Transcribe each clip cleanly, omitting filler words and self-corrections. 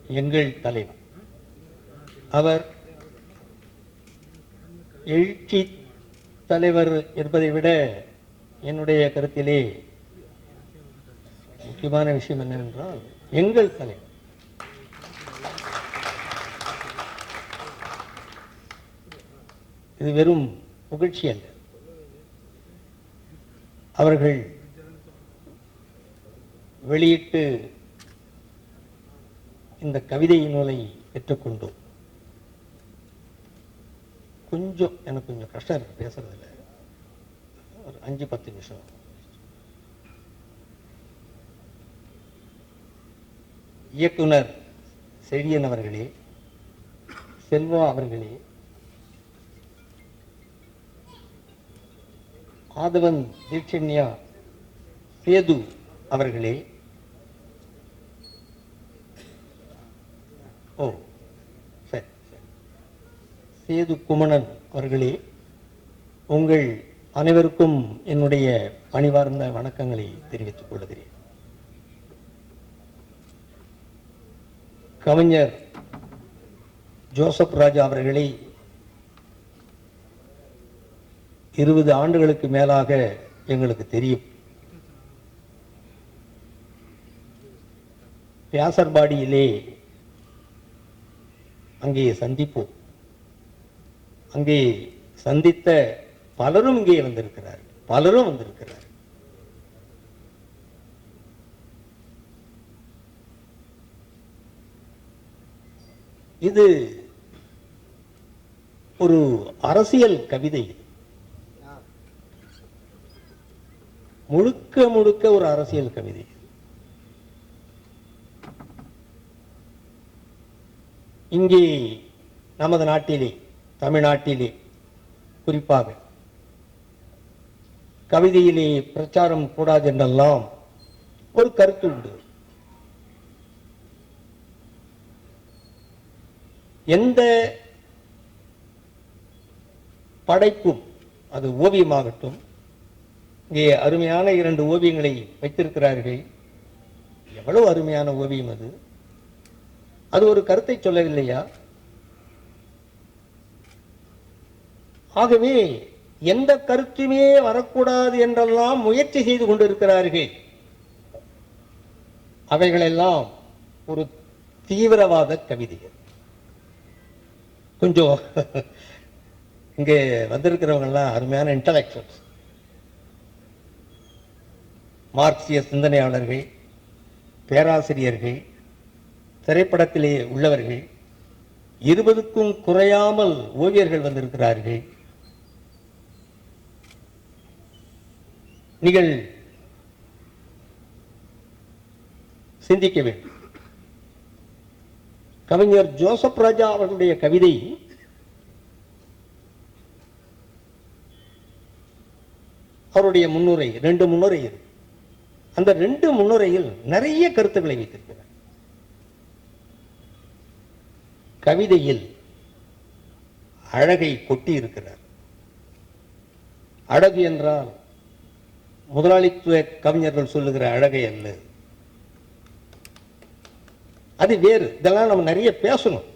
எங்கள் தலைவர். அவர் எழுச்சி தலைவர் என்பதை விட என்னுடைய கருத்திலே முக்கியமான விஷயம் என்னவென்றால் எங்கள் தலைவர். இது வெறும் புகழ்ச்சி அல்ல. அவர்கள் வெளியிட்டு இந்த கவிதை நூலை பெற்றுக்கொண்டோம். எனக்கு கொஞ்சம் கஷ்டம் இருக்கு பேசுறதுல. ஒரு 5-10 நிமிஷம். இயக்குனர் செழியன் அவர்களே, செல்வா அவர்களே, ஆதவன் தீட்சண்யா சேது அவர்களே, சேது குமணன் அவர்களே, உங்கள் அனைவருக்கும் என்னுடைய பணிவார்ந்த வணக்கங்களை தெரிவித்துக் கொள்கிறேன். கவிஞர் ஜோசப் ராஜா அவர்களை 20 ஆண்டுகளுக்கு மேலாக எங்களுக்கு தெரியும். வியாசர்பாடியிலே அங்கே சந்திப்போம். அங்கே சந்தித்த பலரும் இங்கே வந்திருக்கிறார்கள். இது ஒரு அரசியல் கவிதை. முழுக்க முழுக்க ஒரு அரசியல் கவிதை. இங்கே நமது நாட்டிலே, தமிழ்நாட்டிலே குறிப்பாக கவிதையிலே பிரச்சாரம் கூடாது என்றெல்லாம் ஒரு கருத்து உண்டு. எந்த படைப்பும், அது ஓவியமாகட்டும், இங்கே அருமையான 2 ஓவியங்களை வைத்திருக்கிறார்கள். எவ்வளவு அருமையான ஓவியம் அது! அது ஒரு கருத்தை சொல்லவில்லையா? ஆகவே எந்த கருத்துமே வரக்கூடாது என்றெல்லாம் முயற்சி செய்து கொண்டிருக்கிறார்கள். அவைகளெல்லாம் ஒரு தீவிரவாத கவிதைகள். கொஞ்சம் இங்கே வந்திருக்கிறவங்க எல்லாம் அருமையான இன்டலெக்சுவல்ஸ், மார்க்சிய சிந்தனையாளர்கள், பேராசிரியர்கள், திரைப்படத்திலே உள்ளவர்கள், 20க்கும் குறையாமல் ஓவியர்கள் வந்திருக்கிறார்கள். நீங்கள் சிந்திக்க வேண்டும். கவிஞர் ஜோசப் ராஜா அவர்களுடைய கவிதை அவருடைய முன்னுரை, 2 முன்னுரை இருக்கு. அந்த 2 முன்னுரையில் நிறைய கருத்துக்களை வைத்திருக்கிறார். கவிதையில் அழகை கொட்டி இருக்கிறார். அழகு என்றால் முதலாளித்துவ கவிஞர்கள் சொல்லுகிற அழகை அல்ல, அது வேறு. இதெல்லாம் நம்ம நிறைய பேசணும்.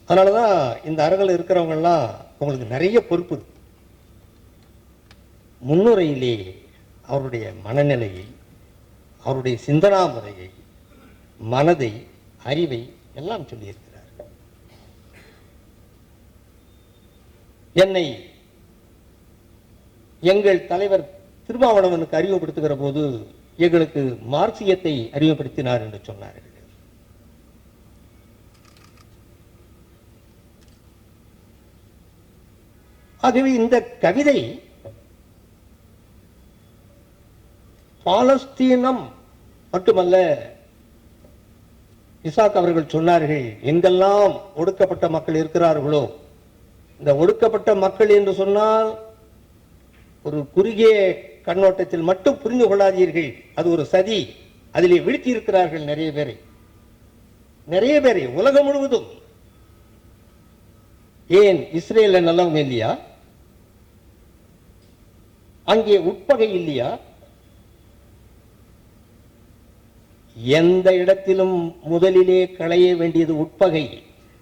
அதனாலதான் இந்த அரங்கில் இருக்கிறவங்க எல்லாம் உங்களுக்கு நிறைய பொறுப்பு. முன்னுரையிலே அவருடைய மனநிலையை, அவருடைய சிந்தனா முறையை, மனதை, அறிவை எல்லாம் சொல்லியிருக்கிறார். என்னை எங்கள் தலைவர் திருமாவளவனுக்கு அறிமுகப்படுத்துகிற போது எங்களுக்கு மார்க்சியத்தை அறிமுகப்படுத்தினார் என்று சொன்னார்கள். ஆகவே இந்த கவிதை பாலஸ்தீனம் மட்டுமல்ல. இசாக் அவர்கள் சொன்னார்கள், எங்கெல்லாம் ஒடுக்கப்பட்ட மக்கள் இருக்கிறார்களோ, இந்த ஒடுக்கப்பட்ட மக்கள் என்று சொன்னால் ஒரு குறுகிய கண்ணோட்டத்தில் மட்டும் புரிந்து கொள்ளாதீர்கள், அது ஒரு சதி. அதிலே வீழ்த்தி இருக்கிறார்கள் நிறைய பேரை உலகம் முழுவதும். ஏன் இஸ்ரேல் நல்லவங்க இல்லையா? அங்கே உட்பகை இல்லையா? எந்த இடத்திலும் முதலிலே களைய வேண்டியது உட்பகை.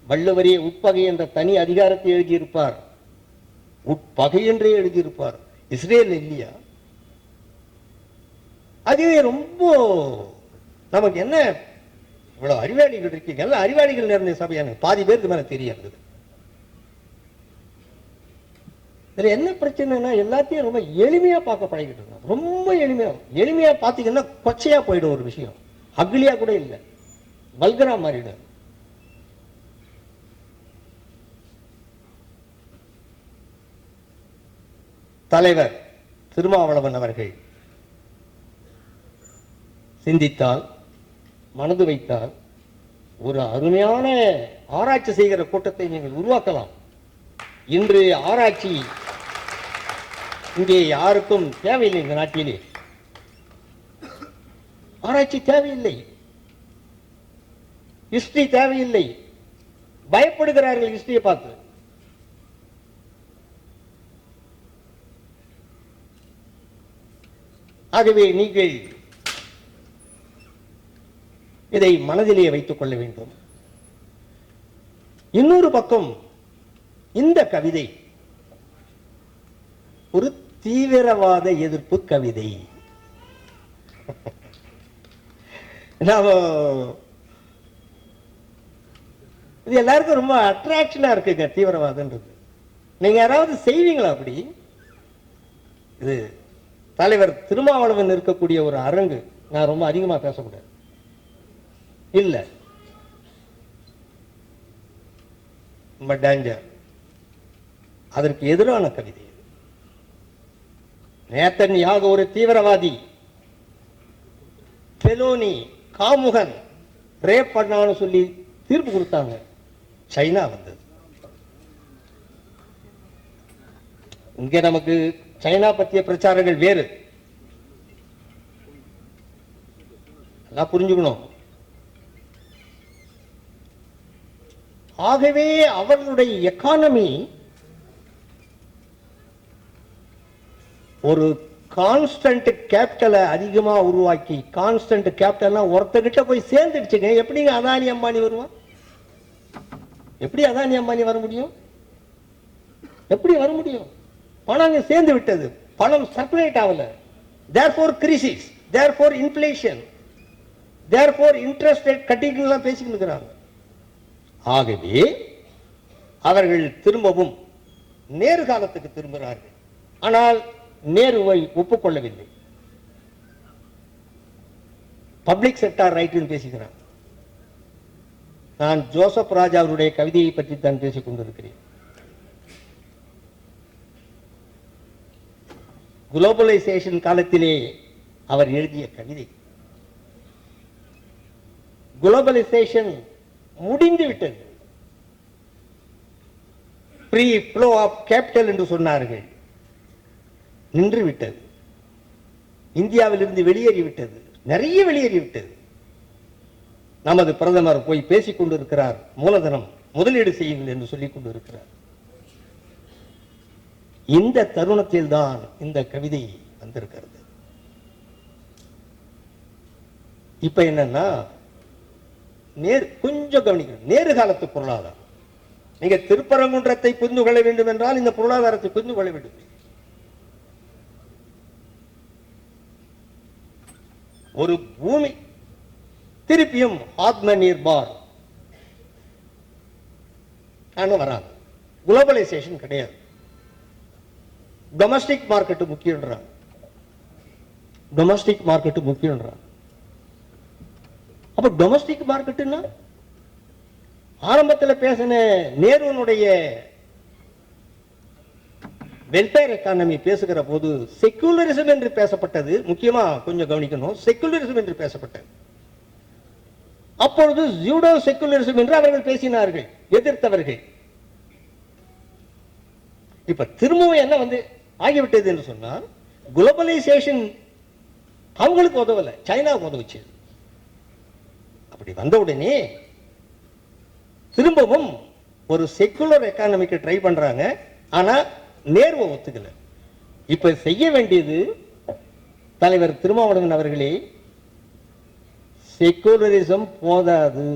வள்ளுவரே உட்பகை என்ற தனி அதிகாரத்தை எழுதியிருப்பார். உட்பகை என்றே எழுதியிருப்பார். இஸ்ரேல் இல்லையா? அதுவே ரொம்ப நமக்கு என்ன இவ்வளவு அறிவாளிகள் இருக்கீங்க, எல்லாம் அறிவாளிகள் நிறைந்த சபையான பாதி பேருக்கு மேல தெரியாது. இதுல என்ன பிரச்சனைனா எல்லாத்தையும் ரொம்ப எளிமையா பார்க்க பழகிட்டு இருக்கோம். ரொம்ப எளிமையா பார்த்தீங்கன்னா கொச்சையா போயிடும். ஒரு விஷயம் அக்லியா கூட இல்லை, வல்கரா மாறிடும். தலைவர் திருமாவளவன் அவர்கள் சிந்தித்தால், மனது வைத்தால் ஒரு அருமையான ஆராய்ச்சி செய்கிற கூட்டத்தை நீங்கள் உருவாக்கலாம். இன்று ஆராய்ச்சி இங்கே யாருக்கும் தேவையில்லை. இந்த நாட்டிலே ஆராய்ச்சி தேவையில்லை, ஹிஸ்டரி தேவையில்லை. பயப்படுகிறார்கள் ஹிஸ்டரியை பார்த்து. ஆகவே நீங்கள் இதை மனதிலே வைத்துக் கொள்ள வேண்டும். இன்னொரு பக்கம் இந்த கவிதை ஒரு தீவிரவாத எதிர்ப்பு கவிதை. இது எல்லாருக்கும் ரொம்ப அட்ராக்ஷனா இருக்குங்க தீவிரவாதம்ன்றது. நீங்க யாராவது செய்வீங்களா அப்படி? இது தலைவர் திருமாவளவன் இருக்கக்கூடிய ஒரு அரங்கு. நான் ரொம்ப அதிகமா பேசக்கூடாது இல்ல, ரொம்ப டேஞ்சர். அதற்கு எதிரான கவிதை. நேத்தன்யாக ஒரு தீவிரவாதி, பெலோனி காமுகன் ரேப் பண்ணான்னு சொல்லி தீர்ப்பு கொடுத்தாங்க. சைனா வந்தது. இங்க நமக்கு சைனா பற்றிய பிரச்சாரங்கள் வேறு, எல்லாம் புரிஞ்சுக்கணும். ஆகவே அவர்களுடைய எக்கானமி ஒரு கான்ஸ்டன்ட் கேபிட்டலை அதிகமா உருவாக்கி, கான்ஸ்டன்ட் கேபிட்டல்னா ஒருத்தகிட்ட போய் சேர்ந்துடுச்சுங்க. எப்படிங்க அதானி அம்பானி வருவான்? எப்படி அதானி அம்பானி வர முடியும்? எப்படி வர முடியும்? பணம் சேர்ந்து விட்டது, பணம் சர்க்குலேட் ஆகல. therefore crisis, therefore inflation, therefore interest rate cutting எல்லாம் பேசிக்கிட்டு இருக்கிறாங்க. ஆகவே அவர்கள் திரும்பவும் நேரு காலத்துக்கு திரும்புகிறார்கள். ஆனால் நேருவை ஒப்புக்கொள்ளவில்லை. பப்ளிக் செக்டார் ரைட் பேசுகிறார். நான் ஜோசப் ராஜா அவருடைய கவிதையை பற்றி தான் பேசிக் கொண்டிருக்கிறேன். குளோபலைசேஷன் காலத்திலே அவர் எழுதிய கவிதை. குளோபலைசேஷன் முடிந்து விட்டது. ஃப்ரீ ஃப்ளோ ஆஃப் கேபிட்டல் என்று சொன்னார்கள், நின்று விட்டது. இந்தியாவிலிருந்து வெளியேறிவிட்டது, நிறைய வெளியேறிவிட்டது. நமது பிரதமர் போய் பேசிக் கொண்டிருக்கிறார், மூலதனம் முதலீடு செய்யுங்கள் என்று சொல்லிக் கொண்டிருக்கிறார். இந்த தருணத்தில் தான் இந்த கவிதை வந்திருக்கிறது. இப்ப என்னன்னா, கொஞ்சம் கவனிக்கணும். நேரு காலத்து பொருளாதாரம். நீங்க திருப்பரங்குன்றத்தை புரிந்து கொள்ள வேண்டும் என்றால் இந்த பொருளாதாரத்தை புரிந்து கொள்ள வேண்டும். ஒரு பூமி திருப்பியும் ஆத்ம நிர்பார் வராது. குளோபலைசேஷன் கிடையாது. டொமஸ்டிக் மார்க்கெட் முக்கியன்றாங்க. டொமஸ்டிக் மார்க்கெட் முக்கியன்றாங்க. அப்ப டொமஸ்டிக் மார்க்கெட்னா ஆரம்பத்தில் பேசின நேருனுடைய வெல்ஃபேர் எக்கானமி பேசுகிற போது செக்குலரிசம் என்று பேசப்பட்டது. முக்கியமா கொஞ்சம் கவனிக்கணும், செக்குலரிசம் என்று பேசப்பட்டது. அப்பொழுது ஜூடோ செக்குலரிசம் என்று அவர்கள் பேசினார்கள், எதிர்த்தவர்கள். இப்ப திரும்பவும் என்ன வந்து ஆகிவிட்டது என்று சொன்னால், குளோபலைசேஷன் அவங்களுக்கு உதவல, சைனாவுக்கு உதவுச்சு. அப்படி வந்தவுடனே திரும்பவும் ஒரு செக்குலர் எக்கானமிக்கு ட்ரை பண்றாங்க. ஆனா நேர்வை ஒத்துக்கல. இப்ப செய்ய வேண்டியது தலைவர் திருமாவளவன் அவர்களே, செக்குலரிசம் போதாது,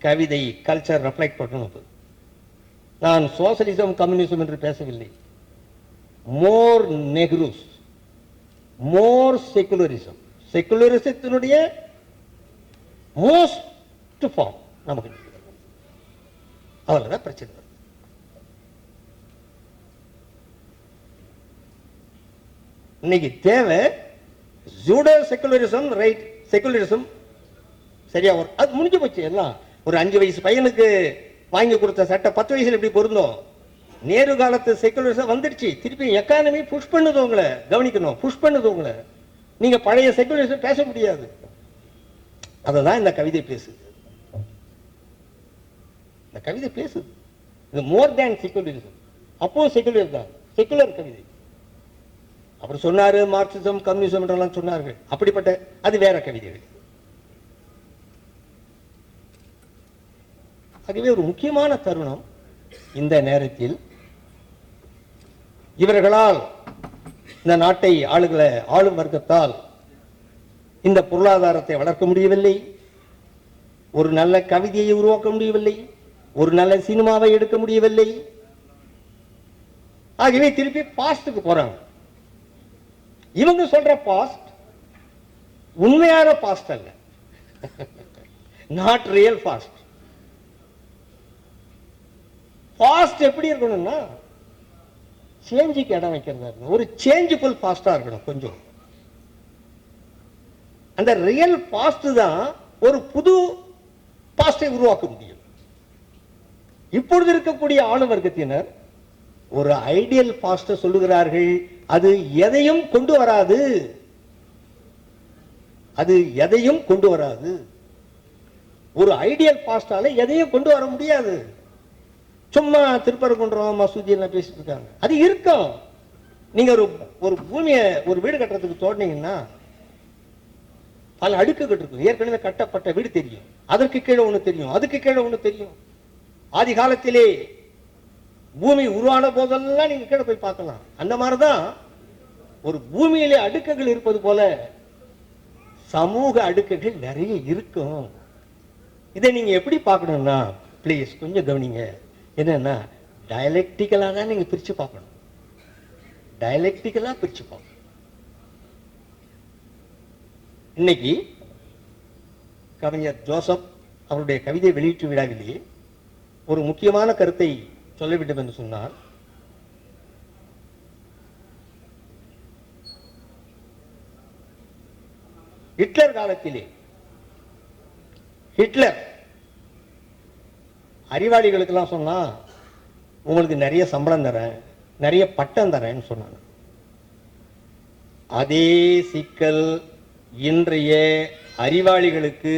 கவிதை கல்ச்சர் ரெஃப்ளெக்ட் பண்ணணும். நான் சோசலிசம் கம்யூனிசம் என்று பேசவில்லை. மோர் நெஹ்ரூஸ், மோர் செக்குலரிசம், செக்குலரிசத்தினுடைய மோஸ்ட் ஃபார்ம் நமக்கு அவ்வளவுதான் பிரச்சனை. இன்னைக்கு தேவை ஜூடோ செக்குலரிசம், ரைட் செக்குலரிசம் சரியா வரும். அது முடிஞ்சு போச்சு. எல்லாம் ஒரு 5 வயசு பையனுக்கு வாங்கி கொடுத்த சட்டை 10 வயசுல எப்படி பொருந்தோம்? நேரு காலத்து செக்குலரிசம் வந்துடுச்சு. திருப்பி எக்கானமி புஷ் பண்ணுது, உங்களை கவனிக்கணும், புஷ் பண்ணுது உங்களை. நீங்க பழைய செக்குலரிசம் பேச முடியாது. அததான் இந்த கவிதை பேசுது. இந்த கவிதை பேசுது. இது மோர் தேன் செக்குலரிசம். அப்போ செக்குலர் தான், செக்குலர் கவிதை. அப்படி சொன்னாரு. மார்க்சிசம் கம்யூனிசம் என்றெல்லாம் சொன்னார்கள். அப்படிப்பட்ட அது வேற கவிதைகள். ஆகவே ஒரு முக்கியமான தருணம் இந்த நேரத்தில். இவர்களால், இந்த நாட்டை ஆளும் வர்க்கத்தால் இந்த பொருளாதாரத்தை வளர்க்க முடியவில்லை, ஒரு நல்ல கவிதையை உருவாக்க முடியவில்லை, ஒரு நல்ல சினிமாவை எடுக்க முடியவில்லை. ஆகவே திருப்பி பாஸ்டுக்கு போறாங்க. இவங்க சொல்ற பாஸ்ட் உண்மையான பாஸ்ட் அல்ல, நாட் ரியல் பாஸ்ட். பாஸ்ட் எப்படி இருக்கணும்னா சேஞ்சுக்கு இடம் வைக்கிறதா இருக்கணும், ஒரு சேஞ்சுஃபுல் பாஸ்டா இருக்கணும் கொஞ்சம். அந்த ரியல் பாஸ்ட் தான் ஒரு புது பாஸ்டை உருவாக்க முடியும். இப்பொழுது இருக்கக்கூடிய ஆளும் வர்க்கத்தினர் ஒரு ஐடியல் பாஸ்ட சொல்லுகிறார்கள். அது எதையும் கொண்டு வராது, அது எதையும் கொண்டு வராது. ஒரு ஐடியல் பாஸ்டால எதையும் கொண்டு வர முடியாது. சும்மா திருப்பரங்குன்றம் மசூதி எல்லாம் பேசிட்டு இருக்காங்க. அது இருக்கும். நீங்க ஒரு பூமியை ஒரு வீடு கட்டுறதுக்கு தோண்டினீங்கன்னா பல அடுக்குகள் இருக்கும். ஏற்கனவே கட்டப்பட்ட வீடு தெரியும், அதற்கு கீழே ஒண்ணு தெரியும், அதுக்கு கீழே ஒண்ணு தெரியும். ஆதி காலத்திலே பூமி உருவான போதெல்லாம் நீங்க கீழே போய் பார்க்கலாம். அந்த மாதிரிதான் ஒரு பூமியிலே அடுக்குகள் இருப்பது போல சமூக அடுக்குகள் நிறைய இருக்கும். இதை நீங்க எப்படி பார்க்கணும்னா, பிளீஸ் கொஞ்சம் கவனிங்க. என்னன்னா டயலெக்டிக்கலா தான் நீங்க பிரிச்சு பார்க்கணும். டயலெக்டிக்கலா பிரிச்சு பார்க்கணும். இன்னைக்கு கவிஞர் ஜோசப் அவருடைய கவிதை வெளியீட்டு விழாவிலே ஒரு முக்கியமான கருத்தை சொல்ல வேண்டும் என்று சொன்னார். ஹிட்லர் காலத்திலே ஹிட்லர் அறிவாளிகளுக்கெல்லாம் சொன்னா, உங்களுக்கு நிறைய சம்பளம் தரேன், நிறைய பட்டம் தரேன்னு சொன்னாங்க. அதே சிக்கல் இன்றைய அறிவாளிகளுக்கு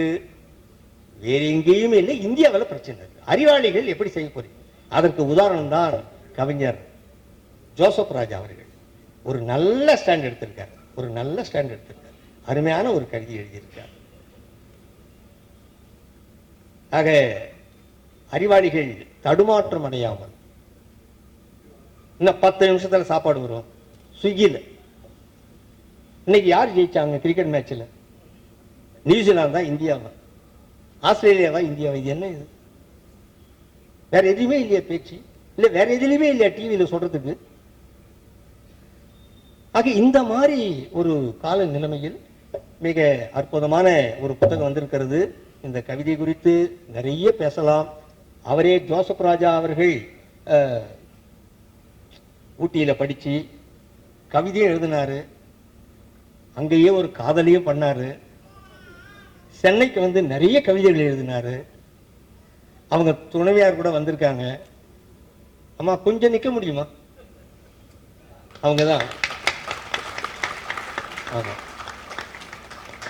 வேற எங்கேயும் இல்லை, இந்தியாவில் பிரச்சனை இருக்கு. அறிவாளிகள் எப்படி செய்ய போறீங்க? அதற்கு உதாரணம் தான் கவிஞர் ஜோசப் ராஜா அவர்கள். ஒரு நல்ல ஸ்டாண்ட் எடுத்திருக்கார், ஒரு நல்ல ஸ்டாண்ட் எடுத்திருக்கார், அருமையான ஒரு கவிதை எழுதியிருக்கார். ஆக அறிவாளிகள் தடுமாற்றம் அடையாமல், இன்னும் 10 நிமிஷத்துல சாப்பாடு வரும் ஸ்விக்கியில். இன்னைக்கு யார் ஜெயிச்சாங்க கிரிக்கெட் மேட்ச்ல? நியூசிலாந்தா இந்தியாவா? ஆஸ்திரேலியாவா இந்தியாவா? இது என்ன? இது வேற எதுவுமே இல்லையா பேச்சு? இல்ல வேற எதுலையுமே இல்லையா டிவியில சொல்றதுக்கு? ஆக இந்த மாதிரி ஒரு கால நிலைமையில் மிக அற்புதமான ஒரு புத்தகம் வந்திருக்கிறது. இந்த கவிதை குறித்து நிறைய பேசலாம். அவரே ஜோசப் ராஜா அவர்கள் ஊட்டியில படிச்சு கவிதையும் எழுதினாரு, அங்கேயே ஒரு காதலியும் பண்ணாரு. சென்னைக்கு வந்து நிறைய கவிதைகள் எழுதினாரு. அவங்க துணைவியார் கூட வந்திருக்காங்க. அம்மா கொஞ்சம் நிக்க முடியுமா? அவங்கதான்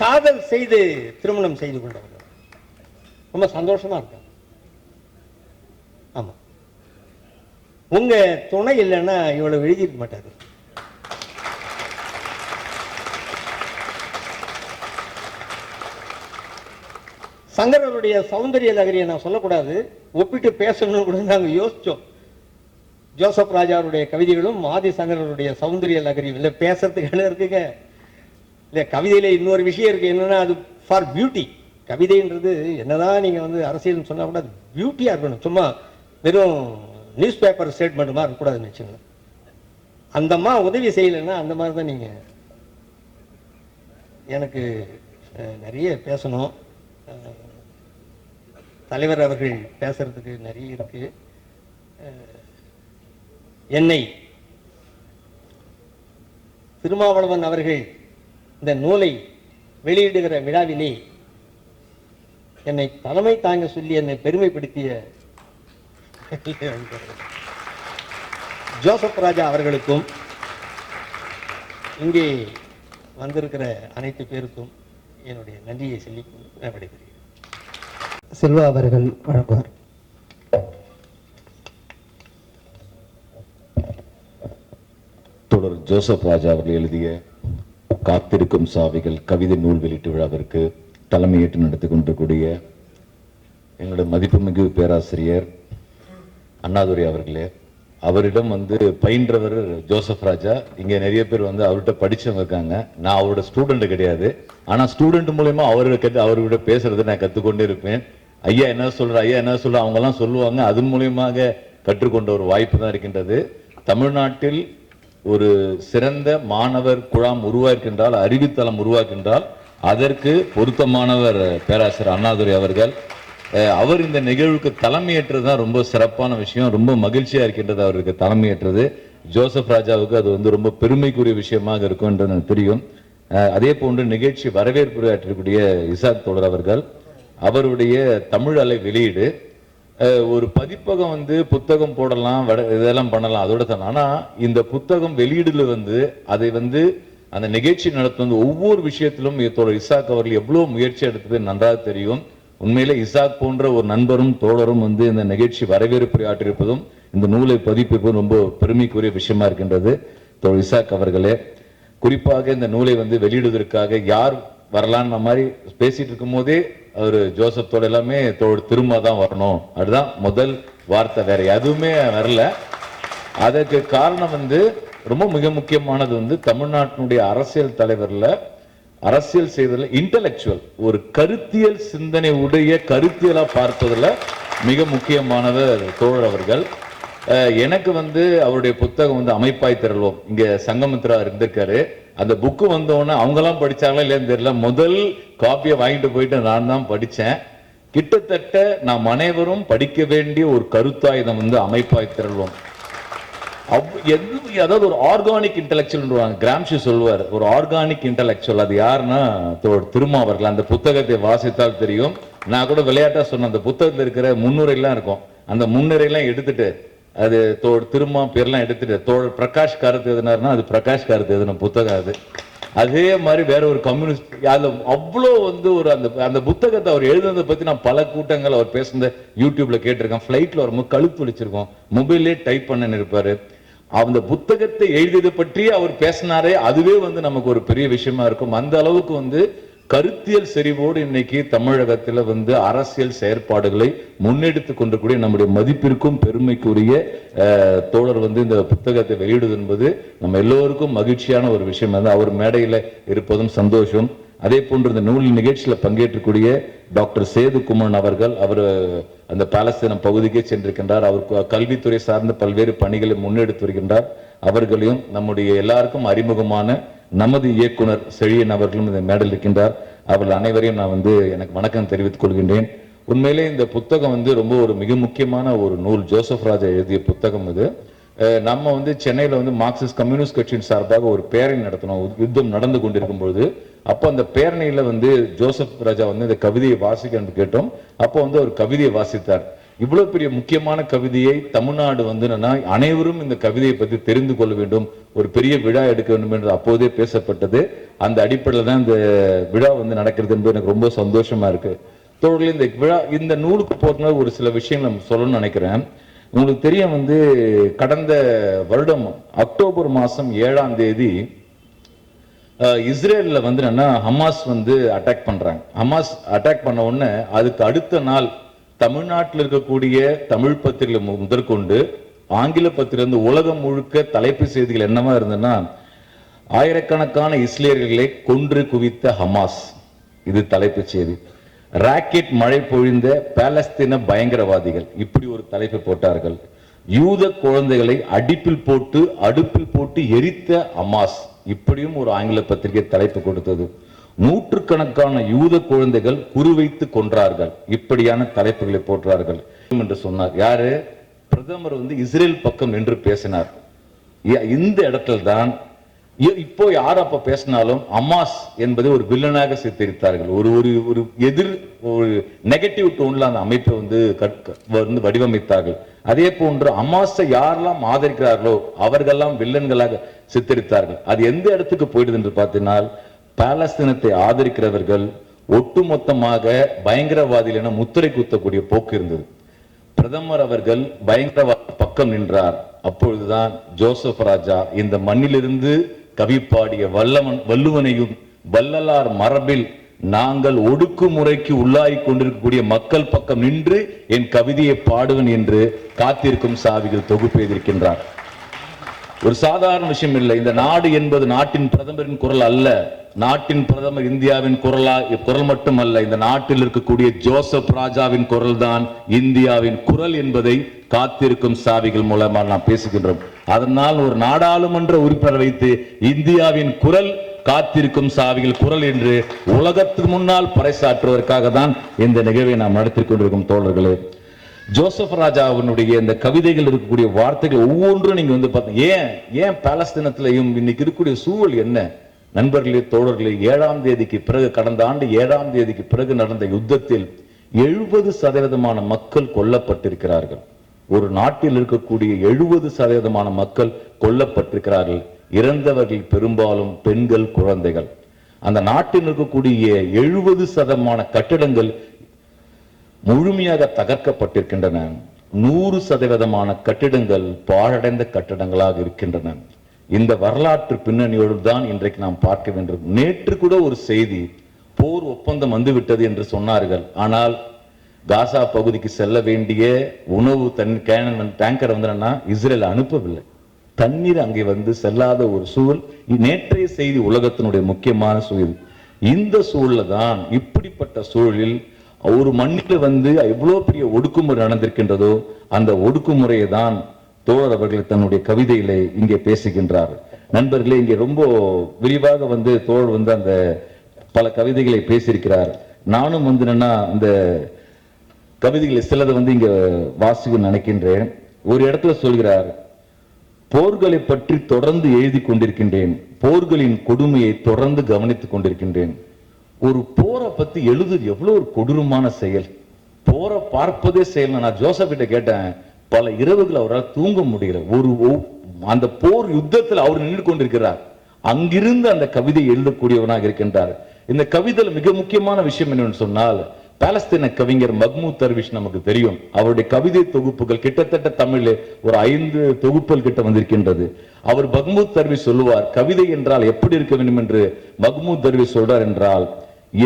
காதல் செய்து திருமணம் செய்து கொண்டவங்க. ரொம்ப சந்தோஷமா இருக்காங்க. ஆமா, உங்க துணை இல்லைன்னா இவ்வளவு எழுதியிருக்க மாட்டாரு. சங்கரருடைய சௌந்தரிய லகரியை நான் சொல்லக்கூடாது, ஒப்பிட்டு பேசணும்னு கூட நாங்கள் யோசிச்சோம். ஜோசப் ராஜாவுடைய கவிதைகளும் ஆதி சங்கரருடைய சௌந்தரிய லகரி இல்லை பேசுறதுக்கு என்ன இருக்குங்க? இல்லை, கவிதையில் இன்னொரு விஷயம் இருக்குது. என்னென்னா, அது ஃபார் பியூட்டி. கவிதைன்றது என்னதான் நீங்கள் வந்து அரசியல்னு சொன்னால் கூட அது பியூட்டியாக இருக்கணும். சும்மா வெறும் நியூஸ் பேப்பர் ஸ்டேட்மெண்ட் மாதிரி இருக்கக்கூடாதுன்னு வச்சுக்கோங்க. அந்தம்மா உதவி செய்யலைன்னா அந்த மாதிரி தான். நீங்கள் எனக்கு நிறைய பேசணும், தலைவர் அவர்கள் பேசுறதுக்கு நிறைய இருக்கு. என்னை திருமாவளவன் அவர்கள் இந்த நூலை வெளியிடுகிற விழாவிலே என்னை தலைமை தாங்க சொல்லி என்னை பெருமைப்படுத்திய ஜோசப் ராஜா அவர்களுக்கும் இங்கே வந்திருக்கிற அனைத்து பேருக்கும் என்னுடைய நன்றியை சொல்லி விடைபெறுகிறேன். செல்வா அவர்கள் வழங்குவார். தொடர் ஜோசப் ராஜா அவர்கள் எழுதிய காத்திருக்கும் சாவிகள் கவிதை நூல் வெளியீட்டு விழாவிற்கு தலைமையேற்று நடத்தி கொண்டிருக்கூடிய எங்களுடைய மதிப்புமிகு பேராசிரியர் அண்ணாதுரை அவர்களே, அவரிடம் வந்து பயின்றவர் ஜோசப் ராஜா. இங்க நிறைய பேர் வந்து அவர்கிட்ட படிச்சவங்க இருக்காங்க. நான் அவரோட ஸ்டூடெண்ட் கிடையாது, ஆனா ஸ்டூடெண்ட் மூலயமா அவர்கிட்ட பேசுறதை நான் கத்துக்கொண்டே இருப்பேன். ஐயா என்ன சொல்ற அவங்க எல்லாம் சொல்லுவாங்க. அதன் மூலியமாக கற்றுக்கொண்ட ஒரு வாய்ப்பு தான் இருக்கின்றது. தமிழ்நாட்டில் ஒரு சிறந்த மாணவர் குழாம் உருவாக்கின்றால், அறிவுத்தளம் உருவாக்கின்றால் அதற்கு பொருத்தமானவர் பேராசிரியர் அண்ணாதுரை அவர்கள். அவர் இந்த நிகழ்வுக்கு தலைமையேற்றது தான் ரொம்ப சிறப்பான விஷயம். ரொம்ப மகிழ்ச்சியா இருக்கின்றது அவருக்கு தலைமையேற்றது. ஜோசப் ராஜாவுக்கு அது வந்து ரொம்ப பெருமைக்குரிய விஷயமாக இருக்கும் என்று எனக்கு தெரியும். அதே போன்று நிகழ்ச்சி வரவேற்புரையாற்றக்கூடிய இசாக் தோழர் அவர்கள், அவருடைய தமிழ் அலை வெளியீடு ஒரு பதிப்பகம் வந்து புத்தகம் போடலாம், இதெல்லாம் பண்ணலாம், அதோட தான். ஆனா இந்த புத்தகம் வெளியீடுல வந்து அதை வந்து அந்த நிகழ்ச்சி நடத்தும் ஒவ்வொரு விஷயத்திலும் தோழர் இசாக் அவர்கள் எவ்வளவு முயற்சி எடுத்தது நன்றாக தெரியும். உண்மையிலே இசாக் போன்ற ஒரு நண்பரும் தோழரும் வந்து இந்த நிகழ்ச்சி வரவேற்புரை ஆற்றியிருப்பதும் இந்த நூலை பதிப்பிப்பதும் ரொம்ப பெருமைக்குரிய விஷயமா இருக்கின்றது. தோழர் இசாக் அவர்களே, குறிப்பாக இந்த நூலை வந்து வெளியிடுவதற்காக யார் வரலான்னு மாதிரி பேசிட்டு இருக்கும் போதே அவர் ஜோசப் எல்லாமே திரும்ப தான் வரணும், அதுதான் முதல் வார்த்தை, வேற எதுவுமே வரல. அதற்கு காரணம் வந்து ரொம்ப மிக முக்கியமானது வந்து தமிழ்நாட்டினுடைய அரசியல் தலைவர்ல, அரசியல் செய்வதில் இன்டலெக்சுவல் ஒரு கருத்தியல் சிந்தனை உடைய கருத்தியலா பார்ப்பதில் மிக முக்கியமானவர் தோழர் அவர்கள். எனக்கு வந்து அவருடைய புத்தகம் வந்து அமைப்பாய் திரள்வோம், இங்க சங்கமித்ரா இருந்திருக்காரு. அந்த புக்கு வந்தோடனே அவங்கெல்லாம் படிச்சாங்களா இல்லையான்னு தெரியல, முதல் காப்பியை வாங்கிட்டு போயிட்டு நான் தான் படித்தேன். கிட்டத்தட்ட நாம் அனைவரும் படிக்க வேண்டிய ஒரு கருத்தாயுதம் வந்து அமைப்பாய் திரள்வோம். அதாவது ஒரு ஆர்கானிக் இன்டெலெக்சுவல் கிராம்ஷி சொல்லுவார், ஒரு ஆர்கானிக் இன்டெலெக்சுவல். அது யாருன்னா திருமா அவர்கள். அந்த புத்தகத்தை வாசித்தால் தெரியும். நான் கூட விளையாட்டா சொன்னேன், அந்த புத்தகத்தில் இருக்கிற முன்னுரையெல்லாம் இருக்கும், அந்த முன்னுரையெல்லாம் எடுத்துட்டு அது திருமா பேர்லாம் எடுத்துட்டு தோழர் பிரகாஷ் காரத் எதுனாருன்னா அது பிரகாஷ் காரத் எதுன புத்தகம் அது. அதே மாதிரி வேற ஒரு கம்யூனிஸ்ட் அதுல அவ்வளோ வந்து ஒரு அந்த புத்தகத்தை அவர் எழுதுனதை பத்தி நான் பல கூட்டங்கள் அவர் பேசுனத யூடியூப்ல கேட்டிருக்கேன். ஃபிளைட்ல வரும்போது கழுத்து வலிச்சிருக்கோம், மொபைல்லே டைப் பண்ண இருப்பாரு. அந்த புத்தகத்தை எழுதியது பற்றி அவர் பேசினாரே அதுவே வந்து நமக்கு ஒரு பெரிய விஷயமா இருக்கும். அந்த அளவுக்கு வந்து கருத்தியல் செறிவோடு இன்னைக்கு தமிழகத்தில் வந்து அரசியல் செயற்பாடுகளை முன்னெடுத்து கொண்டிருக்கூடிய நம்முடைய மதிப்பிற்கும் பெருமைக்குரிய தோழர் வந்து இந்த புத்தகத்தை வெளியிடுவது என்பது நம்ம எல்லோருக்கும் மகிழ்ச்சியான ஒரு விஷயம். வந்து அவர் மேடையில் இருப்பதும் சந்தோஷம். அதே போன்று இந்த நூல் நிகழ்ச்சியில பங்கேற்றக்கூடிய டாக்டர் சேது குமரன் அவர்கள், அவர் அந்த பாலஸ்தீனம் பகுதிக்கே சென்றிருக்கின்றார். அவர் கல்வித்துறை சார்ந்த பல்வேறு பணிகளை முன்னெடுத்து வருகின்றார். அவர்களையும் நம்முடைய எல்லாருக்கும் அறிமுகமான நமது இயக்குனர் செழியன் அவர்களும் இந்த மேடையில் இருக்கின்றார். அவர்கள் அனைவரையும் நான் வந்து எனக்கு வணக்கம் தெரிவித்துக் கொள்கின்றேன். உண்மையிலே இந்த புத்தகம் வந்து ரொம்ப ஒரு மிக முக்கியமான ஒரு நூல். ஜோசப் ராஜா எழுதிய புத்தகம் இது. நம்ம வந்து சென்னையில வந்து மார்க்சிஸ்ட் கம்யூனிஸ்ட் கட்சியின் சார்பாக ஒரு பேரணி நடத்தினோம், யுத்தம் நடந்து கொண்டிருக்கும் பொழுது. அப்போ அந்த பேரணியில வந்து ஜோசப் ராஜா வந்து இந்த கவிதையை வாசிக்க கேட்டோம். அப்போ வந்து ஒரு கவிதையை வாசித்தார். இவ்வளவு பெரிய முக்கியமான கவிதையை தமிழ்நாடு வந்து அனைவரும் இந்த கவிதையை பற்றி தெரிந்து கொள்ள வேண்டும், ஒரு பெரிய விழா எடுக்க வேண்டும் என்று அப்போதே பேசப்பட்டது. அந்த அடிப்படையில் தான் இந்த விழா வந்து நடக்கிறது என்பது எனக்கு ரொம்ப சந்தோஷமா இருக்கு. தோழர்களே, இந்த விழா இந்த நூலுக்கு போகிற ஒரு சில விஷயங்கள் நம்ம சொல்லணும்னு நினைக்கிறேன். உங்களுக்கு தெரியும் வந்து கடந்த வருடம் அக்டோபர் மாதம் 7ஆம் தேதி இஸ்ரேல்ல வந்து ஹமாஸ் வந்து அட்டாக் பண்றாங்க. ஹமாஸ் அட்டாக் பண்ண உடனே அதுக்கு அடுத்த நாள் தமிழ்நாட்டில் இருக்கக்கூடிய தமிழ் பத்திரிகை முதற்கொண்டு ஆங்கில பத்திரிகை உலகம் முழுக்க தலைப்பு செய்திகள் என்னவா இருந்ததுன்னா, ஆயிரக்கணக்கான இஸ்ரேலியர்களை கொன்று குவித்த ஹமாஸ், இது தலைப்புச் செய்தி. ராக்கெட் மழை பொழிந்த பாலஸ்தீன பயங்கரவாதிகள், இப்படி ஒரு தலைப்பு போட்டார்கள். யூத குழந்தைகளை அடுப்பில் போட்டு எரித்த ஹமாஸ், இப்படியும் ஒரு ஆங்கில பத்திரிகை தலைப்பு கொடுத்தது. நூற்றுக்கணக்கான யூத குழந்தைகள் குறிவைத்து கொன்றார்கள், இப்படியான தலைப்புகளை போட்டார்கள் என்று சொன்னார். யாரு? பிரதமர் இஸ்ரேல் பக்கம் நின்று பேசினார். இந்த இடத்துல தான் இப்போ யார் அப்ப பேசினாலும் ஹமாஸ் என்பதை ஒரு வில்லனாக சித்தரித்தார்கள். ஒரு எதிர் ஒரு நெகட்டிவ் டோன்ல அந்த அமைப்பை வடிவமைத்தார்கள். அதே போன்று ஹமாஸை யாரெல்லாம் ஆதரிக்கிறார்களோ அவர்களெல்லாம் வில்லன்களாக சித்தரித்தார்கள். அது எந்த இடத்துக்கு போயிடுது என்று பார்த்தீங்கன்னா, பாலஸ்தீனத்தை ஆதரிக்கிறவர்கள் ஒட்டுமொத்தமாக பயங்கரவாதிகள் என முத்திரை குத்தக்கூடிய போக்கு இருந்தது. பிரதமர் அவர்கள் பயங்கரவாத பக்கம் நின்றார். அப்பொழுதுதான் ஜோசப் ராஜா இந்த மண்ணிலிருந்து கவி பாடிய வள்ளுவனையும் வள்ளலார் மரபில் நாங்கள் ஒடுக்குமுறைக்கு உள்ளாகி கொண்டிருக்கக்கூடிய மக்கள் பக்கம் நின்று என் கவிதையை பாடுவேன் என்று காத்திருக்கும் சாவிகள் தொகுப்பு எழுதியிருக்கின்றார். ஒரு சாதாரண விஷயம் இல்லை. இந்த நாடு என்பது நாட்டின் பிரதமரின் குரல் அல்ல. நாட்டின் பிரதமர் இந்தியாவின் குரல் மட்டுமல்ல, இந்த நாட்டில் இருக்கக்கூடிய ஜோசப் ராஜாவின் குரல் தான் இந்தியாவின் குரல் என்பதை காத்திருக்கும் சாவிகள் மூலமாக நாம் பேசுகின்றோம். அதனால் ஒரு நாடாளுமன்ற உறுப்பினர் வைத்து இந்தியாவின் குரல், காத்திருக்கும் சாவிகள் குரல் என்று உலகத்துக்கு முன்னால் பறைசாற்றுவதற்காக தான் இந்த நிகழ்வை நாம் நடத்தி கொண்டிருக்கும் தோழர்களே. ஜோசப் ராஜாவினுடைய இந்த கவிதைகள் இருக்கக்கூடிய வார்த்தைகள் ஒவ்வொன்றும் நீங்க பார்த்தீங்க. ஏன் பாலஸ்தீனத்திலையும் இன்னைக்கு இருக்கக்கூடிய சூழல் என்ன? நண்பர்களே, தோழர்களே, 7ஆம் தேதிக்கு பிறகு, கடந்த ஆண்டு 7ஆம் தேதிக்கு பிறகு நடந்த யுத்தத்தில் 70% மக்கள் கொல்லப்பட்டிருக்கிறார்கள். ஒரு நாட்டில் இருக்கக்கூடிய 70% மக்கள் கொல்லப்பட்டிருக்கிறார்கள். இறந்தவர்கள் பெரும்பாலும் பெண்கள், குழந்தைகள். அந்த நாட்டில் இருக்கக்கூடிய 70% கட்டிடங்கள் முழுமையாக தகர்க்கப்பட்டிருக்கின்றன. 100% கட்டிடங்கள் பாழடைந்த கட்டிடங்களாக இருக்கின்றன. இந்த வரலாற்று பின்னணியோடு தான் இன்றைக்கு நாம் பார்க்க வேண்டும். நேற்று கூட ஒரு செய்தி, போர் ஒப்பந்தம் வந்துவிட்டது என்று சொன்னார்கள். ஆனால் காசா பகுதிக்கு செல்ல வேண்டிய உணவு டேங்கர் இஸ்ரேல் அனுப்பவில்லை. தண்ணீர் அங்கே செல்லாத ஒரு சூழல் நேற்றைய செய்தி, உலகத்தினுடைய முக்கியமான சூழல். இந்த சூழல்ல தான், இப்படிப்பட்ட சூழலில் ஒரு மண்ணில் எவ்வளவு பெரிய ஒடுக்குமுறை நடந்திருக்கின்றதோ அந்த ஒடுக்குமுறையை தான் தோழர் அவர்கள் தன்னுடைய கவிதையிலே இங்கே பேசுகின்றார். நண்பர்களே, இங்கே ரொம்ப விரிவாக தோழர் அந்த பல கவிதைகளை பேசியிருக்கிறார். நானும் அந்த கவிதைகளை சிலதை இங்க வாசிக்க நினைக்கின்றேன். ஒரு இடத்துல சொல்கிறார், போர்களை பற்றி தொடர்ந்து எழுதி கொண்டிருக்கின்றேன், போர்களின் கொடுமையை தொடர்ந்து கவனித்துக் கொண்டிருக்கின்றேன். ஒரு போரை பத்தி எழுதுது எவ்வளவு ஒரு கொடூரமான செயல். போரை பார்ப்பதே செயல். நான் ஜோசப் கிட்ட கேட்டேன், பல இரவுகள் அவரால் தூங்க முடியல. அந்த போர் யுத்தத்தில் அவர் நின்று கொண்டிருக்கிறார். அங்கிருந்து அந்த கவிதை எழுதக்கூடியவனாக இருக்கின்றார். இந்த கவிதையில் மிக முக்கியமான விஷயம் என்னன்னு சொன்னால், பாலஸ்தீன கவிஞர் மஹ்மூத் தர்விஷ் நமக்கு தெரியும். அவருடைய கவிதை தொகுப்புகள் கிட்டத்தட்ட தமிழில் ஒரு 5 தொகுப்புகள் கிட்ட வந்திருக்கின்றது. அவர் மஹ்மூத் தர்விஷ் சொல்லுவார், கவிதை என்றால் எப்படி இருக்க வேண்டும் என்று மஹ்மூத் தர்விஷ் சொல்றார் என்றால்,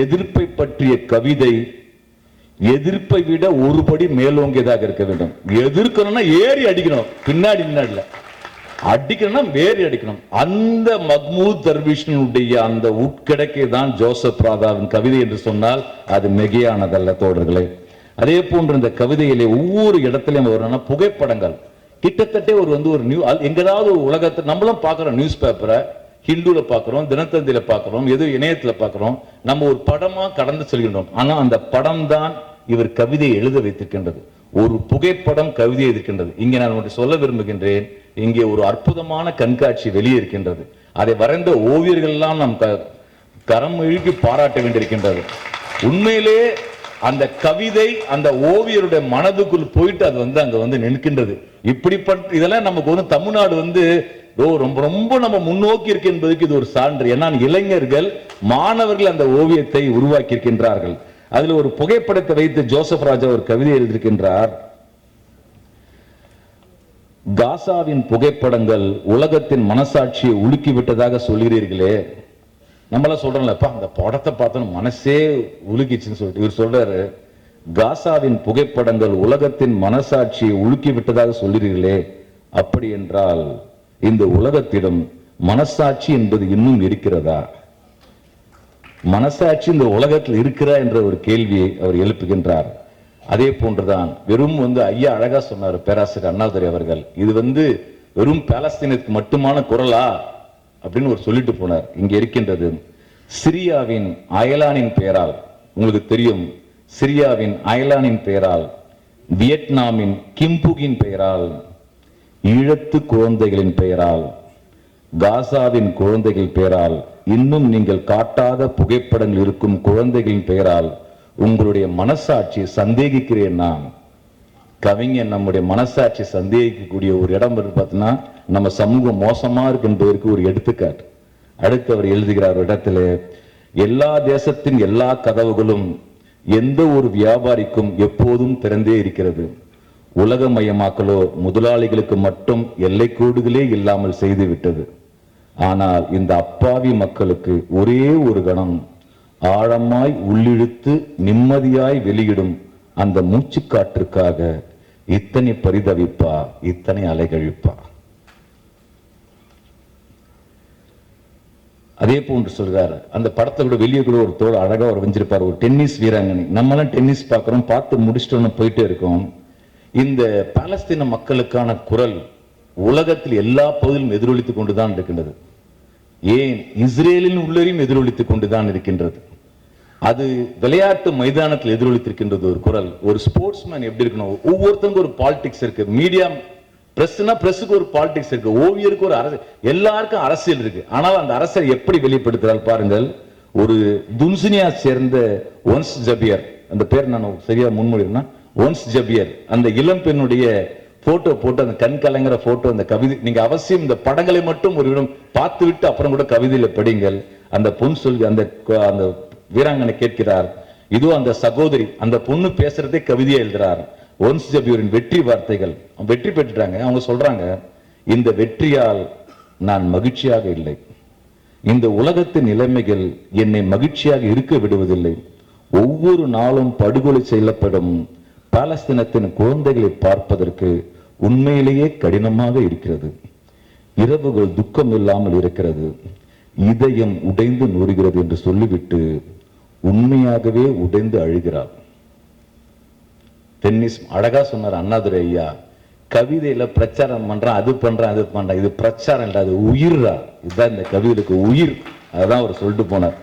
எதிர்ப்பை பற்றிய கவிதை எதிர்ப்பை விட ஒருபடி மேலோங்கியதாக இருக்க வேண்டும். எதிர்க்கணும்னா ஏறி அடிக்கணும், பின்னாடி அடிக்கணும்னா வேறி அடிக்கணும். அந்த மஹ்மூத் தர்விஷனுடைய அந்த உட்கிடக்கை தான் ஜோசப் ராஜாவின் கவிதை என்று சொன்னால் அது மிகையானதல்ல தோழர்களே. அதே போன்று இந்த கவிதையிலே ஒவ்வொரு இடத்திலையும் ஒரு புகைப்படங்கள் கிட்டத்தட்ட ஒரு எங்கேயாவது உலகத்தை நம்மளும் பார்க்கிறோம். நியூஸ் பேப்பரை ஹிந்துல பார்க்கிறோம், தினத்தந்தியில பார்க்கிறோம், எது இணையத்துல பார்க்கிறோம். நம்ம ஒரு படமா கடந்து செல்கின்றோம். ஆனா அந்த படம் தான் இவர் கவிதையை எழுத வைத்திருக்கின்றது. ஒரு புகைப்படம் கவிதை இருக்கின்றது. இங்கே நான் ஒன்று சொல்ல விரும்புகின்றேன். இங்கே ஒரு அற்புதமான கண்காட்சி வெளியே இருக்கின்றது. அதை வரைந்த ஓவியர்கள் எல்லாம் நாம் கரம் இழுக்கி பாராட்ட வேண்டியிருக்கின்றது. உண்மையிலே அந்த கவிதை அந்த ஓவியருடைய மனதுக்குள் போயிட்டு அது அங்க நிற்கின்றது. இப்படிப்பட்ட இதெல்லாம் நமக்கு தமிழ்நாடு ரொம்ப ரொம்ப நம்ம முன்னோக்கி இருக்கு என்பதற்கு இது ஒரு சான்று. ஏன்னா இளைஞர்கள், மாணவர்கள் அந்த ஓவியத்தை உருவாக்கி இருக்கின்றார்கள். அதுல ஒரு புகைப்படத்தை வைத்து ஜோசப் ராஜா ஒரு கவிதை எழுதியிருக்கின்றார். காசாவின் புகைப்படங்கள் உலகத்தின் மனசாட்சியை உலுக்கி விட்டதாக சொல்கிறீர்களே. நம்மள சொல்றோம்லப்பா, அந்த படத்தை பார்த்தோம் மனசே உலுக்கிச்சுன்னு சொல்லிட்டு இவர் சொல்றாரு, காசாவின் புகைப்படங்கள் உலகத்தின் மனசாட்சியை உலுக்கி விட்டதாக சொல்கிறீர்களே. அப்படி என்றால் இந்த உலகத்திடம் மனசாட்சி என்பது இன்னும் இருக்கிறதா? மனசாட்சி இந்த உலகத்தில் இருக்கிறா என்ற ஒரு கேள்வியை அவர் எழுப்புகின்றார். அதே போன்றுதான் வெறும் ஐயா அழகா சொன்னார் பேராசிரியர் அண்ணாதுரை அவர்கள், இது வெறும் பாலஸ்தீனத்துக்கு மட்டுமான குரலா அப்படின்னு ஒரு சொல்லிட்டு போனார். இங்க இருக்கின்றது சிரியாவின் அயலானின் பெயரால், உங்களுக்கு தெரியும், சிரியாவின் அயலானின் பெயரால், வியட்நாமின் கிம்புகின் பெயரால், ஈழத்து குழந்தைகளின் பெயரால், காசாவின் குழந்தைகள் பெயரால், இன்னும் நீங்கள் காட்டாத புகைப்படங்கள் இருக்கும் குழந்தைகளின் பெயரால் உங்களுடைய மனசாட்சியை சந்தேகிக்கிறேன் நான். கவிஞன் நம்முடைய மனசாட்சி சந்தேகிக்கக்கூடிய ஒரு இடம் பார்த்தீங்கன்னா நம்ம சமூகம் மோசமா இருக்கு என்பதற்கு ஒரு எடுத்துக்காட்டு. அடுத்து அவர் எழுதுகிறார் இடத்துல, எல்லா தேசத்தின் எல்லா கதவுகளும் எந்த ஒரு வியாபாரிக்கும் எப்போதும் திறந்தே இருக்கிறது. உலகமயமாக்கலோ முதலாளிகளுக்கு மட்டும் எல்லை கோடுகளே இல்லாமல் செய்து விட்டது. ஆனால் இந்த அப்பாவி மக்களுக்கு ஒரே ஒரு கணம் ஆழமாய் உள்ளிழுத்து நிம்மதியாய் வெளியிடும் அந்த மூச்சுக்காற்றுக்காக இத்தனை பரிதவிப்பா, இத்தனை அலைகழிப்பா? அதே போன்று சொல்றாரு, அந்த படத்தை கூட வெளியே கூட ஒரு தோல் அழகா ஒரு வஞ்சிருப்பார், ஒரு டென்னிஸ் வீராங்கனை. நம்மளாம் டென்னிஸ் பார்க்கிறோம், பார்த்து முடிச்சிட்டோன்னு போயிட்டே இருக்கோம். இந்த பாலஸ்தீன மக்களுக்கான குரல் உலகத்தில் எல்லா பகுதியிலும் எதிரொலித்துக் கொண்டுதான் இருக்கின்றது. ஏன் இஸ்ரேலின் உள்ளரையும் எதிரொலித்துக் கொண்டுதான் இருக்கின்றது. அது விளையாட்டு மைதானத்தில் எதிரொலித்திருக்கின்றது ஒரு குரல். ஒரு ஸ்போர்ட்ஸ்மேன் எப்படி இருக்கணும்? ஒவ்வொருத்தருக்கும் ஒரு பாலிடிக்ஸ் இருக்கு. மீடியா பிரஸ்னா பிரஸுக்கு ஒரு பாலிடிக்ஸ் இருக்கு, ஓவியருக்கு ஒரு அரசியல், எல்லாருக்கும் அரசியல் இருக்கு. ஆனால் அந்த அரசியல் எப்படி வெளிப்படுத்துறாள் பாருங்கள். ஒரு துன்சினியா சேர்ந்த ஒன்ஸ் ஜபியர், அந்த பேர் நான் சரியா முன்மொழினா ஒன்ஸ் ஜபியர், அந்த இளம் பெண்ணுடைய போட்டோ போட்டு அந்த கண் கலங்கிற போட்டோ, அந்த கவிதை நீங்க அவசியம் இந்த படங்களை மட்டும் ஒரு இடம் பார்த்து விட்டு அப்புறம் கூட கவிதையில படிங்கள். அந்த பொன் சொல்லி அந்த வீராங்கனை கேட்கிறார், இதோ அந்த சகோதரி, அந்த பொண்ணு பேசுறதே கவிதையா எழுதுறார். ஒன்ஸ் ஜபியூரின் வெற்றி வார்த்தைகள், வெற்றி பெற்றுட்டாங்க. அவங்க சொல்றாங்க, இந்த வெற்றியால் நான் மகிழ்ச்சியாக இல்லை. இந்த உலகத்தின் நிலைமைகள் என்னை மகிழ்ச்சியாக இருக்க விடுவதில்லை. ஒவ்வொரு நாளும் படுகொலை செய்யப்படும் பாலஸ்தீனத்தின் குழந்தைகளை பார்ப்பதற்கு உண்மையிலேயே கடினமாக இருக்கிறது. இரவுகள் துக்கம் இல்லாமல் இருக்கிறது. இதயம் உடைந்து நூறுகிறது என்று சொல்லிவிட்டு உண்மையாகவே உடைந்து அழுகிறார். டென்னிஸ் அழகா சொன்னார் அண்ணாதுரை ஐயா, கவிதையில பிரச்சாரம் பண்றான், அது பண்றான், அது பண்றான், இது பிரச்சாரம் இல்ல, அது உயிர்ரா. இதுதான் இந்த கவிதைக்கு உயிர். அதான் அவர் சொல்லிட்டு போனார்.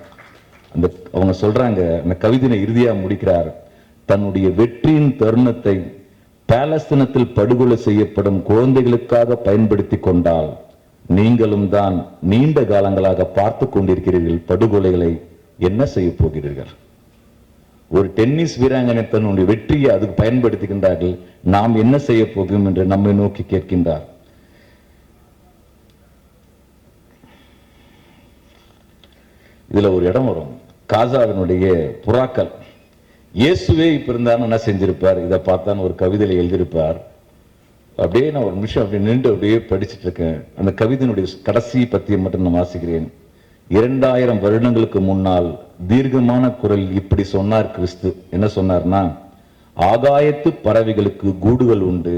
அந்த அவங்க சொல்றாங்க, அந்த கவிதையை இறுதியா முடிக்கிறார், தன்னுடைய வெற்றியின் தருணத்தை பாலஸ்தீனத்தில் படுகொலை செய்யப்படும் குழந்தைகளுக்காக பயன்படுத்தி கொண்டால் நீங்களும் தான் நீண்ட காலங்களாக பார்த்து கொண்டிருக்கிறீர்கள் படுகொலைகளை. என்ன செய்ய போகிறீர்கள்? ஒரு டென்னிஸ் வீராங்கனை தன்னுடைய வெற்றியை அதுக்கு பயன்படுத்துகின்றார்கள். நாம் என்ன செய்ய போகிறோம் என்று நம்மை நோக்கி கேட்கின்றார். இதுல ஒரு இடம் வரும், காசாவினுடைய புறாக்கள். இயேசுவே இப்ப இருந்தாலும் என்ன செஞ்சிருப்பார்? இதை பார்த்தான்னு ஒரு கவிதையில எழுதியிருப்பார். அப்படியே நான் ஒரு நிமிஷம் அப்படி நின்று அப்படியே படிச்சுட்டு இருக்கேன். அந்த கவிதையினுடைய கடைசி பத்தியை மட்டும் நான் வாசிக்கிறேன். 2000 வருடங்களுக்கு முன்னால் தீர்க்கமான குரல் இப்படி சொன்னார் கிறிஸ்து. என்ன சொன்னார்னா, ஆகாயத்து பறவைகளுக்கு கூடுகள் உண்டு,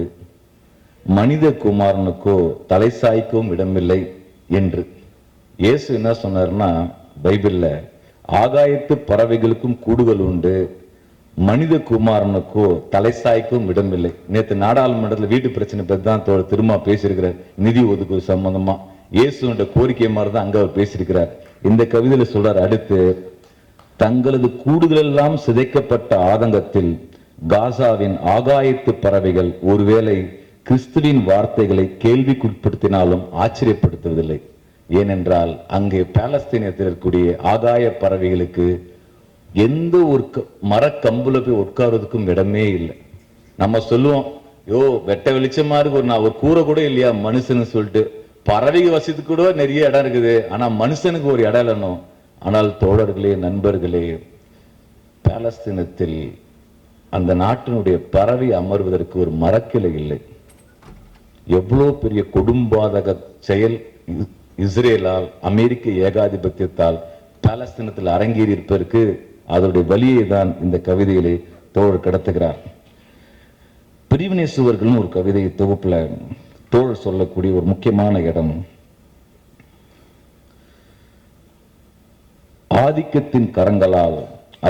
மனித குமாரனுக்கோ தலை சாய்க்கவும் இடமில்லை என்று. இயேசு என்ன சொன்னார்னா, பைபிள்ல ஆகாயத்து பறவைகளுக்கும் கூடுகள் உண்டு, மனித குமாரனுக்கோ தலை சாய்க்கவும் இடமில்லை. நேற்று நாடாளுமன்றத்தில் வீட்டு பிரச்சனை பற்றி தான் திரும்ப பேசியிருக்கிறார், நிதி ஒதுக்கீடு சம்பந்தமா. இயேசுன்ற கோரிக்கை மாதிரி தான் அங்க அவர் பேசியிருக்கிறார். இந்த கவிதையில சொல்றார், அடுத்து, தங்களது கூடுகள் எல்லாம் சிதைக்கப்பட்ட ஆதங்கத்தில் காசாவின் ஆகாயத்து பறவைகள் ஒருவேளை கிறிஸ்துவின் வார்த்தைகளை கேள்விக்குட்படுத்தினாலும் ஆச்சரியப்படுத்துவதில்லை. ஏனென்றால் அங்கே பாலஸ்தீனத்தில் இருக்கக்கூடிய ஆகாய பறவைகளுக்கு எந்த ஒரு மரக்கம்புல போய் உட்கார்றதுக்கும் இடமே இல்லை. நம்ம சொல்லுவோம், யோ வெட்ட வெளிச்சமா இருக்கு, ஒரு கூரை கூட இல்லையா மனுஷன்னு சொல்லிட்டு. பறவைக்கு வசதிக்கு கூட நிறைய இடம் இருக்குது, ஆனா மனுஷனுக்கு ஒரு இடம் இல்லணும். ஆனால் தோழர்களே, நண்பர்களே, பாலஸ்தீனத்தில் அந்த நாட்டினுடைய பறவை அமர்வதற்கு ஒரு மரக்கிளை இல்லை. எவ்வளவு பெரிய கொடும்பாதக செயல் இஸ்ரேலால், அமெரிக்க ஏகாதிபத்தியத்தால் பாலஸ்தீனத்தில் அரங்கேறி இருப்பதற்கு அதனுடைய வலியை தான் இந்த கவிதையிலே தோழர் கடத்துகிறார். பிரிவினேசுவர்கள் ஒரு கவிதை தொகுப்புல தோழர் சொல்லக்கூடிய ஒரு முக்கியமான இடம். ஆதிக்கத்தின் கரங்களால்,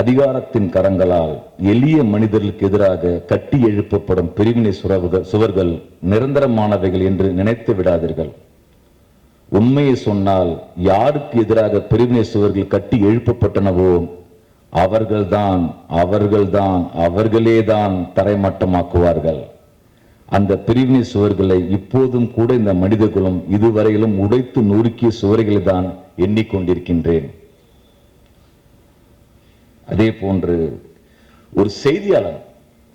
அதிகாரத்தின் கரங்களால் எளிய மனிதர்களுக்கு எதிராக கட்டி எழுப்பப்படும் பிரிவினை சுவர்கள் நிரந்தரமானவைகள் என்று நினைத்து விடாதீர்கள். உண்மையை சொன்னால் யாருக்கு எதிராக பிரிவினை சுவர்கள் கட்டி எழுப்பப்பட்டனவோ அவர்களேதான் தரைமட்டமாக்குவார்கள். அந்த பிரிவினை சுவர்களை இப்போதும் கூட இந்த மனித குலம் இதுவரையிலும் உடைத்து நொறுக்கிய சுவர்களை தான் எண்ணிக்கொண்டிருக்கின்றேன். அதே போன்று ஒரு செய்தியாளர்,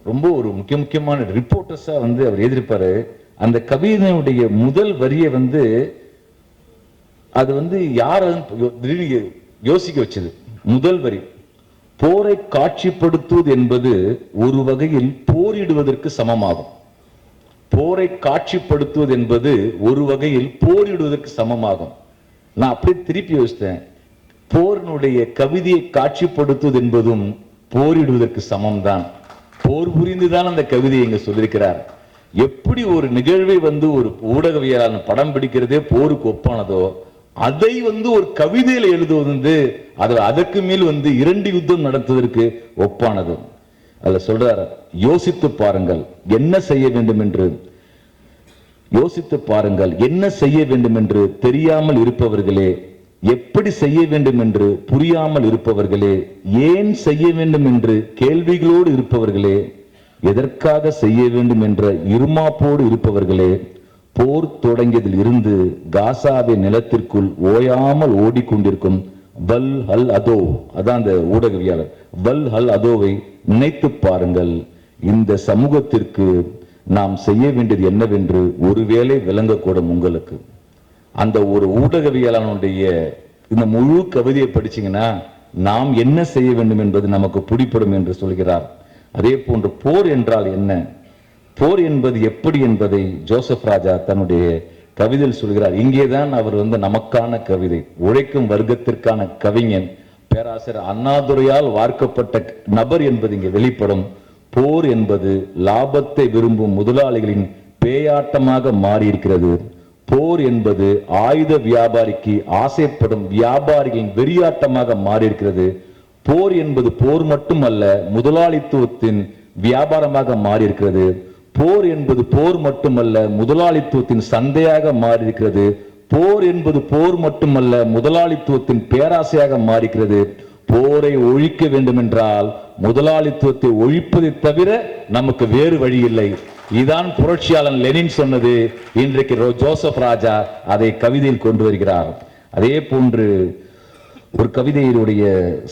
ரொம்ப ஒரு முக்கியமான ரிப்போர்ட்டர்ஸா அவர் எழுதியிருப்பாரு. அந்த கவிதையுடைய முதல் வரியை அது யார யோசிக்க வச்சது. முதல் வரி, போரை காட்சிப்படுத்துவது என்பது ஒரு வகையில் போரிடுவதற்கு சமமாகும். போரை காட்சிப்படுத்துவது என்பது ஒரு வகையில் போரிடுவதற்கு சமமாகும். நான் அப்படியே திருப்பி யோசித்தேன். போரினுடைய கவிதையை காட்சிப்படுத்துவது என்பதும் போரிடுவதற்கு சமம்தான். போர் புரிந்துதான் அந்த கவிதையை இங்க சொல்லியிருக்கிறார். எப்படி ஒரு நிகழ்வை ஒரு ஊடகவியலாளர் படம் பிடிக்கிறதே போருக்கு ஒப்பானதோ, அதை ஒரு கவிதையில எழுதுவது அதற்கு மேல் 2 யுத்தம் நடத்துவதற்கு ஒப்பானது. அதுல சொல்றார், யோசித்து பாருங்கள் என்ன செய்ய வேண்டும் என்று, யோசித்து பாருங்கள் என்ன செய்ய வேண்டும் என்று தெரியாமல் இருப்பவர்களே, எப்படி செய்ய வேண்டும் என்று புரியாமல் இருப்பவர்களே, ஏன் செய்ய வேண்டும் என்று கேள்விகளோடு இருப்பவர்களே, எதற்காக செய்ய வேண்டும் என்ற இருமாப்போடு இருப்பவர்களே, போர் தொடங்கியதில் இருந்து காசாவை நிலத்திற்குள் ஓயாமல் ஓடிக்கொண்டிருக்கும் வல் அல் அதோ, அதான் அந்த ஊடகவியாளர், வல் அல் அதோவை நினைத்து பாருங்கள். இந்த சமூகத்திற்கு நாம் செய்ய வேண்டியது என்னவென்று ஒருவேளை விளங்கக்கூடும் உங்களுக்கு. அந்த ஒரு ஊடகவியலாளனுடைய இந்த முழு கவிதையை படிச்சீங்கன்னா நாம் என்ன செய்ய வேண்டும் என்பது நமக்கு பிடிப்படும் என்று சொல்கிறார். அதே போன்று போர் என்றால் என்ன, போர் என்பது எப்படி என்பதை ஜோசப் ராஜா தன்னுடைய கவிதையில் சொல்கிறார். இங்கேதான் அவர் நமக்கான கவிதை, உழைக்கும் வர்க்கத்திற்கான கவிஞன் பேராசிரியர் அண்ணாதுரையால் வார்க்கப்பட்ட நபர் என்பது இங்கே வெளிப்படும். போர் என்பது லாபத்தை விரும்பும் முதலாளிகளின் பேயாட்டமாக மாறியிருக்கிறது. போர் என்பது ஆயுத வியாபாரிக்கு ஆசைப்படும் வியாபாரிகளின் வெறியாட்டமாக மாறியிருக்கிறது. போர் என்பது போர் மட்டுமல்ல, முதலாளித்துவத்தின் வியாபாரமாக மாறியிருக்கிறது. போர் என்பது போர் மட்டுமல்ல, முதலாளித்துவத்தின் சந்தையாக மாறியிருக்கிறது. போர் என்பது போர் மட்டுமல்ல, முதலாளித்துவத்தின் பேராசையாக மாறியிருக்கிறது. போரை ஒழிக்க வேண்டும் என்றால் முதலாளித்துவத்தை ஒழிப்பதை தவிர நமக்கு வேறு வழி இல்லை. இதான் புரட்சியாளன் லெனின் சொன்னது. இன்றைக்கு ஜோசப் ராஜா அதை கவிதையில் கொண்டு வருகிறார். அதே போன்று ஒரு கவிதையினுடைய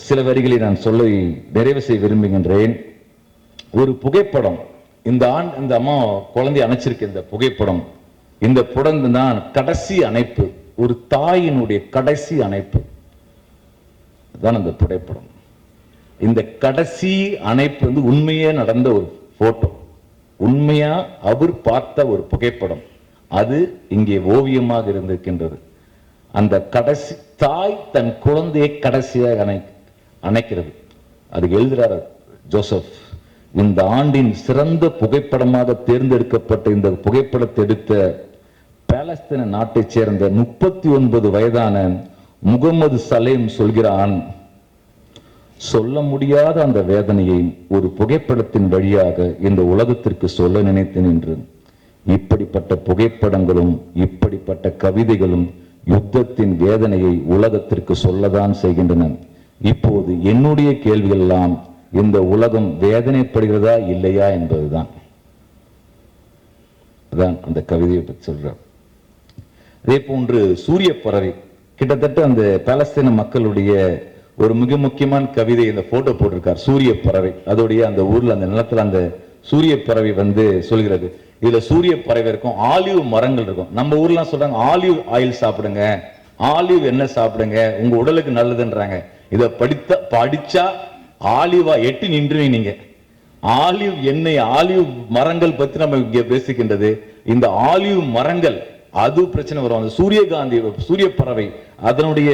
சில வரிகளை நான் சொல்லி நிறைவு செய்ய விரும்புகின்றேன். ஒரு புகைப்படம், இந்த அம்மா குழந்தை அணைச்சிருக்க இந்த புகைப்படம், இந்த படம் தான் கடைசி அணைப்பு, ஒரு தாயினுடைய கடைசி அணைப்பு தான் அந்த புகைப்படம். இந்த கடைசி அணைப்பு உண்மையே நடந்த ஒரு போட்டோ, உண்மையா அவர் பார்த்த ஒரு புகைப்படம், அது இங்கே ஓவியமாக இருந்திருக்கின்றது. அந்த கடைசி தாய் தன் குழந்தையை கடைசியாக அணைக்கிறது. அது எழுதுறார் ஜோசப். இந்த ஆண்டின் சிறந்த புகைப்படமாக தேர்ந்தெடுக்கப்பட்ட இந்த புகைப்படத்தை எடுத்த பாலஸ்தீன நாட்டைச் சேர்ந்த 39 வயதான முகமது சலேம் சொல்கிறான், சொல்ல முடியாத அந்த வேதனையை ஒரு புகைப்படத்தின் வழியாக இந்த உலகத்திற்கு சொல்ல நினைத்தேன் என்று. இப்படிப்பட்ட புகைப்படங்களும் இப்படிப்பட்ட கவிதைகளும் யுத்தத்தின் வேதனையை உலகத்திற்கு சொல்லதான் செய்கின்றன. இப்போது என்னுடைய கேள்விகள் எல்லாம், இந்த உலகம் வேதனைப்படுகிறதா இல்லையா என்பதுதான். அந்த கவிதையை பற்றி சொல்றார். அதே போன்று சூரிய பறவை, கிட்டத்தட்ட அந்த பாலஸ்தீன மக்களுடைய ஒரு மிக முக்கியமான கவிதை, இந்த போட்டோ போட்டிருக்கார். சூரிய பறவை, அதோடைய அந்த ஊர்ல அந்த நிலத்துல அந்த சூரிய பறவை சொல்கிறது. இதுல சூரிய பறவை இருக்கும், ஆலிவ் மரங்கள் இருக்கும். நம்ம ஊர்ல சொல்றாங்க ஆலிவ் ஆயில் சாப்பிடுங்க, ஆலிவ் எண்ணெய் சாப்பிடுங்க, உங்க உடலுக்கு நல்லதுன்றாங்க. இதை படிச்சா ஆலிவா எட்டு நின்று நீங்க ஆலிவ் எண்ணெய், ஆலிவ் மரங்கள் பத்தி நம்ம இங்க பேசுகின்றது. இந்த ஆலிவ் மரங்கள் அது பிரச்சனை வரும். அந்த சூரியகாந்தி சூரிய பறவை, அதனுடைய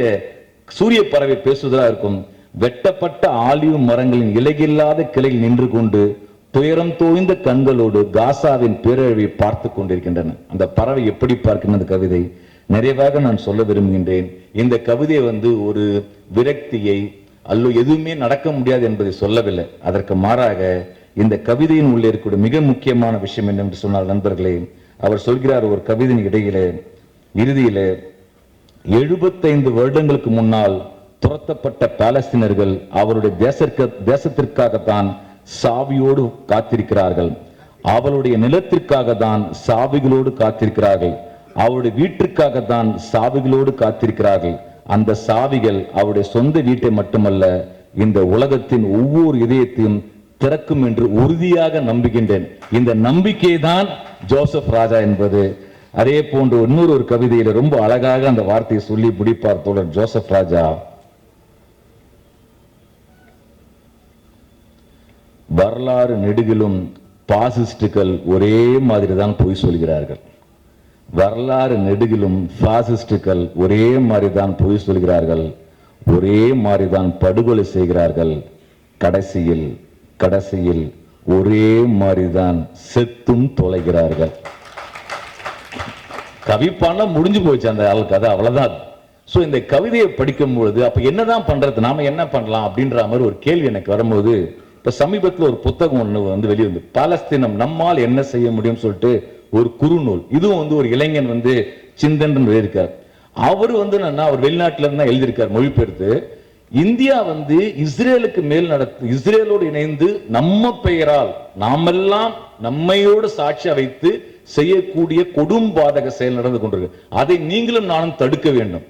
சூரிய பறவை பேசுவதா இருக்கும். வெட்டப்பட்ட ஆலிவ் மரங்களின் இலையில்லாத கிளையில் நின்று கொண்டு துயரம் தோய்ந்த கண்களோடு காசாவின் பேரழிவை பார்த்து கொண்டிருக்கின்றன. அந்த பறவை எப்படி பார்க்கின்ற கவிதை நிறைவாக நான் சொல்ல விரும்புகின்றேன். இந்த கவிதை ஒரு விரக்தியை, அல்லோ எதுவுமே நடக்க முடியாது என்பதை சொல்லவில்லை. அதற்கு மாறாக இந்த கவிதையின் உள்ளே இருக்கக்கூடிய மிக முக்கியமான விஷயம் என்னென்று சொன்னால் நண்பர்களே, அவர் சொல்கிறார் ஒரு கவிதையின் இடையிலே இறுதியிலே 75 வருடங்களுக்கு முன்னால் துரத்தப்பட்ட பாலஸ்தீனர்கள் அவருடைய தேசத்திற்காகத்தான் சாவியோடு காத்திருக்கிறார்கள், அவளுடைய நிலத்திற்காக தான் சாவிகளோடு காத்திருக்கிறார்கள், அவருடைய வீட்டிற்காக தான் சாவிகளோடு காத்திருக்கிறார்கள். அந்த சாவிகள் அவருடைய சொந்த வீட்டை மட்டுமல்ல இந்த உலகத்தின் ஒவ்வொரு இதயத்தையும் திறக்கும் என்று உறுதியாக நம்புகின்றேன். இந்த நம்பிக்கை தான் ஜோசப் ராஜா என்பது. அதே போன்று இன்னொரு கவிதையில ரொம்ப அழகாக அந்த வார்த்தையை சொல்லி முடிப்பார் தோழர் ஜோசப் ராஜா. வரலாறு நெடுகிலும் பாசிஸ்டுகள் ஒரே மாதிரி தான் பொய் சொல்கிறார்கள். வரலாறு நெடுகிலும் பாசிஸ்டுகள் ஒரே மாதிரி தான் பொய் சொல்கிறார்கள், ஒரே மாதிரி தான் படுகொலை செய்கிறார்கள், கடைசியில் ஒரே மாதிரி தான் செத்தும் தொலைகிறார்கள். கவிப்பான முடிஞ்சு போச்சு அந்த ஆள் கதை, அவ்வளவுதான். சோ இந்த கவிதையை படிக்கும் பொழுது அப்ப என்னதான் பண்றது, நாம என்ன பண்ணலாம் அப்படின்ற மாதிரி ஒரு கேள்வி எனக்கு வரும்போது, இப்ப சமீபத்தில் ஒரு புத்தகம் ஒண்ணு வெளிவந்து பாலஸ்தீனம் நம்மால் என்ன செய்ய முடியும் சொல்லிட்டு ஒரு குறுநூல். இதுவும் ஒரு இளைஞன் சிந்தன் எழுதியிருக்கார். அவர் அவர் வெளிநாட்டுல இருந்தா எழுதியிருக்கார் மொழிபெயர்த்து. இந்தியா இஸ்ரேலுக்கு மேல் இஸ்ரேலோடு இணைந்து நம்ம பெயரால் நாமெல்லாம் நம்மையோடு சாட்சியா வைத்து செய்யக்கூடிய கொடும்பாதக செயல் நடந்து கொண்டிருக்கு. அதை நீங்களும் நானும் தடுக்க வேண்டும்,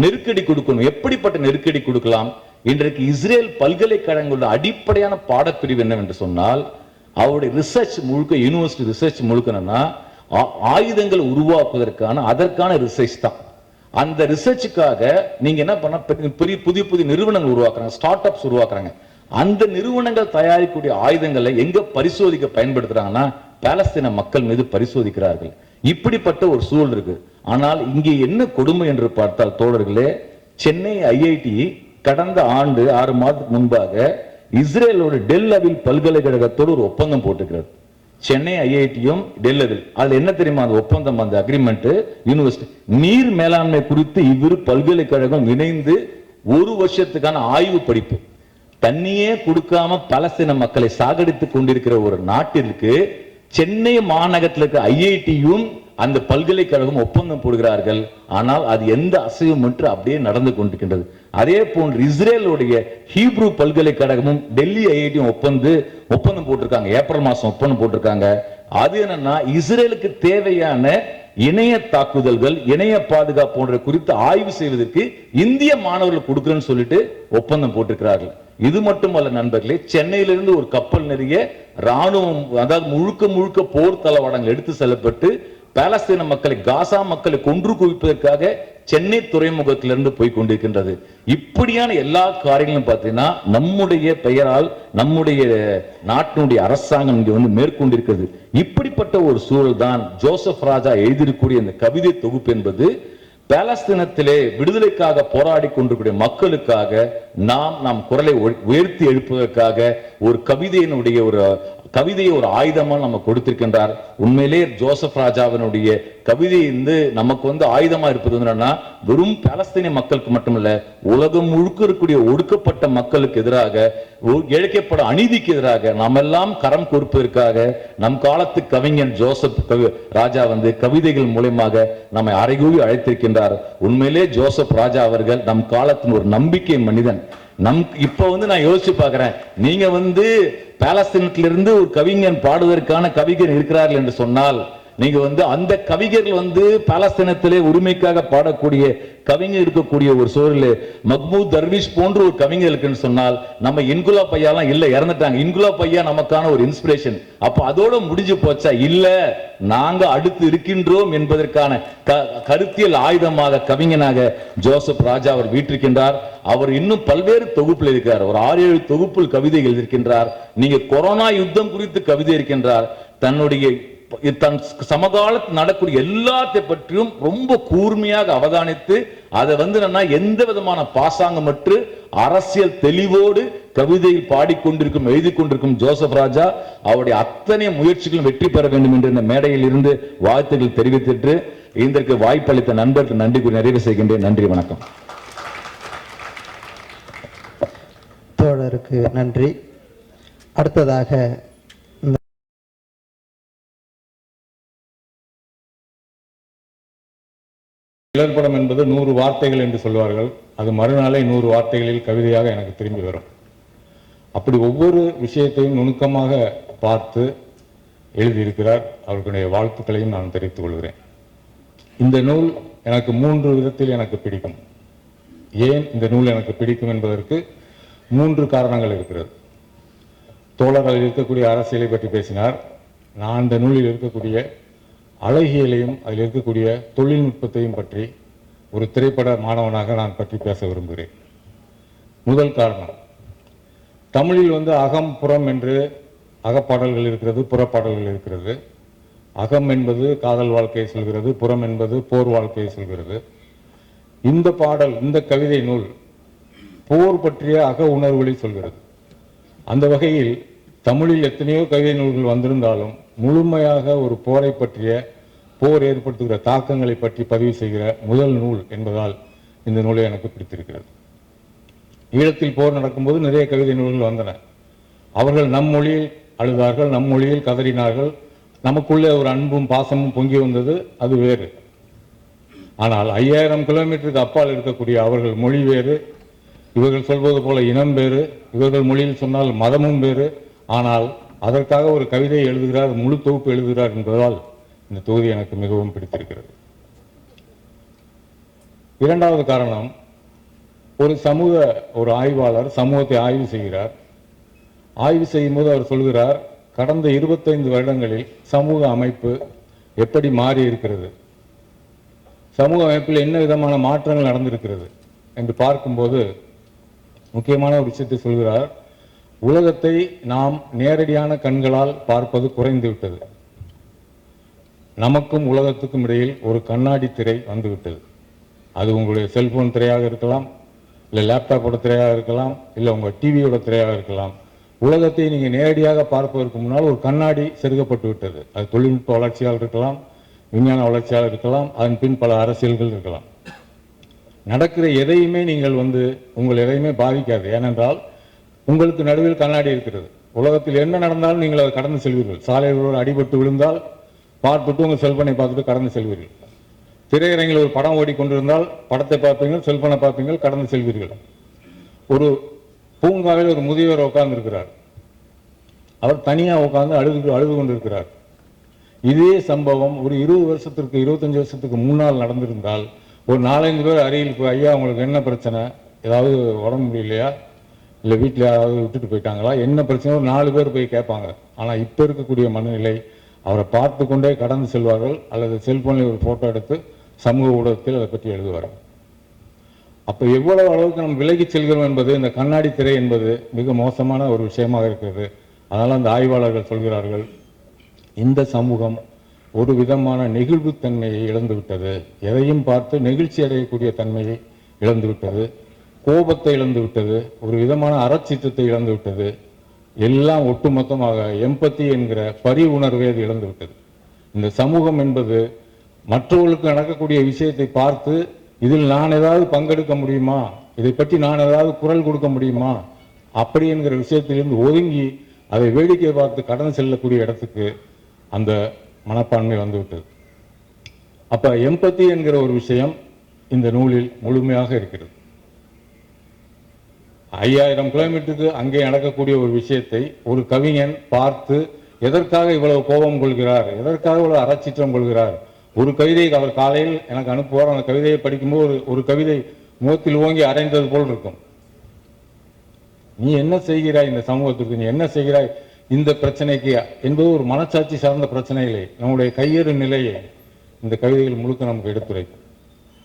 நெருக்கடி கொடுக்கணும். எப்படிப்பட்ட நெருக்கடி கொடுக்கலாம்? இன்றைக்கு இஸ்ரேல் பல்கலைக்கழகங்களோட அடிப்படையான பாடப்பிரிவு என்னவென்று சொன்னால், அவருடைய ரிசர்ச் முழுக்க, யூனிவர்சிட்டி ரிசர்ச் முழுக்கணும்னா ஆயுதங்கள் உருவாக்குவதற்கான அதற்கான ரிசர்ச் தான். அந்த ரிசர்ச்சுக்காக நீங்க என்ன பண்ண, புதிய புதிய நிறுவனங்கள் உருவாக்குறாங்க, ஸ்டார்ட் அப்ஸ் உருவாக்குறாங்க. அந்த நிறுவனங்கள் தயாரிக்கக்கூடிய ஆயுதங்களை எங்க பரிசோதிக்க பயன்படுத்துறாங்கன்னா பாலஸ்தீன மக்கள் மீது பரிசோதிக்கிறார்கள். இப்படிப்பட்ட ஒரு சூழல் இருக்கு. ஆனால் இங்கே என்ன கொடுமை என்று பார்த்தால் தோழர்களே, சென்னை ஐஐடி கடந்த ஆண்டு 6 மாதத்துக்கு முன்பாக இஸ்ரேலோட டெல் அவில் பல்கலைக்கழகத்தோடு ஒரு ஒப்பந்தம் போட்டுக்கிறது. சென்னை ஐஐடியும் டெல் அவில். அதுல என்ன தெரியுமா அந்த ஒப்பந்தம், அந்த அக்ரிமெண்ட், யூனிவர்சிட்டி நீர் மேலாண்மை குறித்து இவ்விரு பல்கலைக்கழகம் இணைந்து 1 வருஷத்துக்கான ஆய்வு படிப்பு. தண்ணியே கொடுக்காம பாலஸ்தீன மக்களை சாகடித்துக் கொண்டிருக்கிற ஒரு நாட்டிற்கு சென்னை மாநகரத்தில் இருக்க ஐஐடியும் அந்த பல்கலைக்கழகம் ஒப்பந்தம் போடுகிறார்கள். ஆனால் அது எந்த அசைவும் என்று அப்படியே நடந்து கொண்டிருக்கின்றது. அதே போன்று இஸ்ரேலுடைய ஹீப்ரூ பல்கலைக்கழகமும் டெல்லி ஐஐடியும் ஒப்பந்தம் போட்டிருக்காங்க. ஏப்ரல் மாசம் ஒப்பந்தம் போட்டிருக்காங்க. அது என்னன்னா இஸ்ரேலுக்கு தேவையான இணைய தாக்குதல்கள், இணைய பாதுகாப்பு போன்ற குறித்து ஆய்வு செய்வதற்கு இந்திய மாணவர்கள் கொடுக்கிறேன்னு சொல்லிட்டு ஒப்பந்தம் போட்டிருக்கிறார்கள். இது மட்டுமல்ல நண்பர்களே, சென்னையிலிருந்து ஒரு கப்பல் நிறைய ராணுவம், அதாவது முழுக்க போர் தளவாடங்கள் எடுத்து செல்லப்பட்டு பாலஸ்தீன மக்களை, காசா மக்களை கொன்று குவிப்பதற்காக சென்னை துறைமுகத்திலிருந்து போய் கொண்டிருக்கின்றது. இப்படியான எல்லா காரியங்களும் பார்த்தீங்கன்னா நம்முடைய பெயரால் நம்முடைய நாட்டினுடைய அரசாங்கம் இங்க மேற்கொண்டிருக்கிறது. இப்படிப்பட்ட ஒரு சூழல் தான் ஜோசப் ராஜா எழுதியிருக்கக்கூடிய இந்த கவிதை தொகுப்பு என்பது பாலஸ்தீனத்திலே விடுதலைக்காக போராடி கொண்டிருக்கிற மக்களுக்காக நாம் குரலை உயர்த்தி எழுப்புவதற்காக ஒரு கவிதையை ஒரு ஆயுதமா நம்ம கொடுத்திருக்கின்றார். உண்மையிலே ஜோசப் ராஜாவினுடைய கவிதை நமக்கு ஆயுதமா இருப்பது என்னன்னா, வெறும் பாலஸ்தீன மக்களுக்கு மட்டுமல்ல, உலகம் முழுக்க இருக்கக்கூடிய ஒடுக்கப்பட்ட மக்களுக்கு எதிராக, இழைக்கப்பட அநீதிக்கு எதிராக நாம் எல்லாம் கரம் கொடுப்பதற்காக நம் காலத்து கவிஞன் ஜோசப் ராஜா கவிதைகள் மூலமாக நம்மை அறைகூவி அழைத்திருக்கின்றார். உண்மையிலே ஜோசப் ராஜா அவர்கள் நம் காலத்தின் ஒரு நம்பிக்கை மனிதன். இப்ப நான் யோசிச்சு பாக்குறேன், நீங்க பாலஸ்தீனத்திலிருந்து ஒரு கவிஞன் பாடுவதற்கான கவிஞர் இருக்கிறார்கள் என்று சொன்னால், நீங்க அந்த கவிஞர்கள் பாலஸ்தீனத்திலே உரிமைக்காக பாடக்கூடிய கவிஞர் இருக்கக்கூடிய ஒரு சூழல், மஹ்மூத் தர்விஷ் போன்ற ஒரு கவிஞர் இருக்குன்னு சொன்னால், நம்ம இன்குலாப் ஐயாலாம் இல்ல, இறந்துட்டாங்க. இன்குலாப் ஐயா நமக்கான ஒரு இன்ஸ்பிரேஷன். அப்ப அதோட முடிஞ்சு போச்சா? இல்ல, நாங்க அடுத்து இருக்கின்றோம் என்பதற்கான கருத்தியல் ஆயுதமாக கவிஞனாக ஜோசப் ராஜா அவர் வீற்றிருக்கின்றார். அவர் இன்னும் பல்வேறு தொகுப்பில் இருக்கிறார். ஒரு 6-7 தொகுப்பில் கவிதைகள் இருக்கின்றார். நீங்க கொரோனா யுத்தம் குறித்து கவிதை இருக்கின்றார். தன் சமகாலத்தில் நடக்கூடிய எல்லாத்தை பற்றியும் ரொம்ப கூர்மையாக அவதானித்து அதை எந்த விதமான பாசாங்கமற்று அரசியல் தெளிவோடு கவிதையில் பாடிக்கொண்டிருக்கும், எழுதி கொண்டிருக்கும் ஜோசப் ராஜா அவருடைய அத்தனை முயற்சிகளும் வெற்றி பெற வேண்டும் என்று இந்த மேடையில் இருந்து வாழ்த்துக்கள் தெரிவித்துட்டு இதற்கு வாய்ப்பளித்த நண்பருக்கு நன்றி கூறி நிறைவு செய்கின்றேன். நன்றி, வணக்கம். அறிவிப்பாளருக்கு நன்றி. அடுத்ததாக நிழற்படம் என்பது 100 வார்த்தைகள் என்று சொல்வார்கள். அது மறுநாளே 100 வார்த்தைகளில் கவிதையாக எனக்கு திரும்பி வரும். அப்படி ஒவ்வொரு விஷயத்தையும் நுணுக்கமாக பார்த்து எழுதியிருக்கிறார். அவர்களுடைய வாழ்த்துக்களையும் நான் தெரிவித்துக் கொள்கிறேன். இந்த நூல் எனக்கு 3 விதத்தில் எனக்கு பிடிக்கும். ஏன் இந்த நூல் எனக்கு பிடிக்கும் என்பதற்கு 3 காரணங்கள் இருக்கிறது. தோழர் அதில் இருக்கக்கூடிய அரசியலை பற்றி பேசினார். நான் இந்த நூலில் இருக்கக்கூடிய அழகியலையும் அதில் இருக்கக்கூடிய தொழில்நுட்பத்தையும் பற்றி ஒரு திரைப்பட மாணவனாக நான் பற்றி பேச விரும்புகிறேன். முதல் காரணம், தமிழில் அகம் புறம் என்று அகப்பாடல்கள் இருக்கிறது, புறப்பாடல்கள் இருக்கிறது. அகம் என்பது காதல் வாழ்க்கையை சொல்கிறது, புறம் என்பது போர் வாழ்க்கையை சொல்கிறது. இந்த பாடல், இந்த கவிதை நூல் போர் பற்றிய அக உணர்வுகளை சொல்கிறது. அந்த வகையில் தமிழில் எத்தனையோ கவிதை நூல்கள் வந்திருந்தாலும் முழுமையாக ஒரு போரை பற்றிய, போர் ஏற்படுத்துகிற தாக்கங்களை பற்றி பதிவு செய்கிற முதல் நூல் என்பதால் இந்த நூலை எனக்கு பிடித்திருக்கிறது. ஈழத்தில் போர் நடக்கும்போது நிறைய கவிதை நூல்கள் வந்தன. அவர்கள் நம் மொழியில் அழுதார்கள், நம் மொழியில் கதறினார்கள். நமக்குள்ளே ஒரு அன்பும் பாசமும் பொங்கி வந்தது, அது வேறு. ஆனால் 5000 கிலோமீட்டருக்கு அப்பால் இருக்கக்கூடிய அவர்கள் மொழி வேறு, இவர்கள் சொல்வது போல இனம் வேறு, இவர்கள் மொழியில் சொன்னால் மதமும் வேறு. ஆனால் அதற்காக ஒரு கவிதை எழுதுகிறார், முழு தொகுப்பு எழுதுகிறார் என்பதால் இந்த தொகுதி எனக்கு மிகவும் பிடித்திருக்கிறது. இரண்டாவது காரணம், ஒரு ஆய்வாளர் சமூகத்தை ஆய்வு செய்கிறார். ஆய்வு செய்யும் போது அவர் சொல்கிறார், கடந்த 25 வருடங்களில் சமூக அமைப்பு எப்படி மாறி இருக்கிறது, சமூக அமைப்பில் என்ன விதமான மாற்றங்கள் நடந்திருக்கிறது என்று பார்க்கும்போது முக்கியமான ஒரு விஷயத்தை சொல்கிறார். உலகத்தை நாம் நேரடியான கண்களால் பார்ப்பது குறைந்து விட்டது. நமக்கும் உலகத்துக்கும் இடையில் ஒரு கண்ணாடி திரை வந்துவிட்டது. அது உங்களுடைய செல்போன் திரையாக இருக்கலாம், இல்லை லேப்டாப்போட திரையாக இருக்கலாம், இல்லை உங்கள் டிவியோட திரையாக இருக்கலாம். உலகத்தை நீங்கள் நேரடியாக பார்ப்பதற்கு முன்னால் ஒரு கண்ணாடி செருகப்பட்டு விட்டது. அது தொழில்நுட்ப வளர்ச்சியால் இருக்கலாம், விஞ்ஞான வளர்ச்சியால் இருக்கலாம், அதன் பின் பல அரசியல்கள் இருக்கலாம். நடக்கிற எதையுமே நீங்கள் உங்கள் எதையுமே பாதிக்காது. ஏனென்றால் உங்களுக்கு நடுவில் கண்ணாடி இருக்கிறது. உலகத்தில் என்ன நடந்தாலும் நீங்கள் அதை கடந்து செல்வீர்கள். சாலைகளோடு அடிபட்டு விழுந்தால் பார்த்துட்டு உங்கள் செல்போனை பார்த்துட்டு கடந்து செல்வீர்கள். திரையரங்கில் ஒரு படம் ஓடிக்கொண்டிருந்தால் படத்தை பார்ப்பீர்கள், செல்போனை பார்ப்பீர்கள், கடந்து செல்வீர்கள். ஒரு பூங்காவில் ஒரு முதியவர் உட்கார்ந்து இருக்கிறார். அவர் தனியாக உட்கார்ந்து அழுது கொண்டிருக்கிறார். இதே சம்பவம் ஒரு 20 வருஷத்திற்கு 25 வருஷத்துக்கு முன்னால் நடந்திருந்தால் ஒரு 4-5 பேர் அருகில் போய், ஐயா உங்களுக்கு என்ன பிரச்சனை, ஏதாவது உடம்பு முடியலையா, இல்லை வீட்டில் யாராவது விட்டுட்டு போயிட்டாங்களா, என்ன பிரச்சனை, ஒரு 4 பேர் போய் கேட்பாங்க. ஆனால் இப்போ இருக்கக்கூடிய மனநிலை, அவரை பார்த்து கொண்டே கடந்து செல்வார்கள், அல்லது செல்போனில் ஒரு ஃபோட்டோ எடுத்து சமூக ஊடகத்தில் அதை பற்றி எழுதுவார்கள். அப்போ எவ்வளவு அளவுக்கு நம்ம விலகி செல்கிறோம் என்பது, இந்த கண்ணாடி திரை என்பது மிக மோசமான ஒரு விஷயமாக இருக்கிறது. அதனால் அந்த ஆய்வாளர்கள் சொல்கிறார்கள், இந்த சமூகம் ஒரு விதமான நெகிழ்வுத்தன்மையை இழந்துவிட்டது. எதையும் பார்த்து நெகிழ்ச்சி அடையக்கூடிய தன்மையை இழந்துவிட்டது, கோபத்தை இழந்துவிட்டது, ஒரு விதமான அறச்சீற்றத்தை இழந்துவிட்டது. எல்லாம் ஒட்டுமொத்தமாக எம்பத்தி என்கிற பரி உணர்வை அது இழந்துவிட்டது. இந்த சமூகம் என்பது மற்றவர்களுக்கு நடக்கக்கூடிய விஷயத்தை பார்த்து இதில் நான் ஏதாவது பங்கெடுக்க முடியுமா, இதை பற்றி நான் ஏதாவது குரல் கொடுக்க முடியுமா, அப்படி என்கிற விஷயத்திலிருந்து ஒதுங்கி அதை வேடிக்கை பார்த்து கடந்து செல்லக்கூடிய இடத்துக்கு அந்த மனப்பான்மை வந்துவிட்டது. அப்ப எம்பத்தி என்கிற ஒரு விஷயம் இந்த நூலில் முழுமையாக இருக்கிறது. 5000 கிலோமீட்டருக்கு அங்கே நடக்கக்கூடிய ஒரு விஷயத்தை ஒரு கவிஞன் பார்த்து எதற்காக இவ்வளவு கோபம் கொள்கிறார், எதற்காக இவ்வளவு அறச்சீற்றம் கொள்கிறார். ஒரு கவிதை அவர் காலையில் எனக்கு அனுப்புவார். அந்த கவிதையை படிக்கும்போது ஒரு கவிதை முகத்தில் ஓங்கி அரைந்தது போல் இருக்கும். நீ என்ன செய்கிறாய் இந்த சமூகத்திற்கு, நீ என்ன செய்கிறாய் இந்த பிரச்சனைக்கு என்பது ஒரு மனச்சாட்சி சார்ந்த பிரச்சனைகளை, நம்முடைய கையேறு நிலையை இந்த கவிதைகள் முழுக்க நமக்கு எடுத்துரைக்கும்.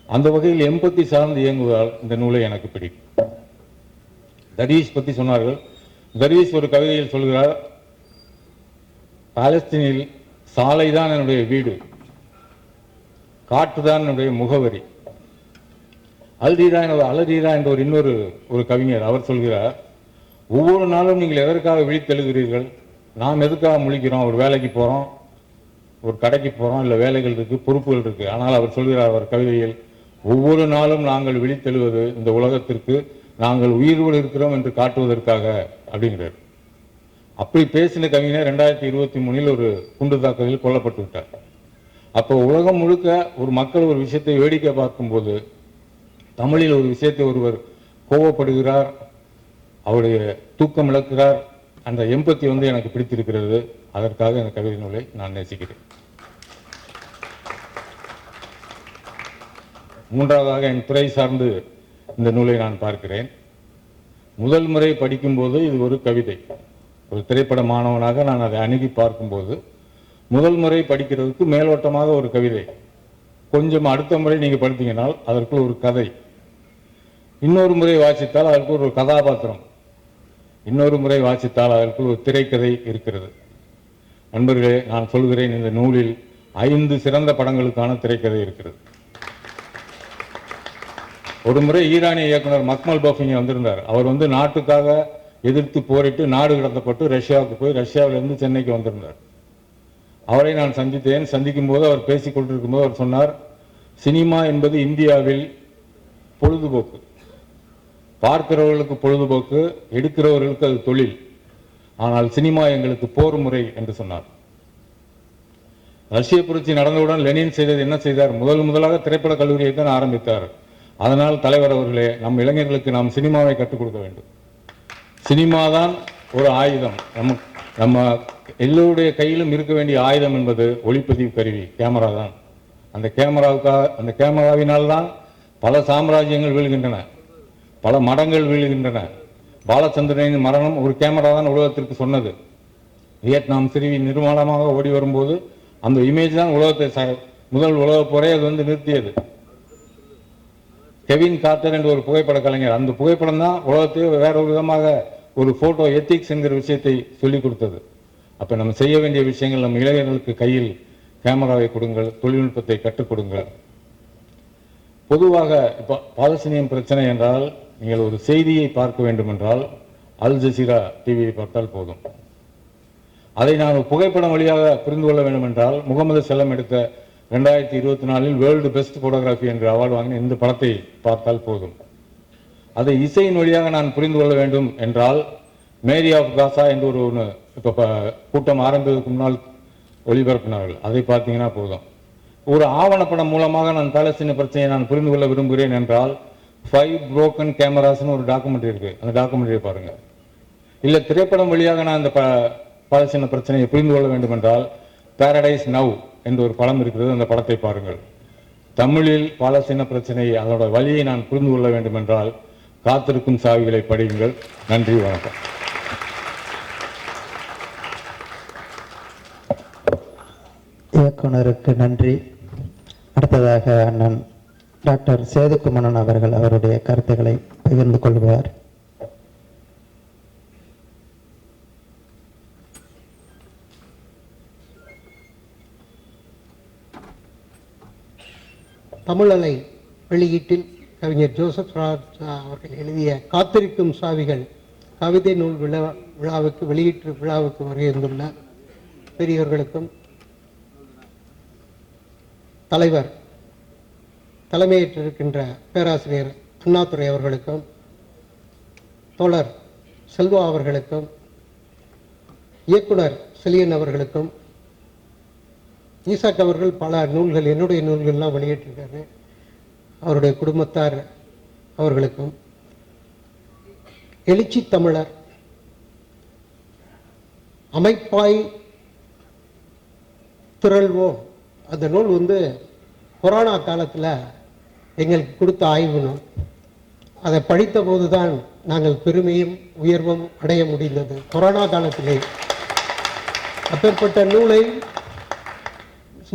அந்த வகையில் எம்பத்தி சார்ந்து இயங்குவதால் இந்த நூலை எனக்கு பிடிக்கும். தர்வீஷ் பற்றி சொன்னார்கள். தர்வீஷ் ஒரு கவிதையில் சொல்கிறார், பாலஸ்தீனில் சாலை தான் என்னுடைய வீடு, காற்று தான் என்னுடைய முகவரி. அல்ரீரா என்ற இன்னொரு கவிஞர், அவர் சொல்கிறார், ஒவ்வொரு நாளும் நீங்கள் எதற்காக விழித்தெழுகிறீர்கள், நாம் எதுக்காக முழிக்கிறோம், ஒரு வேலைக்கு போகிறோம், ஒரு கடைக்கு போகிறோம், இல்லை வேலைகள் இருக்குது, பொறுப்புகள் இருக்குது. ஆனால் அவர் சொல்கிறார் அவர் கவிதையில், ஒவ்வொரு நாளும் நாங்கள் விழித்தெழுவது இந்த உலகத்திற்கு நாங்கள் உயிரோடு இருக்கிறோம் என்று காட்டுவதற்காக அப்படிங்கிறார். அப்படி பேசின கவிஞர் 2023 ஒரு குண்டு தாக்குதலில் கொல்லப்பட்டு விட்டார். அப்போ உலகம் முழுக்க ஒரு மக்கள் ஒரு விஷயத்தை வேடிக்கை பார்க்கும்போது தமிழில் ஒரு விஷயத்தை ஒருவர் கோவப்படுகிறார், அவருடைய தூக்கம் இழக்கிறார், அந்த எம்பத்தி எனக்கு பிடித்திருக்கிறது. அதற்காக இந்த கவிதை நூலை நான் நேசிக்கிறேன். மூன்றாவதாக என் துறை சார்ந்து இந்த நூலை நான் பார்க்கிறேன். முதல் முறை படிக்கும்போது இது ஒரு கவிதை. ஒரு திரைப்பட மாணவனாக நான் அதை அணுகி பார்க்கும்போது முதல் முறை படிக்கிறதுக்கு மேலோட்டமாக ஒரு கவிதை, கொஞ்சம் அடுத்த முறை நீங்கள் படித்தீங்கன்னால் அதற்குள் ஒரு கதை, இன்னொரு முறை வாசித்தால் அதற்குள் ஒரு கதாபாத்திரம், இன்னொரு முறை வாசித்தால் அதற்குள் ஒரு திரைக்கதை இருக்கிறது. நண்பர்களே, நான் சொல்கிறேன், இந்த நூலில் 5 சிறந்த படங்களுக்கான திரைக்கதை இருக்கிறது. ஒரு முறை ஈரானிய இயக்குனர் மக்மல் பஃபிங் வந்திருந்தார். அவர் நாட்டுக்காக எதிர்த்து போரிட்டு நாடு கடத்தப்பட்டு ரஷ்யாவுக்கு போய் ரஷ்யாவிலிருந்து சென்னைக்கு வந்திருந்தார். அவரை நான் சந்தித்தேன். சந்திக்கும் போது அவர் பேசிக் கொண்டிருக்கும் போது அவர் சொன்னார், சினிமா என்பது இந்தியாவில் பொழுதுபோக்கு, பார்க்கிறவர்களுக்கு பொழுதுபோக்கு, எடுக்கிறவர்களுக்கு அது தொழில், ஆனால் சினிமா எங்களுக்கு போர் முறை என்று சொன்னார். ரஷ்ய புரட்சி நடந்தவுடன் லெனின் செய்தது என்ன செய்தார்? முதலாக திரைப்பட கல்லூரியை தான் ஆரம்பித்தார். அதனால் தலைவர் அவர்களே, நம் இளைஞர்களுக்கு நாம் சினிமாவை கற்றுக் கொடுக்க வேண்டும். சினிமா தான் ஒரு ஆயுதம். நம்ம எல்லோருடைய கையிலும் இருக்க வேண்டிய ஆயுதம் என்பது ஒளிப்பதிவு கருவி, கேமரா தான். அந்த கேமராவினால்தான் பல சாம்ராஜ்யங்கள் வீழ்கின்றன, பல மடங்கள் வீழ்கின்றன. பாலச்சந்திரனின் மரணம் ஒரு கேமரா தான் உலகத்திற்கு சொன்னது. வியட்நாம் சிறுவி நிர்மாணமாக ஓடி வரும்போது அந்த இமேஜ் தான் உலகத்தை முதல் உலகப் போரை அது நிறுத்தியது. கெவின் கார்ட்டர் என்ற ஒரு புகைப்பட கலைஞர், அந்த புகைப்படம் தான் உலகத்தையே வேற ஒரு விதமாக ஒரு போட்டோ எத்திக்ஸ் என்கிற விஷயத்தை சொல்லிக் கொடுத்தது. அப்ப நம்ம செய்ய வேண்டிய விஷயங்கள், நம்ம இளைஞர்களுக்கு கையில் கேமராவை கொடுங்கள், தொழில்நுட்பத்தை கற்றுக் கொடுங்கள். பொதுவாக இப்போ பாலஸ்தீனியம் பிரச்சனை என்றால் நீங்கள் ஒரு செய்தியை பார்க்க வேண்டும் என்றால் அல் ஜசீரா டிவியை பார்த்தால் போதும். அதை நான் புகைப்படம் வழியாக புரிந்து கொள்ள வேண்டும் என்றால் முகமது செல்லம் எடுத்த 2024 வேர்ல்டு பெஸ்ட் போட்டோகிராஃபி என்ற அவார்டு வாங்கின இந்த படத்தை பார்த்தால் போதும். அதை இசையின் வழியாக நான் புரிந்து கொள்ள வேண்டும் என்றால் மேரி ஆஃப் காசா என்று ஒரு இப்போ கூட்டம் ஆரம்பிப்பதற்கு முன்னால் ஒளிபரப்பினார்கள், அதை பார்த்தீங்கன்னா போதும். ஒரு ஆவணப்படம் மூலமாக நான் பாலஸ்தீன பிரச்சனையை நான் புரிந்து கொள்ள விரும்புகிறேன் என்றால் 5 broken cameras ஒரு டாக்குமெண்ட்ரி இருக்கு, அந்த டாக்குமெண்ட்ரியை பாருங்க. இல்லை திரைப்படம் வழியாக நான் இந்த பாலஸ்தீன பிரச்சனையை புரிந்து கொள்ள வேண்டும் என்றால் பாரடைஸ் நவ் என்ற ஒரு படம் இருக்கிறது, அந்த படத்தை பாருங்கள். தமிழில் பாலஸ்தீன பிரச்சனையை அதோட வழியை நான் புரிந்து கொள்ள வேண்டும் என்றால் காத்திருக்கும் சாவிகளை படியுங்கள். நன்றி, வணக்கம். இயக்குனருக்கு நன்றி. அடுத்ததாக அண்ணன் டாக்டர் சேதுக்குமணன் அவர்கள் அவருடைய கருத்துக்களை பகிர்ந்து கொள்வார். தமிழலை வெளியீட்டில் கவிஞர் ஜோசப் ராஜா அவர்கள் எழுதிய காத்திருக்கும் சாவிகள் கவிதை நூல் விழாவுக்கு வெளியீட்டு விழாவுக்கு வருகின்றுள்ள பெரியவர்களுக்கும் தலைவர் தலைமையேற்றிருக்கின்ற பேராசிரியர் அண்ணாதுரை அவர்களுக்கும் தோழர் செல்வா அவர்களுக்கும் இயக்குனர் செலியன் அவர்களுக்கும் ஈசாக் அவர்கள் பல நூல்கள், என்னுடைய நூல்கள்லாம் வெளியிட்டிருக்காரு, அவருடைய குடும்பத்தார் அவர்களுக்கும், எழுச்சி தமிழர் அமைப்பாய் திரள்வோம் அந்த நூல் கொரோனா காலத்தில் எங்களுக்கு கொடுத்த ஆய்வு நூல். அதை படித்த போது தான் நாங்கள் பெருமையும் உயர்வும் அடைய முடிந்தது கொரோனா காலத்திலே. அப்பேற்பட்ட நூலை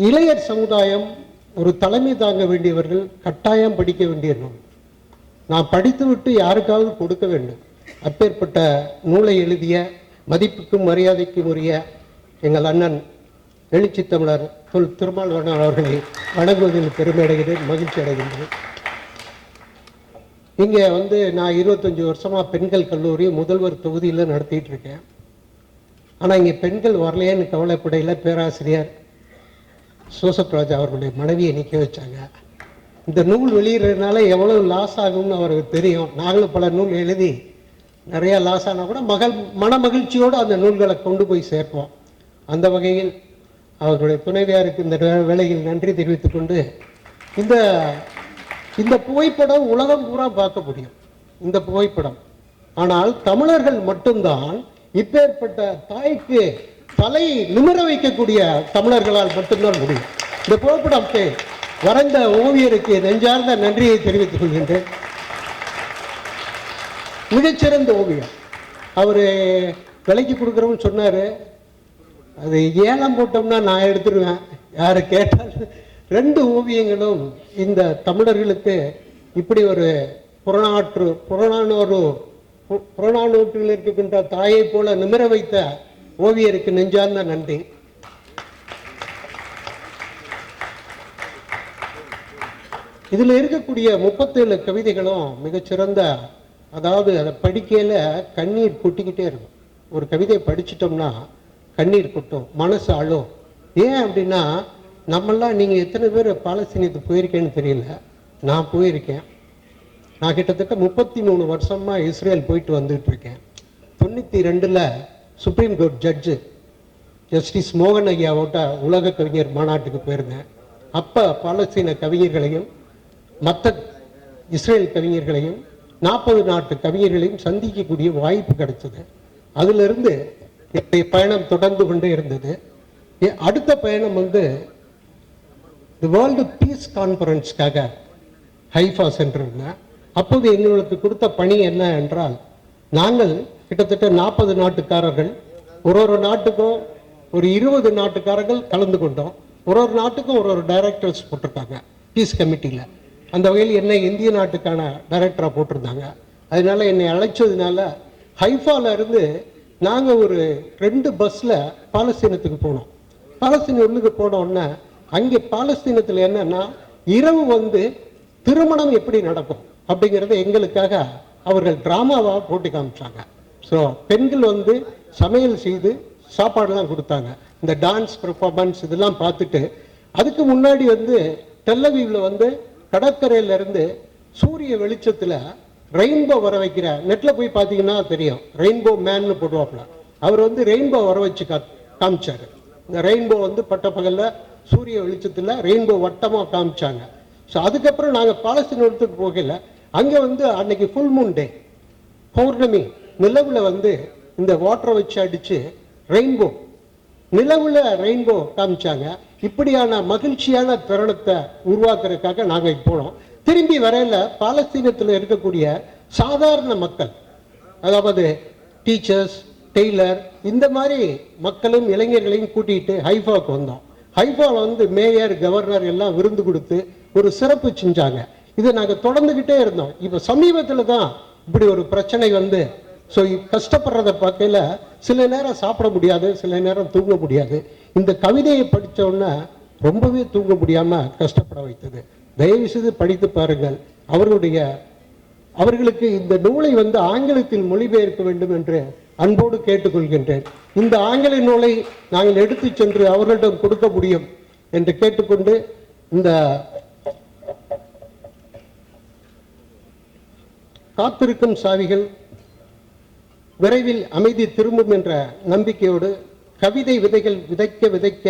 இளையர் சமுதாயம், ஒரு தலைமை தாங்க வேண்டியவர்கள் கட்டாயம் படிக்க வேண்டிய நூல். நான் படித்துவிட்டு யாருக்காவது கொடுக்க வேண்டும். அப்பேற்பட்ட நூலை எழுதிய மதிப்புக்கும் மரியாதைக்கும் உரிய எங்கள் அண்ணன் எழுச்சி தமிழர் திருமாவளவன் அவர்களை வணங்குவதில் பெருமை அடைகிறேன், மகிழ்ச்சி அடைகின்றேன். இங்கே நான் 25 வருஷமாக பெண்கள் கல்லூரி முதல்வர் தொகுதியில் நடத்திட்டு இருக்கேன். ஆனால் இங்கே பெண்கள் வரலையேன்னு கவலைப்படையில் பேராசிரியர் ஜோசப் ராஜா அவர்களுடைய மனைவியை நிற்க வச்சாங்க. இந்த நூல் வெளியிடுறதுனால எவ்வளவு லாஸ் ஆகும்னு அவருக்கு தெரியும். நாங்களும் பல நூல் எழுதி நிறைய லாஸ் ஆனால் கூட மன மகிழ்ச்சியோடு அந்த நூல்களை கொண்டு போய் சேர்ப்போம். அந்த வகையில் அவர்களுடைய துணைவியாருக்கு இந்த வேளையில் நன்றி தெரிவித்துக் கொண்டு, இந்த புகைப்படம் உலகம் பூரா பார்க்க முடியும் இந்த புகைப்படம். ஆனால் தமிழர்கள் மட்டும்தான் இப்பேற்பட்ட தாய்க்கு தலை நிமிர வைக்கக்கூடிய தமிழர்களால் மட்டும்தான் முடியும். இந்த புகைப்படத்தை வரைந்த ஓவியருக்கு நெஞ்சார்ந்த நன்றியை தெரிவித்துக் கொள்கின்றேன். மிகச்சிறந்த ஓவியம். அவர் விலைக்கு கொடுக்குறோம்னு சொன்னார். அது ஏலம் போட்டோம்னா நான் எடுத்துருவேன், யாரை கேட்டால். 2 ஓவியங்களும் இந்த தமிழர்களுக்கு இப்படி ஒரு புறநானூற்றில் இருக்கின்ற தாயை போல நிமிர வைத்த ஓவியருக்கு நெஞ்சார்ந்த நன்றி. இதில் இருக்கக்கூடிய 37 கவிதைகளும் மிகச்சிறந்த, அதாவது அதை படிக்கையில் கண்ணீர் கொட்டிக்கிட்டே இருக்கும். ஒரு கவிதையை படிச்சிட்டோம்னா கண்ணீர் கொட்டும், மனசு அழும். ஏன் அப்படின்னா, நம்மெல்லாம் நீங்கள் எத்தனை பேர் பாலஸ்தீனத்துக்கு போயிருக்கேன்னு தெரியல, நான் போயிருக்கேன். நான் கிட்டத்தட்ட 33 வருஷமாக இஸ்ரேல் போயிட்டு வந்துட்டு இருக்கேன். 92ல் சுப்ரீம் கோர்ட் ஜட்ஜு ஜஸ்டிஸ் மோகன் ஐயாவோட உலக கவிஞர் மாநாட்டுக்கு போயிருந்தேன். அப்போ பாலஸ்தீன கவிஞர்களையும் மற்ற இஸ்ரேல் கவிஞர்களையும் 40 நாட்டு கவிஞர்களையும் சந்திக்கக்கூடிய வாய்ப்பு கிடைச்சது. அதிலிருந்து என்னுடைய பயணம் தொடர்ந்து கொண்டே இருந்தது. அடுத்த பயணம் தி வேர்ல்டு பீஸ் கான்ஃபரன்ஸ்க்காக ஹைஃபா சென்றிருந்தேன். அப்போது எங்களுக்கு கொடுத்த பணி என்ன என்றால், நாங்கள் கிட்டத்தட்ட 40 நாட்டுக்காரர்கள், ஒரு நாட்டுக்கும் ஒரு 20 நாட்டுக்காரர்கள் கலந்து கொண்டோம். ஒரு நாட்டுக்கும் ஒரு டைரக்டர்ஸ் போட்டிருக்காங்க பீஸ் கமிட்டியில். அந்த வகையில் என்னை இந்திய நாட்டுக்கான டைரக்டராக போட்டிருந்தாங்க. அதனால என்னை அழைச்சதுனால ஹைஃபால இருந்து நாங்கள் ஒரு 2 பஸ்ஸில் பாலஸ்தீனத்துக்கு போனோம். பாலஸ்தீன உள்ளுக்கு போனோன்னா அங்கே பாலஸ்தீனத்தில் என்னன்னா, இரவு திருமணம் எப்படி நடக்கும் அப்படிங்கிறத எங்களுக்காக அவர்கள் டிராமாவாக போட்டு காமிச்சாங்க. ஸோ பெண்கள் சமையல் செய்து சாப்பாடெல்லாம் கொடுத்தாங்க. இந்த டான்ஸ் பெர்ஃபார்மன்ஸ் இதெல்லாம் பார்த்துட்டு, அதுக்கு முன்னாடி டெல்லவீவில் கடற்கரையிலேருந்து சூரிய வெளிச்சத்தில் ரெயின்போ வர வைக்கிற, நெட்டில் போய் பார்த்தீங்கன்னா தெரியும், ரெயின்போ மேன்னு போடுவாப்புல. அவர் ரெயின்போ வர வச்சு காமிச்சார். இந்த ரெயின்போ பட்டப்பகலில் சூரிய வெளிச்சத்தில் ரெயின்போ வட்டமாக காமிச்சாங்க. ஸோ அதுக்கப்புறம் நாங்கள் பாலஸ்தீனத்துக்கு போகல. அங்கே அன்னைக்கு ஃபுல் மூன் டே, பௌர்ணமி நிலவில் இந்த வாட்டரை வச்சு அடித்து ரெயின்போ, நிலவில் ரெயின்போ காமிச்சாங்க. இப்படியான மகிழ்ச்சியான தருணத்தை உருவாக்குறதுக்காக நாங்கள் போனோம். திரும்பி வரையில பாலஸ்தீனத்தில் இருக்கக்கூடிய சாதாரண மக்கள், அதாவது டீச்சர்ஸ், டெய்லர், இந்த மாதிரி மக்களும் இளைஞர்களையும் கூட்டிகிட்டு ஹைஃபாவுக்கு வந்தோம். ஹைஃபாவில் மேயர், கவர்னர் எல்லாம் விருந்து கொடுத்து ஒரு சிறப்பு செஞ்சாங்க. இதை நாங்கள் தொடர்ந்துக்கிட்டே இருந்தோம். இப்போ சமீபத்தில் தான் இப்படி ஒரு பிரச்சனை ஸோ கஷ்டப்படுறத பார்க்கல சில நேரம் சாப்பிட முடியாது, சில நேரம் தூங்க முடியாது. இந்த கவிதையை படித்த உடனே ரொம்பவே தூங்க முடியாமல் கஷ்டப்பட வைத்தது. தயவு செய்து படித்து பாருங்கள். அவர்களுக்கு இந்த நூலை ஆங்கிலத்தில் மொழிபெயர்க்க வேண்டும் என்று அன்போடு கேட்டுக்கொள்கின்றேன். இந்த ஆங்கில நூலை நாங்கள் எடுத்து சென்று அவர்களிடம் கொடுக்க முடியும் என்று கேட்டுக்கொண்டு, இந்த காத்திருக்கும் சாவிகள் விரைவில் அமைதி திரும்பும் என்ற நம்பிக்கையோடு, கவிதை விதைகள் விதைக்க விதைக்க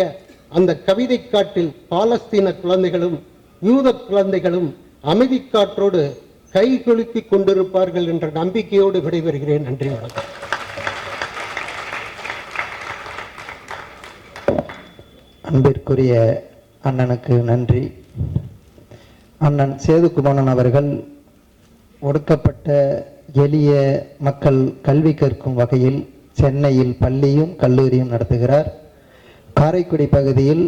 அந்த கவிதை காட்டில் பாலஸ்தீன குழந்தைகளும் யூத குழந்தைகளும் அமைதி காற்றோடு கை குலுக்கிக் கொண்டிருப்பார்கள் என்ற நம்பிக்கையோடு விடைபெறுகிறேன். நன்றி, வணக்கம். அன்பிற்குரிய அண்ணனுக்கு நன்றி. அண்ணன் சேதுகுமணன் அவர்கள் ஒடுக்கப்பட்ட எளிய மக்கள் கல்வி கற்கும் வகையில் சென்னையில் பள்ளியும் கல்லூரியும் நடத்துகிறார். காரைக்குடி பகுதியில்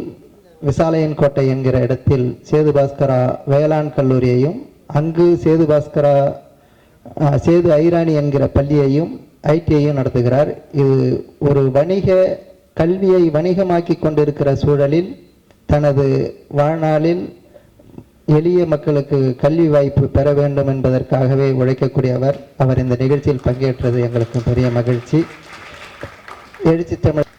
விசாலையன் கோட்டை என்கிற இடத்தில் சேதுபாஸ்கரா வேளாண் கல்லூரியையும், அங்கு சேது ஐராணி என்கிற பள்ளியையும் ஐடியையும் நடத்துகிறார். இது ஒரு கல்வியை வணிகமாக்கி கொண்டிருக்கிற சூழலில் தனது வாழ்நாளில் எளிய மக்களுக்கு கல்வி வாய்ப்பு பெற வேண்டும் என்பதற்காகவே உழைக்கக்கூடியவர். அவர் இந்த நிகழ்ச்சியில் பங்கேற்றது எங்களுக்கு பெரிய மகிழ்ச்சி. எழுச்சி தமிழ்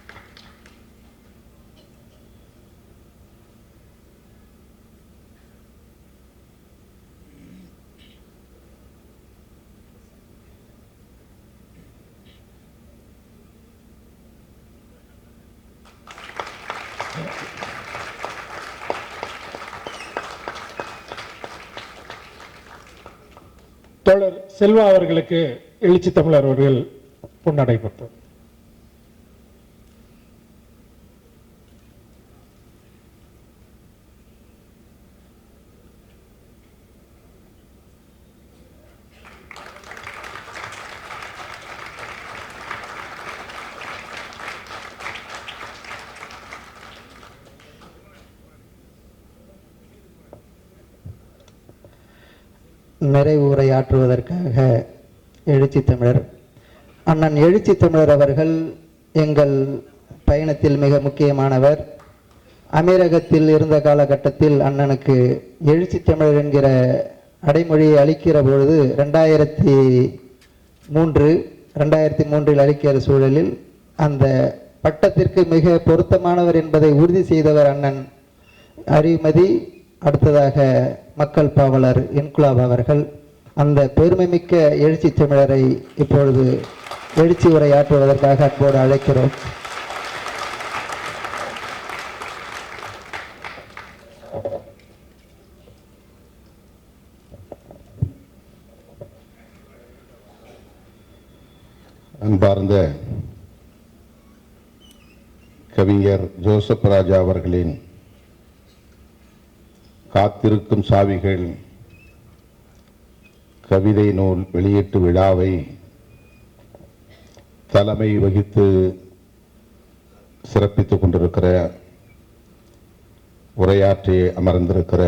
தோழர் செல்வா அவர்களுக்கு எழுச்சி தமிழர் அவர்கள் பொன்னடை கொடுத்தார். நிறைவு உரையாற்றுவதற்காக எழுச்சி தமிழர் அண்ணன் எழுச்சி தமிழர் அவர்கள் எங்கள் பயணத்தில் மிக முக்கியமானவர். அமீரகத்தில் இருந்த காலகட்டத்தில் அண்ணனுக்கு எழுச்சி தமிழர் என்கிற அடைமொழியை அளிக்கிற பொழுது 2003 அளிக்கிற சூழலில் அந்த பட்டத்திற்கு மிக பொருத்தமானவர் என்பதை உறுதி செய்தவர் அண்ணன் அறிவுமதி, அடுத்ததாக மக்கள் பாவலர் இன்குலாப் அவர்கள். அந்த பெருமைமிக்க எழுச்சி தமிழரை இப்பொழுது எழுச்சி உரையாற்றுவதற்காக அன்போடு அழைக்கிறோம். அன்பார்ந்த கவிஞர் ஜோசப் ராஜா அவர்களின் காத்திருக்கும் சாவிகள் கவிதை நூல் வெளியீட்டு விழாவை தலைமை வகித்து சிறப்பித்துக் கொண்டிருக்கிற, உரையாற்றி அமர்ந்திருக்கிற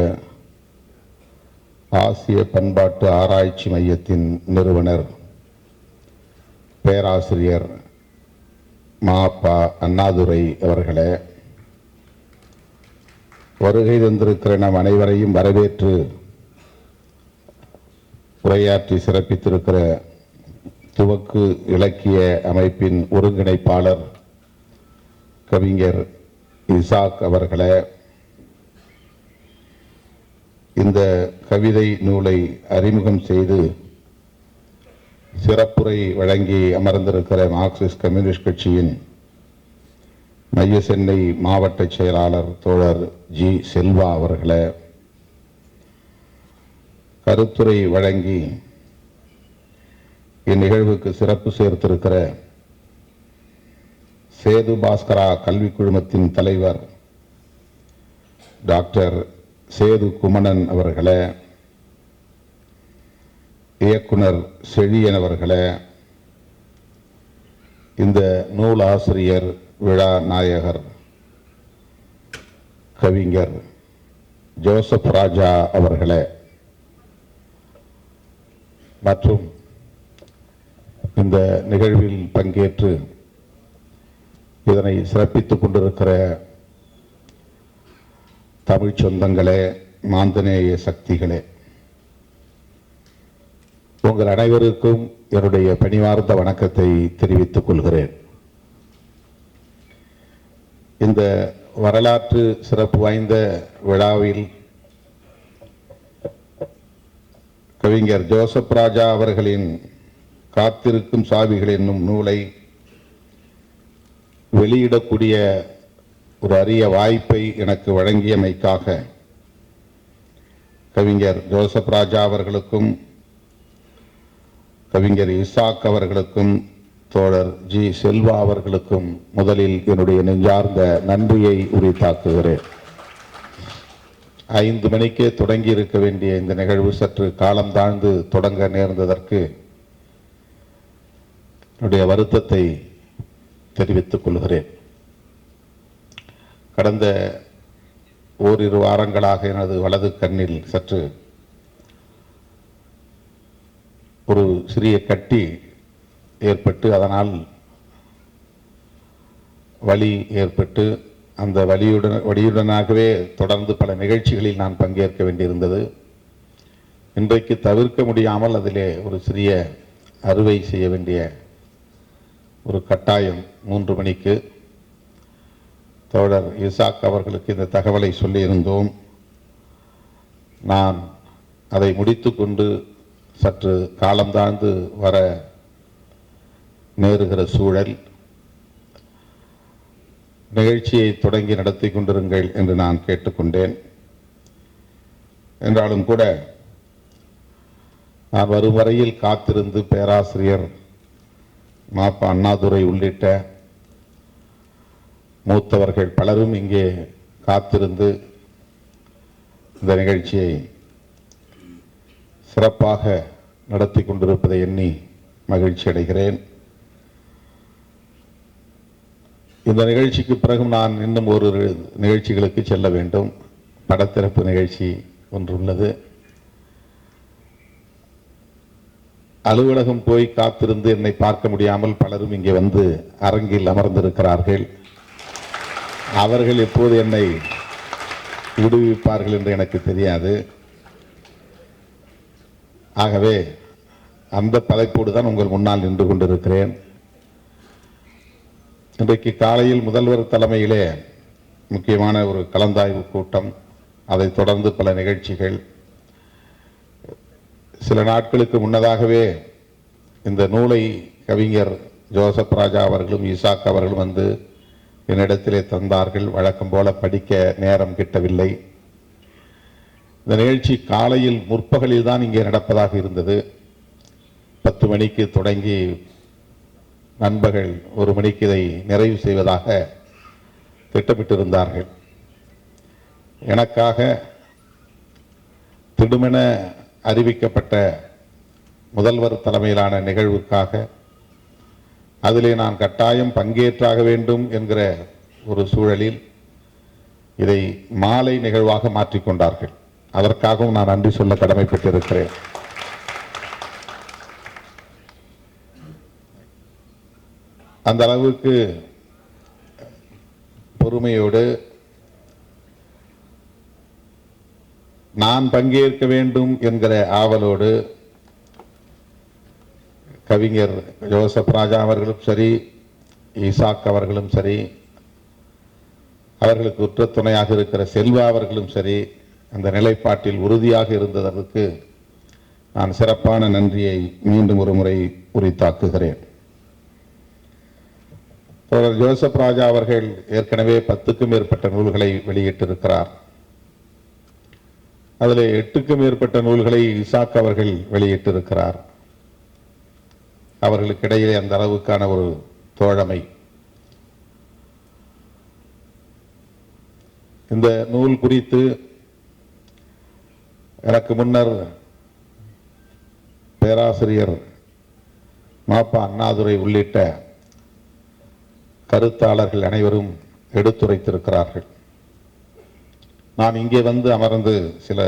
ஆசிய பண்பாட்டு ஆராய்ச்சி மையத்தின் நிறுவனர் பேராசிரியர் மாப்பா அண்ணாதுரை அவர்களே, வருகை தந்திருக்கிற நம் அனைவரையும் வரவேற்று உரையாற்றி சிறப்பித்திருக்கிற துவக்கு இலக்கிய அமைப்பின் ஒருங்கிணைப்பாளர் கவிஞர் இசாக் அவர்களே, இந்த கவிதை நூலை அறிமுகம் செய்து சிறப்புரை வழங்கி அமர்ந்திருக்கிற மார்க்சிஸ்ட் கம்யூனிஸ்ட் கட்சியின் மைய சென்னை மாவட்ட செயலாளர் தோழர் ஜி செல்வா அவர்களே, கருத்துரை வழங்கி இந்நிகழ்வுக்கு சிறப்பு சேர்த்திருக்கிற சேது பாஸ்கரா கல்வி குழுமத்தின் தலைவர் டாக்டர் சேது குமணன் அவர்களே, இயக்குனர் செழியன் அவர்களே, இந்த நூல் ஆசிரியர் விழா நாயகர் கவிஞர் ஜோசப் ராஜா அவர்களே மற்றும் இந்த நிகழ்வில் பங்கேற்று இதனை சிறப்பித்துக் கொண்டிருக்கிற தமிழ் சொந்தங்களே, மாந்தநேய சக்திகளே, உங்கள் அனைவருக்கும் என்னுடைய பணிவார்ந்த வணக்கத்தை தெரிவித்துக் கொள்கிறேன். இந்த வரலாற்று சிறப்பு வாய்ந்த விழாவில் கவிஞர் ஜோசப் ராஜா அவர்களின் காத்திருக்கும் சாவிகள் என்னும் நூலை வெளியிடக்கூடிய ஒரு அரிய வாய்ப்பை எனக்கு வழங்கியமைக்காக கவிஞர் ஜோசப் ராஜா அவர்களுக்கும் கவிஞர் இசாக் அவர்களுக்கும் தோழர் ஜி செல்வா அவர்களுக்கும் முதலில் என்னுடைய நெஞ்சார்ந்த நன்றியை உரித்தாக்குகிறேன். 5 மணிக்கே தொடங்கி இருக்க வேண்டிய இந்த நிகழ்வு சற்று காலம் தாழ்ந்து தொடங்க நேர்ந்ததற்கு என்னுடைய வருத்தத்தை தெரிவித்துக் கொள்கிறேன். கடந்த ஓரிரு வாரங்களாக எனது வலது கண்ணில் சற்று ஒரு சிறிய கட்டி ஏற்பட்டு அதனால் வலி ஏற்பட்டு அந்த வலியுடனாகவே தொடர்ந்து பல நிகழ்ச்சிகளில் நான் பங்கேற்க வேண்டியிருந்தது. இன்றைக்கு தவிர்க்க முடியாமல் அதிலே ஒரு சிறிய அறுவை செய்ய வேண்டிய ஒரு கட்டாயம் 3 மணிக்கு. தோழர் இசாக் அவர்களுக்கு இந்த தகவலை சொல்லியிருந்தோம். நான் அதை முடித்து கொண்டு சற்று காலந்தாழ்ந்து வர நேருகிற சூழல், நிகழ்ச்சியை தொடங்கி நடத்தி கொண்டிருங்கள் என்று நான் கேட்டுக்கொண்டேன். என்றாலும் கூட நான் வரும் வரையில் காத்திருந்து பேராசிரியர் மாப்பா அண்ணாதுரை உள்ளிட்ட மூத்தவர்கள் பலரும் இங்கே காத்திருந்து இந்த நிகழ்ச்சியை சிறப்பாக நடத்தி கொண்டிருப்பதை எண்ணி மகிழ்ச்சி அடைகிறேன். இந்த நிகழ்ச்சிக்கு பிறகு நான் இன்னும் ஒரு நிகழ்ச்சிகளுக்கு செல்ல வேண்டும். படத்திறப்பு நிகழ்ச்சி ஒன்று உள்ளது. அலுவலகம் போய் காத்திருந்து என்னை பார்க்க முடியாமல் பலரும் இங்கே வந்து அரங்கில் அமர்ந்திருக்கிறார்கள். அவர்கள் எப்போது என்னை விடுவிப்பார்கள் என்று எனக்கு தெரியாது. ஆகவே அந்த பதைப்போடு தான் உங்கள் முன்னால் நின்று கொண்டிருக்கிறேன். இன்றைக்கு காலையில் முதல்வர் தலைமையிலே முக்கியமான ஒரு கலந்தாய்வு கூட்டம், அதைத் தொடர்ந்து பல நிகழ்ச்சிகள். சில நாட்களுக்கு முன்னதாகவே இந்த நூலை கவிஞர் ஜோசப் ராஜா அவர்களும் ஈசாக் அவர்களும் வந்து என்னிடத்திலே தந்தார்கள். வழக்கம் போல படிக்க நேரம் கிட்டவில்லை. இந்த நிகழ்ச்சி காலையில் முற்பகலில் தான் இங்கே நடப்பதாக இருந்தது. 10 மணிக்கு தொடங்கி நண்பகல் 1 மணிக்கு இதை நிறைவு செய்வதாக திட்டமிட்டிருந்தார்கள். எனக்காக திடுமென அறிவிக்கப்பட்ட முதல்வர் தலைமையிலான நிகழ்வுக்காக அதிலே நான் கட்டாயம் பங்கேற்றாக வேண்டும் என்கிற ஒரு சூழலில் இதை மாலை நிகழ்வாக மாற்றிக்கொண்டார்கள். அதற்காகவும் நான் நன்றி சொல்ல கடமைப்பட்டிருக்கிறேன். அந்த அளவுக்கு பொறுமையோடு நான் பங்கேற்க வேண்டும் என்கிற ஆவலோடு கவிஞர் ஜோசப் ராஜா அவர்களும் சரி, ஈசாக் அவர்களும் சரி, அவர்களுக்கு உற்ற துணையாக இருக்கிற செல்வா அவர்களும் சரி, அந்த நிலைப்பாட்டில் உறுதியாக இருந்ததற்கு நான் சிறப்பான நன்றியை மீண்டும் ஒரு முறை உரித்தாக்குகிறேன். தோழர் ஜோசப் ராஜா அவர்கள் ஏற்கனவே 10க்கும் மேற்பட்ட நூல்களை வெளியிட்டிருக்கிறார். அதில் 8க்கும் மேற்பட்ட நூல்களை ஈசாக் அவர்கள் வெளியிட்டிருக்கிறார். அவர்களுக்கு இடையிலே அந்த அளவுக்கான ஒரு தோழமை. இந்த நூல் குறித்து எனக்கு முன்னர் பேராசிரியர் மாப்பா அண்ணாதுரை உள்ளிட்ட கருத்தாளர்கள் அனைவரும் எடுத்துரைத்திருக்கிறார்கள். நான் இங்கே வந்து அமர்ந்து சில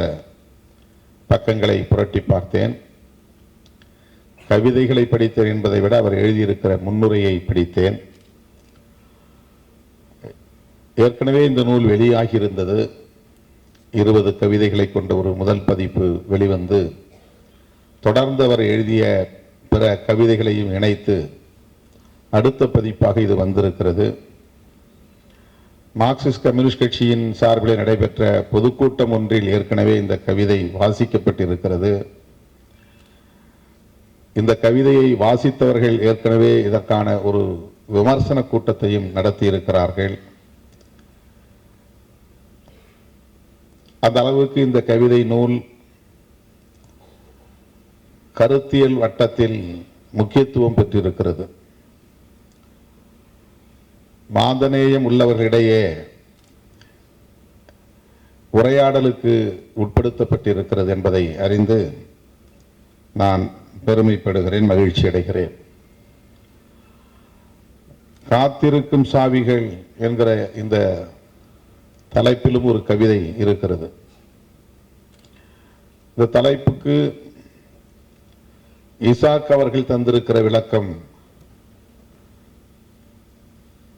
பக்கங்களை புரட்டி பார்த்தேன். கவிதைகளை படித்தேன் என்பதை விட அவர் எழுதியிருக்கிற முன்னுரையை படித்தேன். ஏற்கனவே இந்த நூல் வெளியாகியிருந்தது. 20 கவிதைகளை கொண்ட ஒரு முதல் பதிப்பு வெளிவந்து தொடர்ந்து அவர் எழுதிய பிற கவிதைகளையும் இணைத்து அடுத்த பதிப்பாக இது வந்திருக்கிறது. மார்க்சிஸ்ட் கம்யூனிஸ்ட் கட்சியின் சார்பில் நடைபெற்ற பொதுக்கூட்டம் ஒன்றில் ஏற்கனவே இந்த கவிதை வாசிக்கப்பட்டிருக்கிறது. இந்த கவிதையை வாசித்தவர்கள் ஏற்கனவே இதற்கான ஒரு விமர்சன கூட்டத்தையும் நடத்தியிருக்கிறார்கள். அந்த அளவுக்கு இந்த கவிதை நூல் கருத்தியல் வட்டத்தில் முக்கியத்துவம் பெற்றிருக்கிறது. மாந்தநேயம் உள்ளவர்களிடையே உரையாடலுக்கு உட்படுத்தப்பட்டிருக்கிறது என்பதை அறிந்து நான் பெருமைப்படுகிறேன், மகிழ்ச்சி அடைகிறேன். காத்திருக்கும் சாவிகள் என்கிற இந்த தலைப்பிலும் ஒரு கவிதை இருக்கிறது. இந்த தலைப்புக்கு ஈசாக் அவர்கள் தந்திருக்கிற விளக்கம்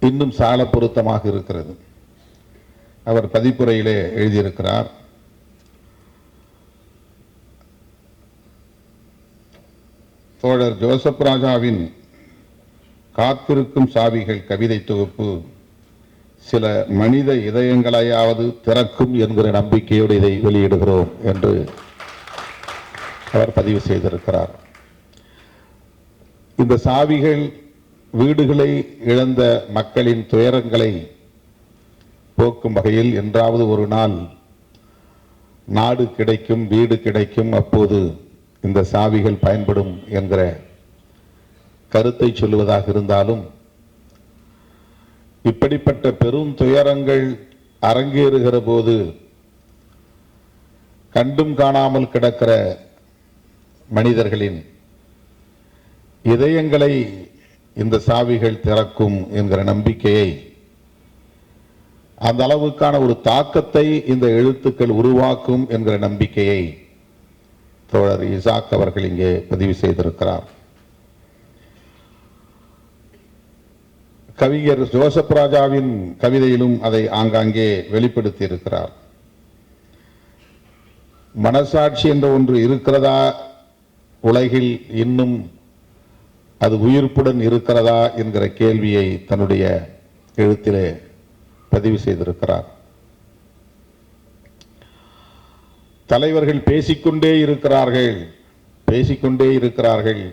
இன்னும் சால பொருத்தமாக இருக்கிறது. அவர் பதிப்புரையிலே எழுதியிருக்கிறார். தோழர் ஜோசப் ராஜாவின் காத்திருக்கும் சாவிகள் கவிதை தொகுப்பு சில மனித இதயங்களையாவது திறக்கும் என்கிற நம்பிக்கையோடு இதை வெளியிடுகிறோம் என்று அவர் பதிவு செய்திருக்கிறார். இந்த சாவிகள் வீடுகளை இழந்த மக்களின் துயரங்களை போக்கும் வகையில் என்றாவது ஒரு நாள் நாடு கிடைக்கும், வீடு கிடைக்கும். அப்போது இந்த சாவிகள் பயன்படும் என்கிற கருத்தை சொல்லுவதாக இருந்தாலும், இப்படிப்பட்ட பெரும் துயரங்கள் அரங்கேறுகிற போது கண்டும் காணாமல் கிடக்கிற மனிதர்களின் இதயங்களை இந்த சாவிகள் திறக்கும் என்கிற நம்பிக்கையை, அந்த அளவுக்கான ஒரு தாக்கத்தை இந்த எழுத்துக்கள் உருவாக்கும் என்கிற நம்பிக்கையை தோழர் இசாக் அவர்கள் இங்கே பதிவு செய்திருக்கிறார். கவிஞர் ஜோசப் ராஜாவின் கவிதையிலும் அதை ஆங்காங்கே வெளிப்படுத்தி இருக்கிறார். மனசாட்சி என்ற ஒன்று இருக்கிறதா உலகில், இன்னும் அது உயிர்ப்புடன் இருக்கிறதா என்கிற கேள்வியை தன்னுடைய எழுத்திலே பதிவு செய்திருக்கிறார். தலைவர்கள் பேசிக்கொண்டே இருக்கிறார்கள்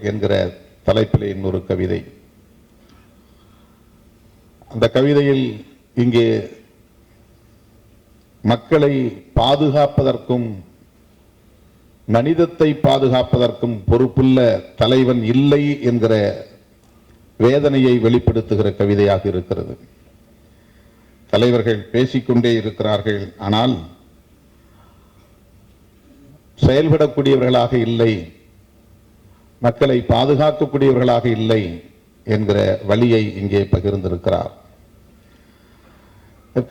என்கிற தலைப்பிலே இன்னொரு கவிதை. அந்த கவிதையில் இங்கே மக்களை பாதுகாப்பதற்கும் மனிதத்தை பாதுகாப்பதற்கும் பொறுப்புள்ள தலைவன் இல்லை என்கிற வேதனையை வெளிப்படுத்துகிற கவிதையாக இருக்கிறது. தலைவர்கள் பேசிக்கொண்டே இருக்கிறார்கள், ஆனால் செயல்படக்கூடியவர்களாக இல்லை, மக்களை பாதுகாக்கக்கூடியவர்களாக இல்லை என்கிற வழியை இங்கே பகிர்ந்திருக்கிறார்.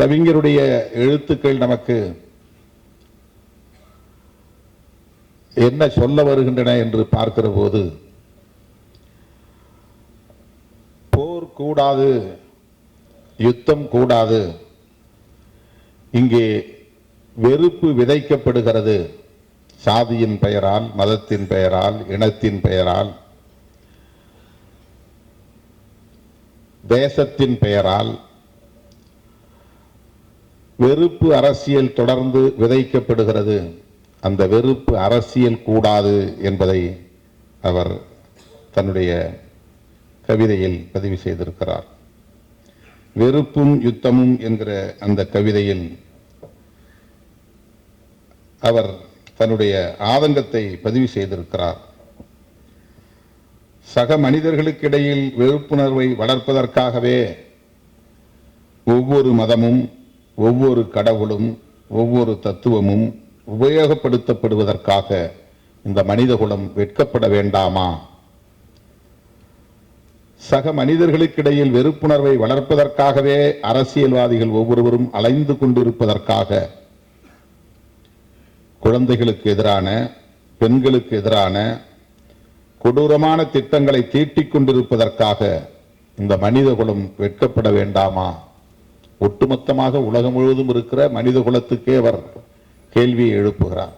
கவிஞருடைய எழுத்துக்கள் நமக்கு என்ன சொல்ல வருகின்றன என்று பார்க்கிற போது, போர் கூடாது, யுத்தம் கூடாது, இங்கே வெறுப்பு விதைக்கப்படுகிறது. சாதியின் பெயரால், மதத்தின் பெயரால், இனத்தின் பெயரால், தேசத்தின் பெயரால் வெறுப்பு அரசியல் தொடர்ந்து விதைக்கப்படுகிறது. அந்த வெறுப்பு அரசியல் கூடாது என்பதை அவர் தன்னுடைய கவிதையில் பதிவு செய்திருக்கிறார். வெறுப்பும் யுத்தமும் என்கிற அந்த கவிதையில் அவர் தன்னுடைய ஆதங்கத்தை பதிவு செய்திருக்கிறார். சக மனிதர்களுக்கிடையில் வெறுப்புணர்வை வளர்ப்பதற்காகவே ஒவ்வொரு மதமும், ஒவ்வொரு கடவுளும், ஒவ்வொரு தத்துவமும் உபயோகப்படுத்தப்படுவதற்காக இந்த மனிதகுலம் வெட்கப்பட வேண்டாமா? சக மனிதர்களுக்கிடையில் வெறுப்புணர்வை வளர்ப்பதற்காகவே அரசியல்வாதிகள் ஒவ்வொருவரும் அலைந்து கொண்டிருப்பதற்காக, குழந்தைகளுக்கு எதிரான, பெண்களுக்கு எதிரான கொடூரமான திட்டங்களை தீட்டிக் கொண்டிருப்பதற்காக இந்த மனிதகுலம் வெட்கப்பட வேண்டாமா? ஒட்டுமொத்தமாக உலகம் முழுவதும் இருக்கிற மனித குலத்துக்கே அவர் கேள்வியை எழுப்புகிறார்.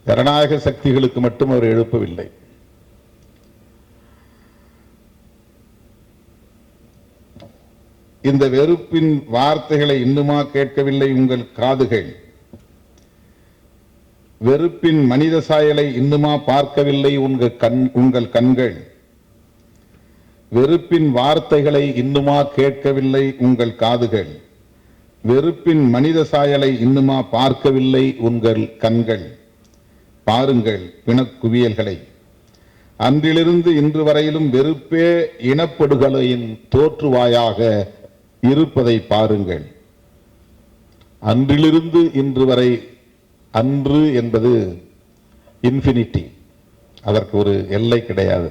ஜனநாயக சக்திகளுக்கு மட்டும் அவர் எழுப்பவில்லை. இந்த வெறுப்பின் வார்த்தைகளை இன்னுமா கேட்கவில்லை உங்கள் காதுகள்? வெறுப்பின் மனித சாயலை இன்னுமா பார்க்கவில்லை உங்கள் கண்கள்? வெறுப்பின் வார்த்தைகளை இன்னுமா கேட்கவில்லை உங்கள் காதுகள்? வெறுப்பின் மனித சாயலை இன்னுமா பார்க்கவில்லை உங்கள் கண்கள்? பாருங்கள் பிணக்குவியல்களை. அன்றிலிருந்து இன்று வரையிலும் வெறுப்பே இனப்படுகொலையின் தோற்றுவாயாக இருப்பதை பாருங்கள். அன்றிலிருந்து இன்று வரை, அன்று என்பது இன்ஃபினிட்டி, அதற்கு ஒரு எல்லை கிடையாது,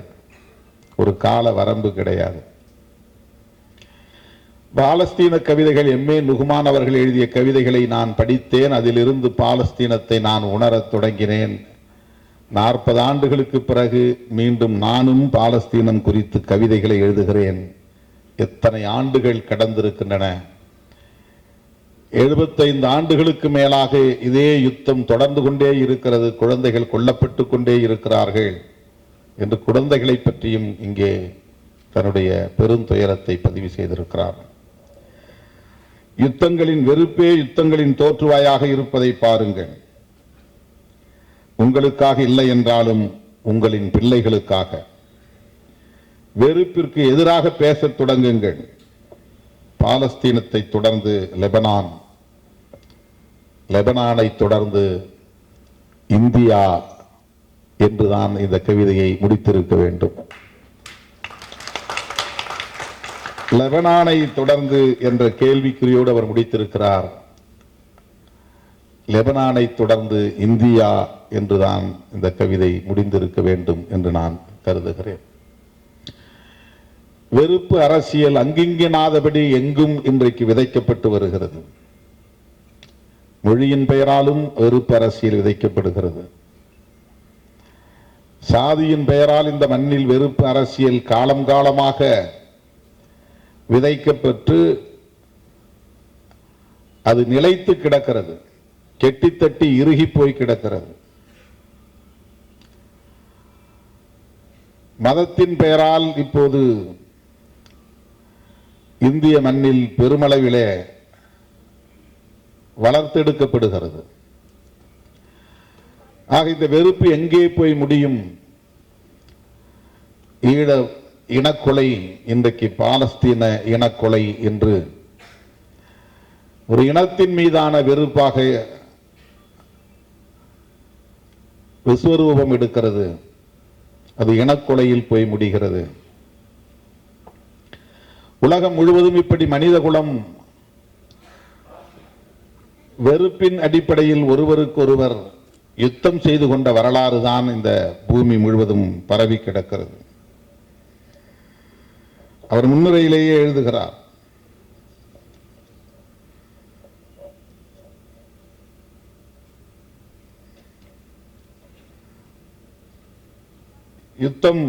ஒரு கால வரம்பு கிடையாது. பாலஸ்தீன கவிதைகள் எம்ஏ நுகுமான் அவர்கள் எழுதிய கவிதைகளை நான் படித்தேன். அதிலிருந்து பாலஸ்தீனத்தை நான் உணரத் தொடங்கினேன். 40 ஆண்டுகளுக்கு பிறகு மீண்டும் நானும் பாலஸ்தீனம் குறித்து கவிதைகளை எழுதுகிறேன். எத்தனை ஆண்டுகள் கடந்திருக்கின்றன! 75 ஆண்டுகளுக்கு மேலாக இதே யுத்தம் தொடர்ந்து கொண்டே இருக்கிறது. குழந்தைகள் கொல்லப்பட்டு கொண்டே இருக்கிறார்கள் என்று குழந்தைகளை பற்றியும் இங்கே தன்னுடைய பெருந்துயரத்தை பதிவு செய்திருக்கிறார். யுத்தங்களின் வெறுப்பே யுத்தங்களின் தோற்றுவாயாக இருப்பதை பாருங்கள். உங்களுக்காக இல்லை என்றாலும் உங்களின் பிள்ளைகளுக்காக. வெறுப்பிற்கு எதிராக பேசத் தொடங்குங்கள். பாலஸ்தீனத்தை தொடர்ந்து லெபனானை தொடர்ந்து இந்தியா என்றுதான் இந்த கவிதையை முடித்திருக்க வேண்டும். லெபனானை தொடர்ந்து என்ற கேள்விக்குறியோடு அவர் முடித்திருக்கிறார். லெபனானை தொடர்ந்து இந்தியா என்றுதான் இந்த கவிதை முடிந்திருக்க வேண்டும் என்று நான் கருதுகிறேன். வெறுப்பு அரசியல் அங்கிங்கனாதபடி எங்கும் இன்றைக்கு விதைக்கப்பட்டு வருகிறது. மொழியின் பெயராலும் வெறுப்பு அரசியல் விதைக்கப்படுகிறது. சாதியின் பெயரால் இந்த மண்ணில் வெறுப்பு அரசியல் காலம் காலமாக விதைக்கப்பட்டு அது நிலைத்து கிடக்கிறது, கெட்டித்தட்டி இறுகி போய் கிடக்கிறது. மதத்தின் பெயரால் இப்போது இந்திய மண்ணில் பெருமளவிலே வளர்த்தெடுக்கப்படுகிறது. ஆக இந்த வெறுப்பு எங்கே போய் முடியும்? ஈழ இனக்கொலை இன்றைக்கு பாலஸ்தீன இனக்கொலை என்று ஒரு இனத்தின் மீதான வெறுப்பாக விஸ்வரூபம் எடுக்கிறது. அது இனக்கொலையில் போய் முடிகிறது. உலகம் முழுவதும் இப்படி மனித குலம் வெறுப்பின் அடிப்படையில் ஒருவருக்கொருவர் யுத்தம் செய்து கொண்ட வரலாறு தான் இந்த பூமி முழுவதும் பரவி கிடக்கிறது. அவர் முன்னுரையிலேயே எழுதுகிறார், யுத்தம்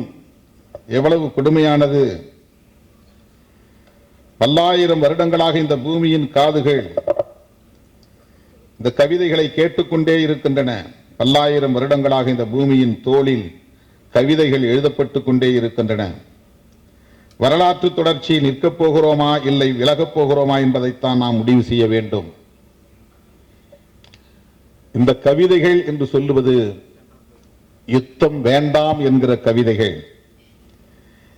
எவ்வளவு கொடுமையானது. பல்லாயிரம் வருடங்களாக இந்த பூமியின் காதுகள் இந்த கவிதைகளை கேட்டுக்கொண்டே இருக்கின்றன. பல்லாயிரம் வருடங்களாக இந்த பூமியின் தோளில் கவிதைகள் எழுதப்பட்டுக் கொண்டே இருக்கின்றன. வரலாற்று தொடர்ச்சி நிற்கப் போகிறோமா இல்லை விலகப் போகிறோமா என்பதைத்தான் நாம் முடிவு செய்ய வேண்டும். இந்த கவிதைகள் என்று சொல்லுவது யுத்தம் வேண்டாம் என்கிற கவிதைகள்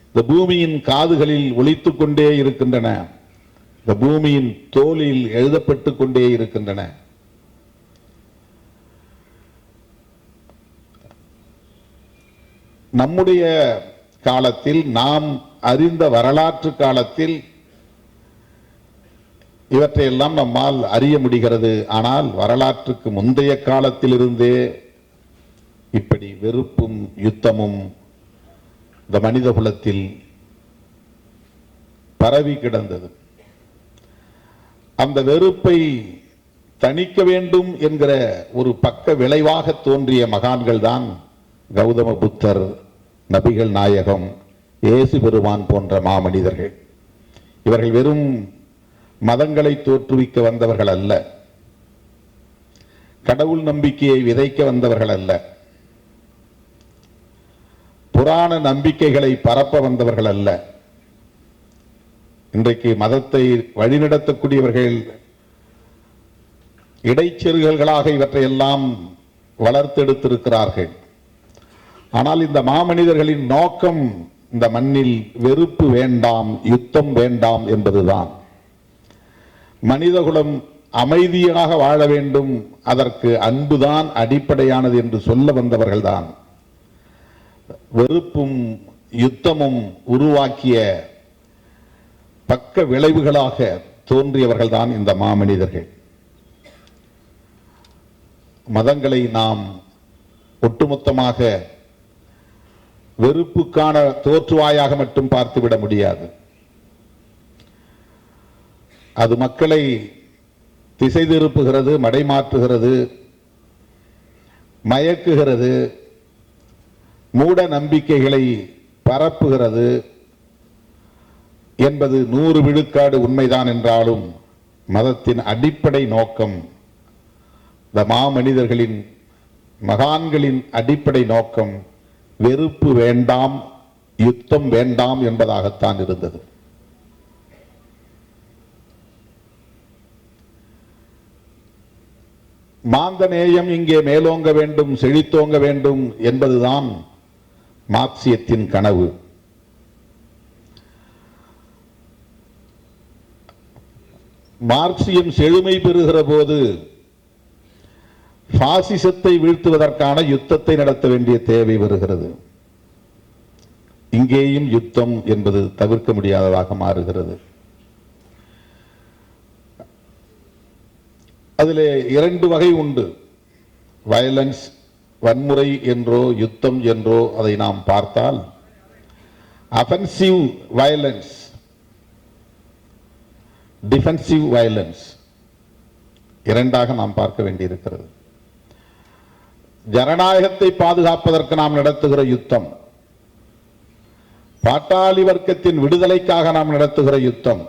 இந்த பூமியின் காதுகளில் ஒலித்துக் கொண்டே இருக்கின்றன. இந்த பூமியின் தோலில் எழுதப்பட்டுக் கொண்டே இருக்கின்றன. நம்முடைய காலத்தில், நாம் அறிந்த வரலாற்று காலத்தில் இவற்றையெல்லாம் நம்மால் அறிய முடிகிறது. ஆனால் வரலாற்றுக்கு முந்தைய காலத்திலிருந்தே இப்படி வெறுப்பும் யுத்தமும் இந்த மனித குலத்தில் பரவி கிடந்தது. அந்த வெறுப்பை தணிக்க வேண்டும் என்கிற ஒரு பக்க விளைவாக தோன்றிய மகான்கள் தான் கௌதம புத்தர், நபிகள் நாயகம், இயேசு பெருமான் போன்ற மாமனிதர்கள். இவர்கள் வெறும் மதங்களை தோற்றுவிக்க வந்தவர்கள் அல்ல, கடவுள் நம்பிக்கையை விதைக்க வந்தவர்கள் அல்ல, புராண நம்பிக்கைகளை பரப்ப வந்தவர்கள் அல்ல. இன்றைக்கு மதத்தை வழிநடத்தக்கூடியவர்கள் இடைச்செருகல்களாக இவற்றையெல்லாம் வளர்த்தெடுத்திருக்கிறார்கள். ஆனால் இந்த மாமனிதர்களின் நோக்கம் இந்த மண்ணில் வெறுப்பு வேண்டாம், யுத்தம் வேண்டாம் என்பதுதான். மனிதகுலம் அமைதியாக வாழ வேண்டும், அதற்கு அன்புதான் அடிப்படையானது என்று சொல்ல வந்தவர்கள்தான். வெறுப்பும் யுத்தமும் உருவாக்கிய பக்க விளைவுகளாக தோன்றியவர்கள்தான் இந்த மாமனிதர்கள். மதங்களை நாம் ஒட்டுமொத்தமாக வெறுப்புக்கான தோற்றுவாயாக மட்டும் பார்த்துவிட முடியாது. அது மக்களை திசை திருப்புகிறது, மடைமாற்றுகிறது, மயக்குகிறது, மூட நம்பிக்கைகளை பரப்புகிறது என்பது 100 விழுக்காடு உண்மைதான். என்றாலும் மதத்தின் அடிப்படை நோக்கம், இந்த மாமனிதர்களின், மகான்களின் அடிப்படை நோக்கம் வெறுப்பு வேண்டாம், யுத்தம் வேண்டாம் என்பதாகத்தான் இருந்தது. மாந்தநேயம் இங்கே மேலோங்க வேண்டும், செழித்தோங்க வேண்டும் என்பதுதான் மார்க்சியத்தின் கனவு. மார்க்சியம் செழுமை பெறுகிற போது பாசிசத்தை வீழ்த்துவதற்கான யுத்தத்தை நடத்த வேண்டிய தேவை வருகிறது. இங்கேயும் யுத்தம் என்பது தவிர்க்க முடியாததாக மாறுகிறது. அதிலே 2 வகை உண்டு. வயலன்ஸ், வன்முறை என்றோ யுத்தம் என்றோ அதை நாம் பார்த்தால், அஃபென்சிவ் வயலன்ஸ், டிஃபென்சிவ் வயலன்ஸ் இரண்டாக நாம் பார்க்க வேண்டியிருக்கிறது. ஜனநாயகத்தை பாதுகாப்பதற்கு நாம் நடத்துகிற யுத்தம், பாட்டாளி வர்க்கத்தின் விடுதலைக்காக நாம் நடத்துகிற யுத்தம்,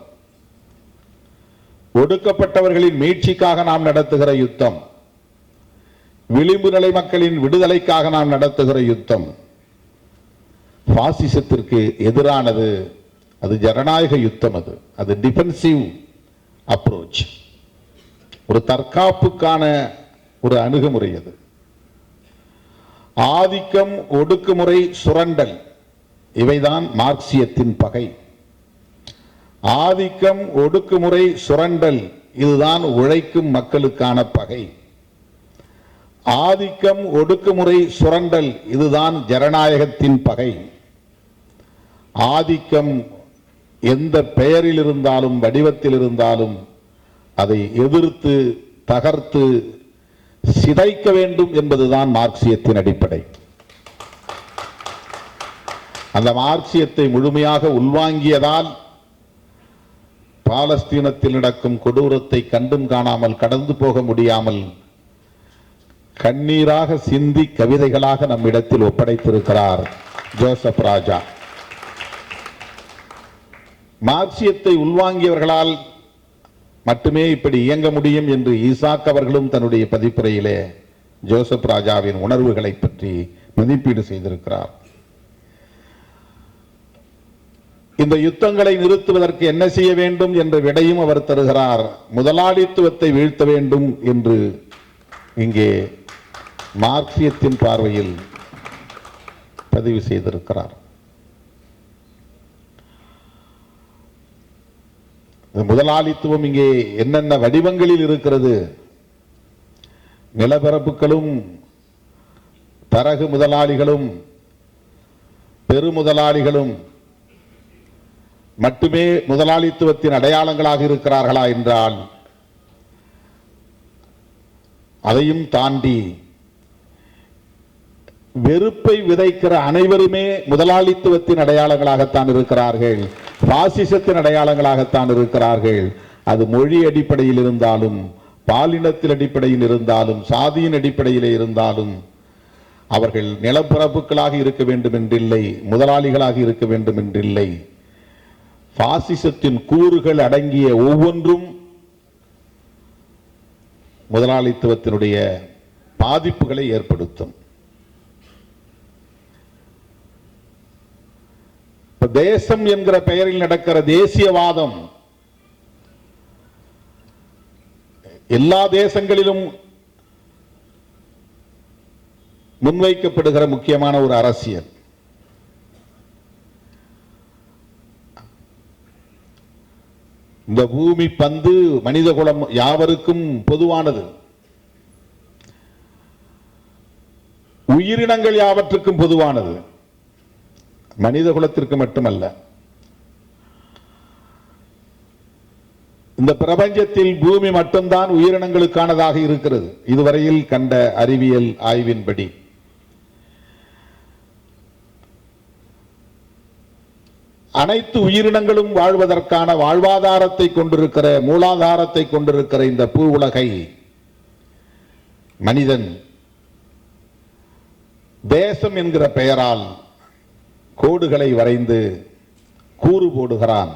ஒடுக்கப்பட்டவர்களின் மீட்சிக்காக நாம் நடத்துகிற யுத்தம், விளிம்பு நிலை மக்களின் விடுதலைக்காக நாம் நடத்துகிற யுத்தம் பாசிசத்திற்கு எதிரானது. அது ஜனநாயக யுத்தம். அது டிஃபென்சிவ் அப்ரோச், ஒரு தற்காப்புக்கான ஒரு அணுகுமுறை. அது ஆதிக்கம், ஒடுக்குமுறை, சுரண்டல் இவைதான் மார்க்சியத்தின் பகை. ஆதிக்கம், ஒடுக்குமுறை, சுரண்டல் இதுதான் உழைக்கும் மக்களுக்கான பகை. ஆதிக்கம், ஒடுக்குமுறை, சுரண்டல் இதுதான் ஜனநாயகத்தின் பகை. ஆதிக்கம் எந்த பெயரில் இருந்தாலும் வடிவத்தில் இருந்தாலும் அதை எதிர்த்து தகர்த்து சிதைக்க வேண்டும் என்பதுதான் மார்க்சியத்தின் அடிப்படை. அந்த மார்க்சியத்தை முழுமையாக உள்வாங்கியதால் பாலஸ்தீனத்தில் நடக்கும் கொடூரத்தை கண்டும் காணாமல் கடந்து போக முடியாமல் கண்ணீராக சிந்தி கவிதைகளாக நம்மிடத்தில் ஒப்படைத்திருக்கிறார் ஜோசப் ராஜா. மார்க்சியத்தை உள்வாங்கியவர்களால் மட்டுமே இப்படி இயங்க முடியும் என்று ஈசாக் அவர்களும் தன்னுடைய பதிப்புரையிலே ஜோசப் ராஜாவின் உணர்வுகளை பற்றி மதிப்பீடு செய்திருக்கிறார். இந்த யுத்தங்களை நிறுத்துவதற்கு என்ன செய்ய வேண்டும் என்ற விடையும் அவர் தருகிறார். முதலாளித்துவத்தை வீழ்த்த வேண்டும் என்று இங்கே மார்க்சியத்தின் பார்வையில் பதிவு செய்திருக்கிறார். முதலாளித்துவம் இங்கே என்னென்ன வடிவங்களில் இருக்கிறது? நிலப்பரப்புகளும் தரகு முதலாளிகளும் பெருமுதலாளிகளும் மட்டுமே முதலாளித்துவத்தின் அடையாளங்களாக இருக்கிறார்களா என்றால் அதையும் தாண்டி வெறுப்பை விதைக்கிற அனைவருமே முதலாளித்துவத்தின் அடையாளங்களாகத்தான் இருக்கிறார்கள், பாசிசத்தின் அடையாளங்களாகத்தான் இருக்கிறார்கள். அது மொழி அடிப்படையில் இருந்தாலும், பாலினத்தின் அடிப்படையில் இருந்தாலும், சாதியின் அடிப்படையில் இருந்தாலும் அவர்கள் நிலப்பரப்புகளாக இருக்க வேண்டும் என்றில்லை, முதலாளிகளாக இருக்க வேண்டும் என்றில்லை. பாசிசத்தின் கூறுகள் அடங்கிய ஒவ்வொன்றும் முதலாளித்துவத்தினுடைய பாதிப்புகளை ஏற்படுத்தும். தேசம் என்கிற பெயரில் நடக்கிற தேசியவாதம் எல்லா தேசங்களிலும் முன்வைக்கப்படுகிற முக்கியமான ஒரு அரசியல். இந்த பூமி பந்து மனிதகுலம் யாவருக்கும் பொதுவானது, உயிரினங்கள் யாவற்றுக்கும் பொதுவானது, மனித குலத்திற்கு மட்டுமல்ல. இந்த பிரபஞ்சத்தில் பூமி மட்டும்தான் உயிரினங்களுக்கானதாக இருக்கிறது இதுவரையில் கண்ட அறிவியல் ஆய்வின்படி. அனைத்து உயிரினங்களும் வாழ்வதற்கான வாழ்வாதாரத்தை கொண்டிருக்கிற, மூலாதாரத்தை கொண்டிருக்கிற இந்த பூ உலகை மனிதன் தேசம் என்கிற பெயரால் கோடுகளை வரைந்து கூறு போடுகிறான்.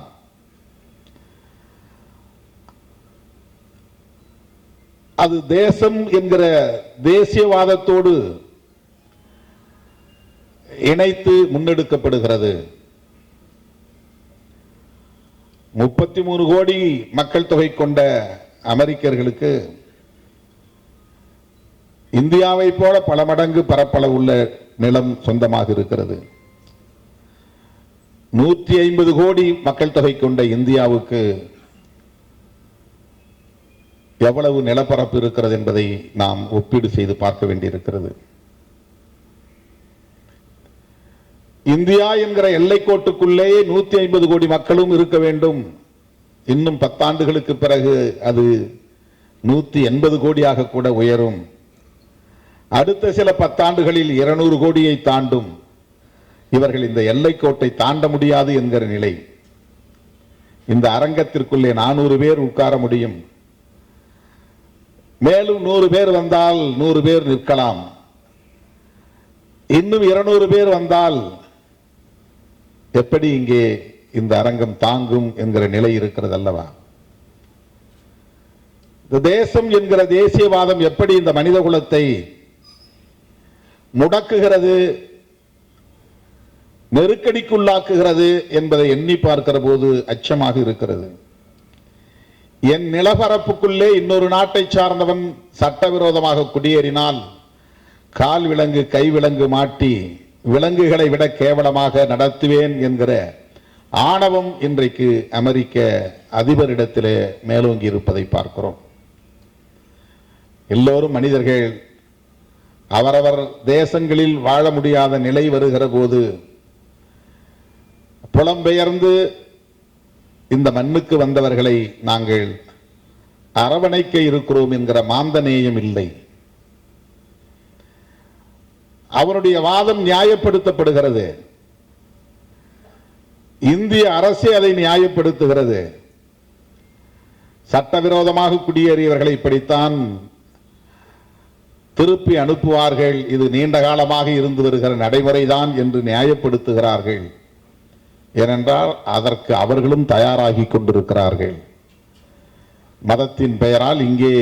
அது தேசம் என்கிற தேசியவாதத்தோடு இணைத்து முன்னெடுக்கப்படுகிறது. 33 கோடி மக்கள் தொகை கொண்ட அமெரிக்கர்களுக்கு இந்தியாவை போல பல மடங்கு பரப்பளவு உள்ள நிலம் சொந்தமாக இருக்கிறது. 150 கோடி மக்கள் தொகை கொண்ட இந்தியாவுக்கு எவ்வளவு நிலப்பரப்பு இருக்கிறது என்பதை நாம் ஒப்பீடு செய்து பார்க்க வேண்டியிருக்கிறது. இந்தியா என்கிற எல்லைக்கோட்டுக்குள்ளே 150 கோடி மக்களும் இருக்க வேண்டும். இன்னும் 10 ஆண்டுகளுக்கு பிறகு அது 180 கோடியாக கூட உயரும். அடுத்த சில 10 ஆண்டுகளில் 200 கோடியை தாண்டும். இவர்கள் இந்த எல்லைக்கோட்டை தாண்ட முடியாது என்கிற நிலை. இந்த அரங்கத்திற்குள்ளே 400 பேர் உட்கார முடியும். மேலும் 100 பேர் வந்தால் 100 பேர் நிற்கலாம். இன்னும் 200 பேர் வந்தால் எப்படி இங்கே இந்த அரங்கம் தாங்கும் என்கிற நிலை இருக்கிறது அல்லவா? இந்த தேசம் என்கிற தேசியவாதம் எப்படி இந்த மனித குலத்தை முடக்குகிறது, நெருக்கடிக்குள்ளாக்குகிறது என்பதை எண்ணி பார்க்கிற போது அச்சமாக இருக்கிறது. என் நிலப்பரப்புக்குள்ளே இன்னொரு நாட்டை சார்ந்தவன் சட்டவிரோதமாக குடியேறினால் கால் விலங்கு கை விலங்கு மாட்டி விலங்குகளை விட கேவலமாக நடத்துவேன் என்கிற ஆணவம் இன்றைக்கு அமெரிக்க அதிபரிடத்திலே மேலோங்கி இருப்பதை பார்க்கிறோம். எல்லோரும் மனிதர்கள். அவரவர் தேசங்களில் வாழ முடியாத நிலை வருகிற போது புலம்பெயர்ந்து இந்த மண்ணுக்கு வந்தவர்களை நாங்கள் அரவணைக்க இருக்கிறோம் என்கிற மாந்தநேயம் இல்லை. அவருடைய வாதம் நியாயப்படுத்தப்படுகிறது. இந்திய அரசே அதை நியாயப்படுத்துகிறது. சட்டவிரோதமாக குடியேறியவர்களை இப்படித்தான் திருப்பி அனுப்புவார்கள், இது நீண்ட காலமாக இருந்து வருகிற நடைமுறைதான் என்று நியாயப்படுத்துகிறார்கள். ஏனென்றால் அதற்கு அவர்களும் தயாராகி கொண்டிருக்கிறார்கள். மதத்தின் பெயரால் இங்கே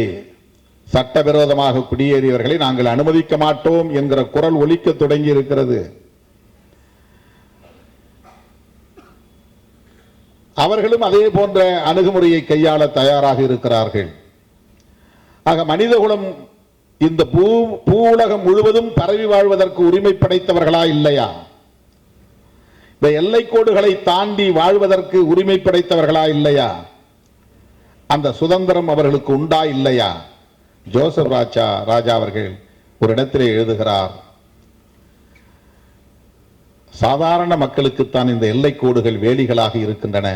சட்டவிரோதமாக குடியேறியவர்களை நாங்கள் அனுமதிக்க மாட்டோம் என்கிற குரல் ஒலிக்க தொடங்கி இருக்கிறது. அவர்களும் அதே போன்ற அணுகுமுறையை கையாள தயாராக இருக்கிறார்கள். ஆக மனிதகுலம் இந்த பூவுலகம் முழுவதும் பரவி வாழ்வதற்கு உரிமை படைத்தவர்களா இல்லையா? இந்த எல்லைக்கோடுகளை தாண்டி வாழ்வதற்கு உரிமை படைத்தவர்களா இல்லையா? அந்த சுதந்திரம் அவர்களுக்கு உண்டா இல்லையா? ஜோசப் ராஜா அவர்கள் ஒரு இடத்திலே எழுதுகிறார், சாதாரண மக்களுக்குத்தான் இந்த எல்லைக்கோடுகள் வேலிகளாக இருக்கின்றன.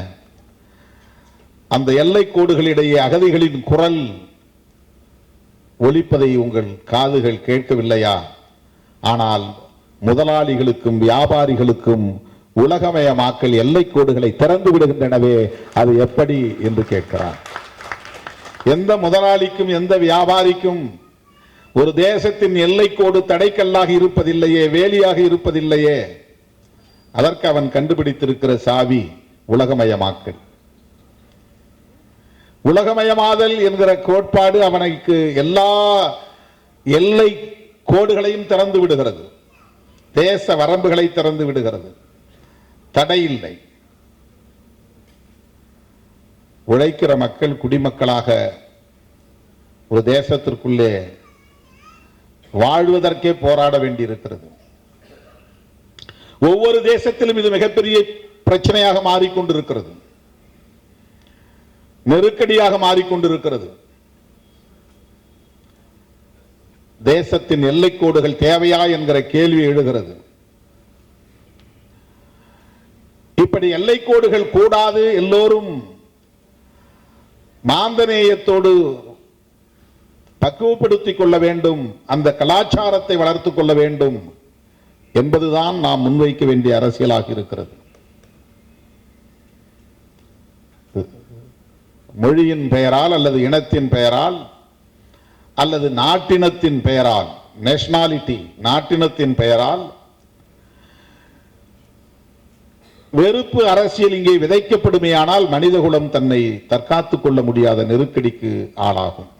அந்த எல்லைக்கோடுகளிடையே அகதிகளின் குரல் ஒலிப்பதை உங்கள் காதுகள் கேட்கவில்லையா? ஆனால் முதலாளிகளுக்கும் வியாபாரிகளுக்கும் உலகமயமாக்கல் எல்லைக்கோடுகளை திறந்து விடுகின்றனவே, அது எப்படி என்று கேட்கிறார். எந்த முதலாளிக்கும் எந்த வியாபாரிக்கும் ஒரு தேசத்தின் எல்லைக்கோடு தடைக்கல்லாக இருப்பதில்லையே, வேலியாக இருப்பதில்லையே. அதற்கு அவன் கண்டுபிடித்திருக்கிற சாவி உலகமயமாக்கல். உலகமயமாதல் என்கிற கோட்பாடு அவனுக்கு எல்லா எல்லை கோடுகளையும் திறந்து விடுகிறது, தேச வரம்புகளை திறந்து விடுகிறது, தடை இல்லை. உழைக்கிற மக்கள் குடிமக்களாக ஒரு தேசத்திற்குள்ளே வாழ்வதற்கே போராட வேண்டியிருக்கிறது. ஒவ்வொரு தேசத்திலும் இது மிகப்பெரிய பிரச்சனையாக மாறிக்கொண்டிருக்கிறது, நெருக்கடியாக மாறிக்கொண்டிருக்கிறது. தேசத்தின் எல்லைக்கோடுகள் தேவையா என்கிற கேள்வி எழுகிறது. இப்படி எல்லைக்கோடுகள் கூடாது, எல்லோரும் மாந்தநேயத்தோடு பக்குவப்படுத்திக் கொள்ள வேண்டும், அந்த கலாச்சாரத்தை வளர்த்துக் கொள்ள வேண்டும் என்பதுதான் நாம் முன்வைக்க வேண்டிய அரசியலாக இருக்கிறது. மொழியின் பெயரால் அல்லது இனத்தின் பெயரால் அல்லது நாட்டினத்தின் பெயரால், நேஷனாலிட்டி நாட்டினத்தின் பெயரால் வெறுப்பு அரசியல் இங்கே விதைக்கப்படுமையானால் மனிதகுலம் தன்னை தற்காத்துக் கொள்ள முடியாத நெருக்கடிக்கு ஆளாகும்.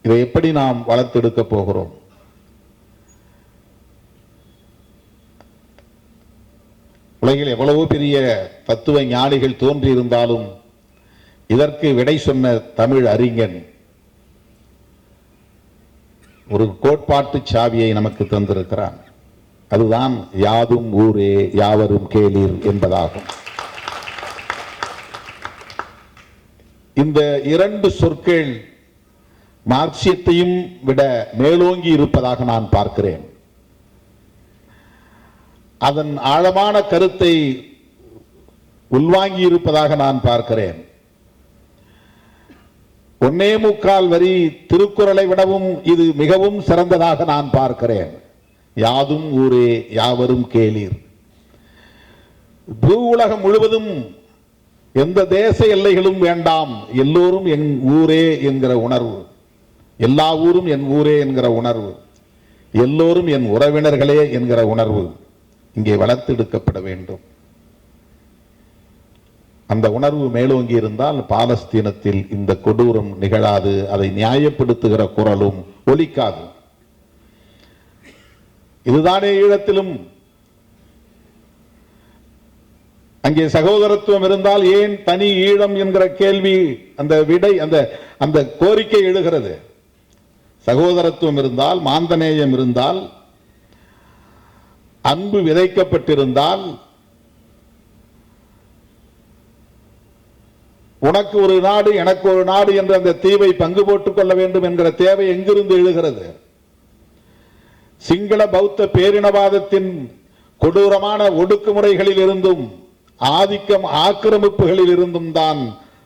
இதை எப்படி நாம் வளர்த்தெடுக்க போகிறோம்? உலகில் எவ்வளவு பெரிய தத்துவ ஞானிகள் தோன்றியிருந்தாலும் இதற்கு விடை சொன்ன தமிழ் அறிஞன் ஒரு கோட்பாட்டு சாவியை நமக்கு தந்திருக்கிறான். அதுதான் யாதும் ஊரே யாவரும் கேளீர் என்பதாகும். இந்த இரண்டு சொற்கள் மார்க்சியத்தையும் விட மேலோங்கி இருப்பதாக நான் பார்க்கிறேன். அதன் ஆழமான கருத்தை உள்வாங்கி இருப்பதாக நான் பார்க்கிறேன். 1.25 வரி திருக்குறளை விடவும் இது மிகவும் சிறந்ததாக நான் பார்க்கிறேன். யாதும் ஊரே யாவரும் கேளீர். பூ உலகம் முழுவதும் எந்த தேச எல்லைகளும் வேண்டாம், எல்லோரும் என் ஊரே என்கிற உணர்வு, எல்லா ஊரும் என் ஊரே என்கிற உணர்வு, எல்லோரும் என் உறவினர்களே என்கிற உணர்வு இங்கே வளர்த்தெடுக்கப்பட வேண்டும். அந்த உணர்வு மேலோங்கி இருந்தால் பாலஸ்தீனத்தில் இந்த கொடூரம் நிகழாது, அதை நியாயப்படுத்துகிற குரலும் ஒலிக்காது. இதுதானே ஈழத்திலும் அங்கே சகோதரத்துவம் இருந்தால் ஏன் தனி ஈழம் என்கிற கேள்வி, அந்த விடை, அந்த கோரிக்கை எழுகிறது. சகோதரத்துவம் இருந்தால், மாந்தநேயம் இருந்தால், அன்பு விதைக்கப்பட்டிருந்தால், உனக்கு ஒரு நாடு எனக்கு ஒரு நாடு என்ற அந்த தீவை பங்கு போட்டுக் கொள்ள வேண்டும் என்கிற தேவை எங்கிருந்து எழுகிறது? சிங்கள பௌத்த பேரினவாதத்தின் கொடூரமான ஒடுக்குமுறைகளில் இருந்தும் ஆதிக்கம் ஆக்கிரமிப்புகளில் இருந்தும் தான்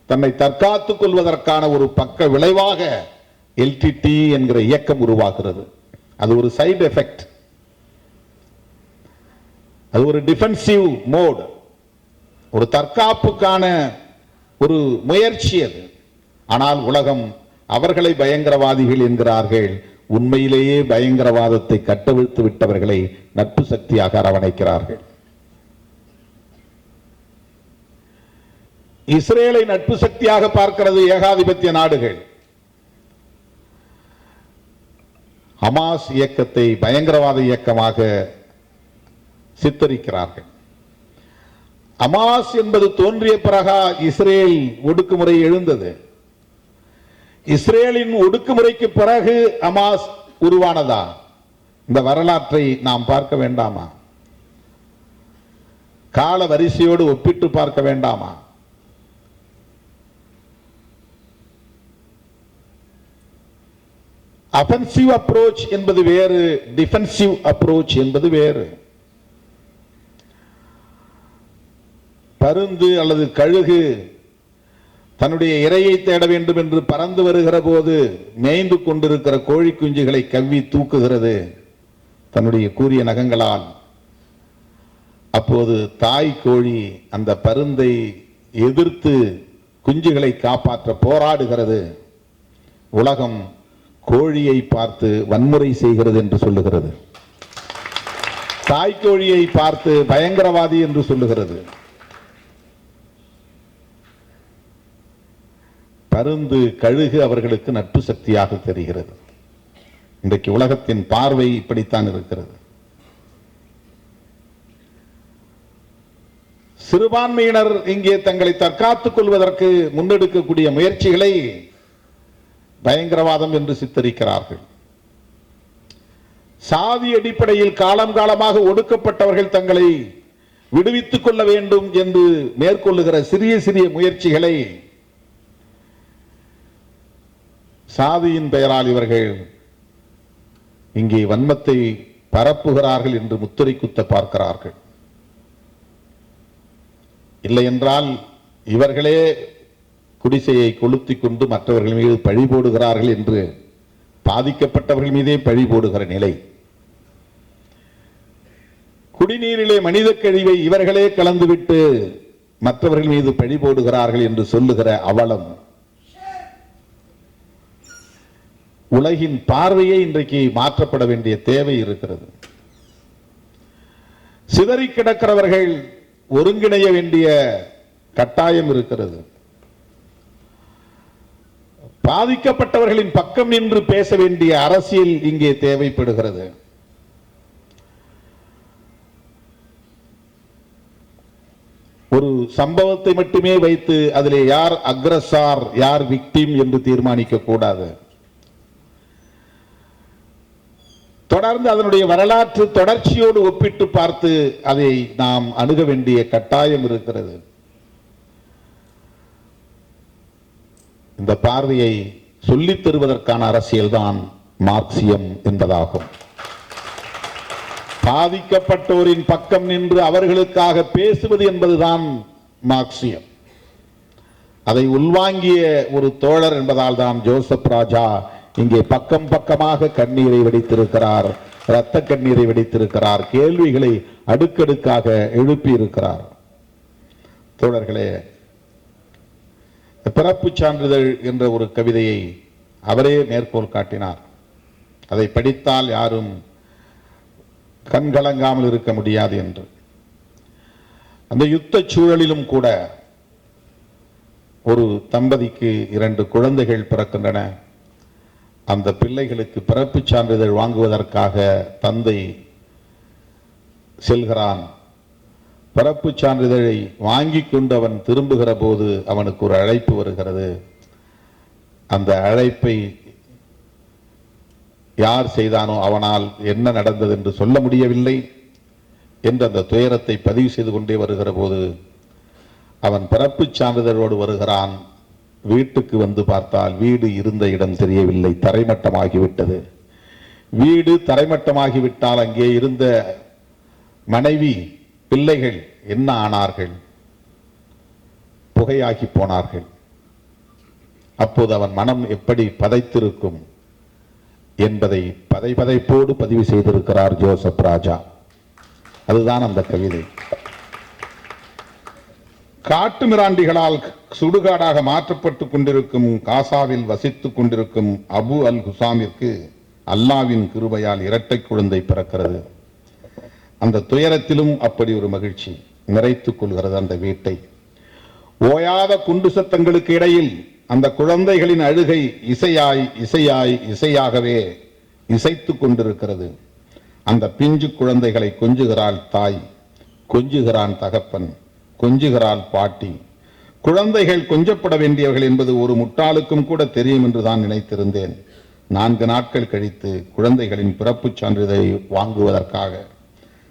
தன்னை தற்காத்துக் கொள்வதற்கான ஒரு பக்க விளைவாக எல்டிடி என்கிற இயக்கம் உருவாகிறது. அது ஒரு சைடு எஃபெக்ட், அது ஒரு டிஃபென்சிவ் மோட், ஒரு தற்காப்புக்கான ஒரு முயற்சி அது. ஆனால் உலகம் அவர்களை பயங்கரவாதிகள் என்கிறார்கள். உண்மையிலேயே பயங்கரவாதத்தை கட்டவிழ்த்து விட்டவர்களை நட்பு சக்தியாக அரவணைக்கிறார்கள். இஸ்ரேலை நட்பு சக்தியாக பார்க்கிறது ஏகாதிபத்திய நாடுகள். ஹமாஸ் இயக்கத்தை பயங்கரவாத இயக்கமாக சித்தரிக்கிறார்கள். ஹமாஸ் என்பது தோன்றிய பிறகா இஸ்ரேல் ஒடுக்குமுறை எழுந்தது. இஸ்ரேலின் ஒடுக்குமுறைக்கு பிறகு ஹமாஸ் உருவானதா? இந்த வரலாற்றை நாம் பார்க்க வேண்டாமா? கால வரிசையோடு ஒப்பிட்டு பார்க்க வேண்டாமா? அஃபென்சிவ் அப்ரோச் என்பது வேறு, டிஃபென்சிவ் அப்ரோச் என்பது வேறு. பருந்து அல்லது கழுகு தன்னுடைய இரையை தேட வேண்டும் என்று பறந்து வருகிற போது மேய்ந்து கொண்டிருக்கிற கோழி குஞ்சுகளை கவ்வி தூக்குகிறது தன்னுடைய கூரிய நகங்களால். அப்போது தாய் கோழி அந்த பருந்தை எதிர்த்து குஞ்சுகளை காப்பாற்ற போராடுகிறது. உலகம் கோழியை பார்த்து வன்முறை செய்கிறது என்று சொல்லுகிறது. தாய்க்கோழியை பார்த்து பயங்கரவாதி என்று சொல்லுகிறது. பருந்து கழுகு அவர்களுக்கு நட்பு சக்தியாக தெரிகிறது. இன்றைக்கு உலகத்தின் பார்வை இப்படித்தான் இருக்கிறது. சிறுபான்மையினர் இங்கே தங்களை தற்காத்துக் கொள்வதற்கு முன்னெடுக்கக்கூடிய முயற்சிகளை பயங்கரவாதம் என்று சித்தரிக்கிறார்கள். சாதி அடிப்படையில் காலம் காலமாக ஒடுக்கப்பட்டவர்கள் தங்களை விடுவித்துக் கொள்ள வேண்டும் என்று மேற்கொள்ளுகிற சிறிய சிறிய முயற்சிகளை சாதியின் பெயரால் இவர்கள் இங்கே வன்மத்தை பரப்புகிறார்கள் என்று முத்திரை குத்த பார்க்கிறார்கள். இல்லை என்றால் இவர்களே குடிசையை கொளுத்திக் கொண்டு மற்றவர்கள் மீது பழி போடுகிறார்கள் என்று பாதிக்கப்பட்டவர்கள் மீதே பழி போடுகிற நிலை. குடிநீரிலே மனித கழிவை இவர்களே கலந்துவிட்டு மற்றவர்கள் மீது பழி போடுகிறார்கள் என்று சொல்லுகிற அவலம். உலகின் பார்வையை இன்றைக்கு மாற்றப்பட வேண்டிய தேவை இருக்கிறது. சிதறி கிடக்கிறவர்கள் ஒருங்கிணைய வேண்டிய கட்டாயம் இருக்கிறது. பாதிக்கப்பட்டவர்களின் பக்கம் நின்று பேச வேண்டிய அரசியல் இங்கே தேவைப்படுகிறது. ஒரு சம்பவத்தை மட்டுமே வைத்து அதிலே யார் அக்ரஸார் யார் விக்டிம் என்று தீர்மானிக்க கூடாது. தொடர்ந்து அதனுடைய வரலாற்று தொடர்ச்சியோடு ஒப்பிட்டு பார்த்து அதை நாம் அணுக வேண்டிய கட்டாயம் இருக்கிறது. அந்த பார்வையை சொல்லித் தருவதற்கான அரசியல்தான் மார்க்சியம் என்பதாகும். பாதிக்கப்பட்டோரின் பக்கம் நின்று அவர்களுக்காக பேசுவது என்பதுதான் மார்க்சியம். அதை உள்வாங்கிய ஒரு தோழர் என்பதால் தான் ஜோசப் ராஜா இங்கே பக்கம் பக்கமாக கண்ணீரை வெடித்திருக்கிறார், இரத்த கண்ணீரை வெடித்திருக்கிறார், கேள்விகளை அடுக்கடுக்காக எழுப்பி இருக்கிறார். தோழர்களே, பிறப்பு சான்றிதழ் என்ற ஒரு கவிதையை அவரே மேற்கோள் காட்டினார். அதை படித்தால் யாரும் கண்கலங்காமல் இருக்க முடியாது என்று. அந்த யுத்த சூழலிலும் கூட ஒரு தம்பதிக்கு 2 குழந்தைகள் பிறக்கின்றன. அந்த பிள்ளைகளுக்கு பிறப்பு சான்றிதழ் வாங்குவதற்காக தந்தை செல்கிறான். பிறப்பு சான்றிதழை வாங்கி கொண்டு அவன் திரும்புகிற போது அவனுக்கு ஒரு அழைப்பு வருகிறது. அந்த அழைப்பை யார் செய்தானோ அவனால் என்ன நடந்தது என்று சொல்ல முடியவில்லை என்று அந்த துயரத்தை பதிவு செய்து கொண்டே வருகிற போது அவன் பிறப்பு சான்றிதழோடு வருகிறான். வீட்டுக்கு வந்து பார்த்தால் வீடு இருந்த இடம் தெரியவில்லை, தரைமட்டமாகிவிட்டது. வீடு தரைமட்டமாகிவிட்டால் அங்கே இருந்த மனைவி பிள்ளைகள் என்ன ஆனார்கள்? புகையாகி போனார்கள். அப்போது அவன் மனம் எப்படி பதைத்திருக்கும் என்பதை பதைப்போடு பதிவு செய்திருக்கிறார் ஜோசப் ராஜா. அதுதான் அந்த கவிதை. காட்டு மிராண்டிகளால் சுடுகாடாக மாற்றப்பட்டுக் கொண்டிருக்கும் காசாவில் வசித்துக் கொண்டிருக்கும் அபு அல் ஹுசாமிற்கு அல்லாவின் கிருபையால் இரட்டை குழந்தை பிறக்கிறது. அந்த துயரத்திலும் அப்படி ஒரு மகிழ்ச்சி நிறைத்துக் கொள்கிறது அந்த வீட்டை. ஓயாத குண்டு சத்தங்களுக்கு இடையில் அந்த குழந்தைகளின் அழுகை இசையாய் இசையாய் இசையாகவே இசைத்துக் கொண்டிருக்கிறது. அந்த பிஞ்சு குழந்தைகளை கொஞ்சுகிறாள் தாய், கொஞ்சுகிறான் தகப்பன், கொஞ்சுகிறாள் பாட்டி. குழந்தைகள் கொஞ்சப்பட வேண்டியவர்கள் என்பது ஒரு முட்டாளுக்கும் கூட தெரியும் என்று தான் நினைத்திருந்தேன். 4 நாட்கள் கழித்து குழந்தைகளின் பிறப்புச் சான்றிதழை வாங்குவதற்காக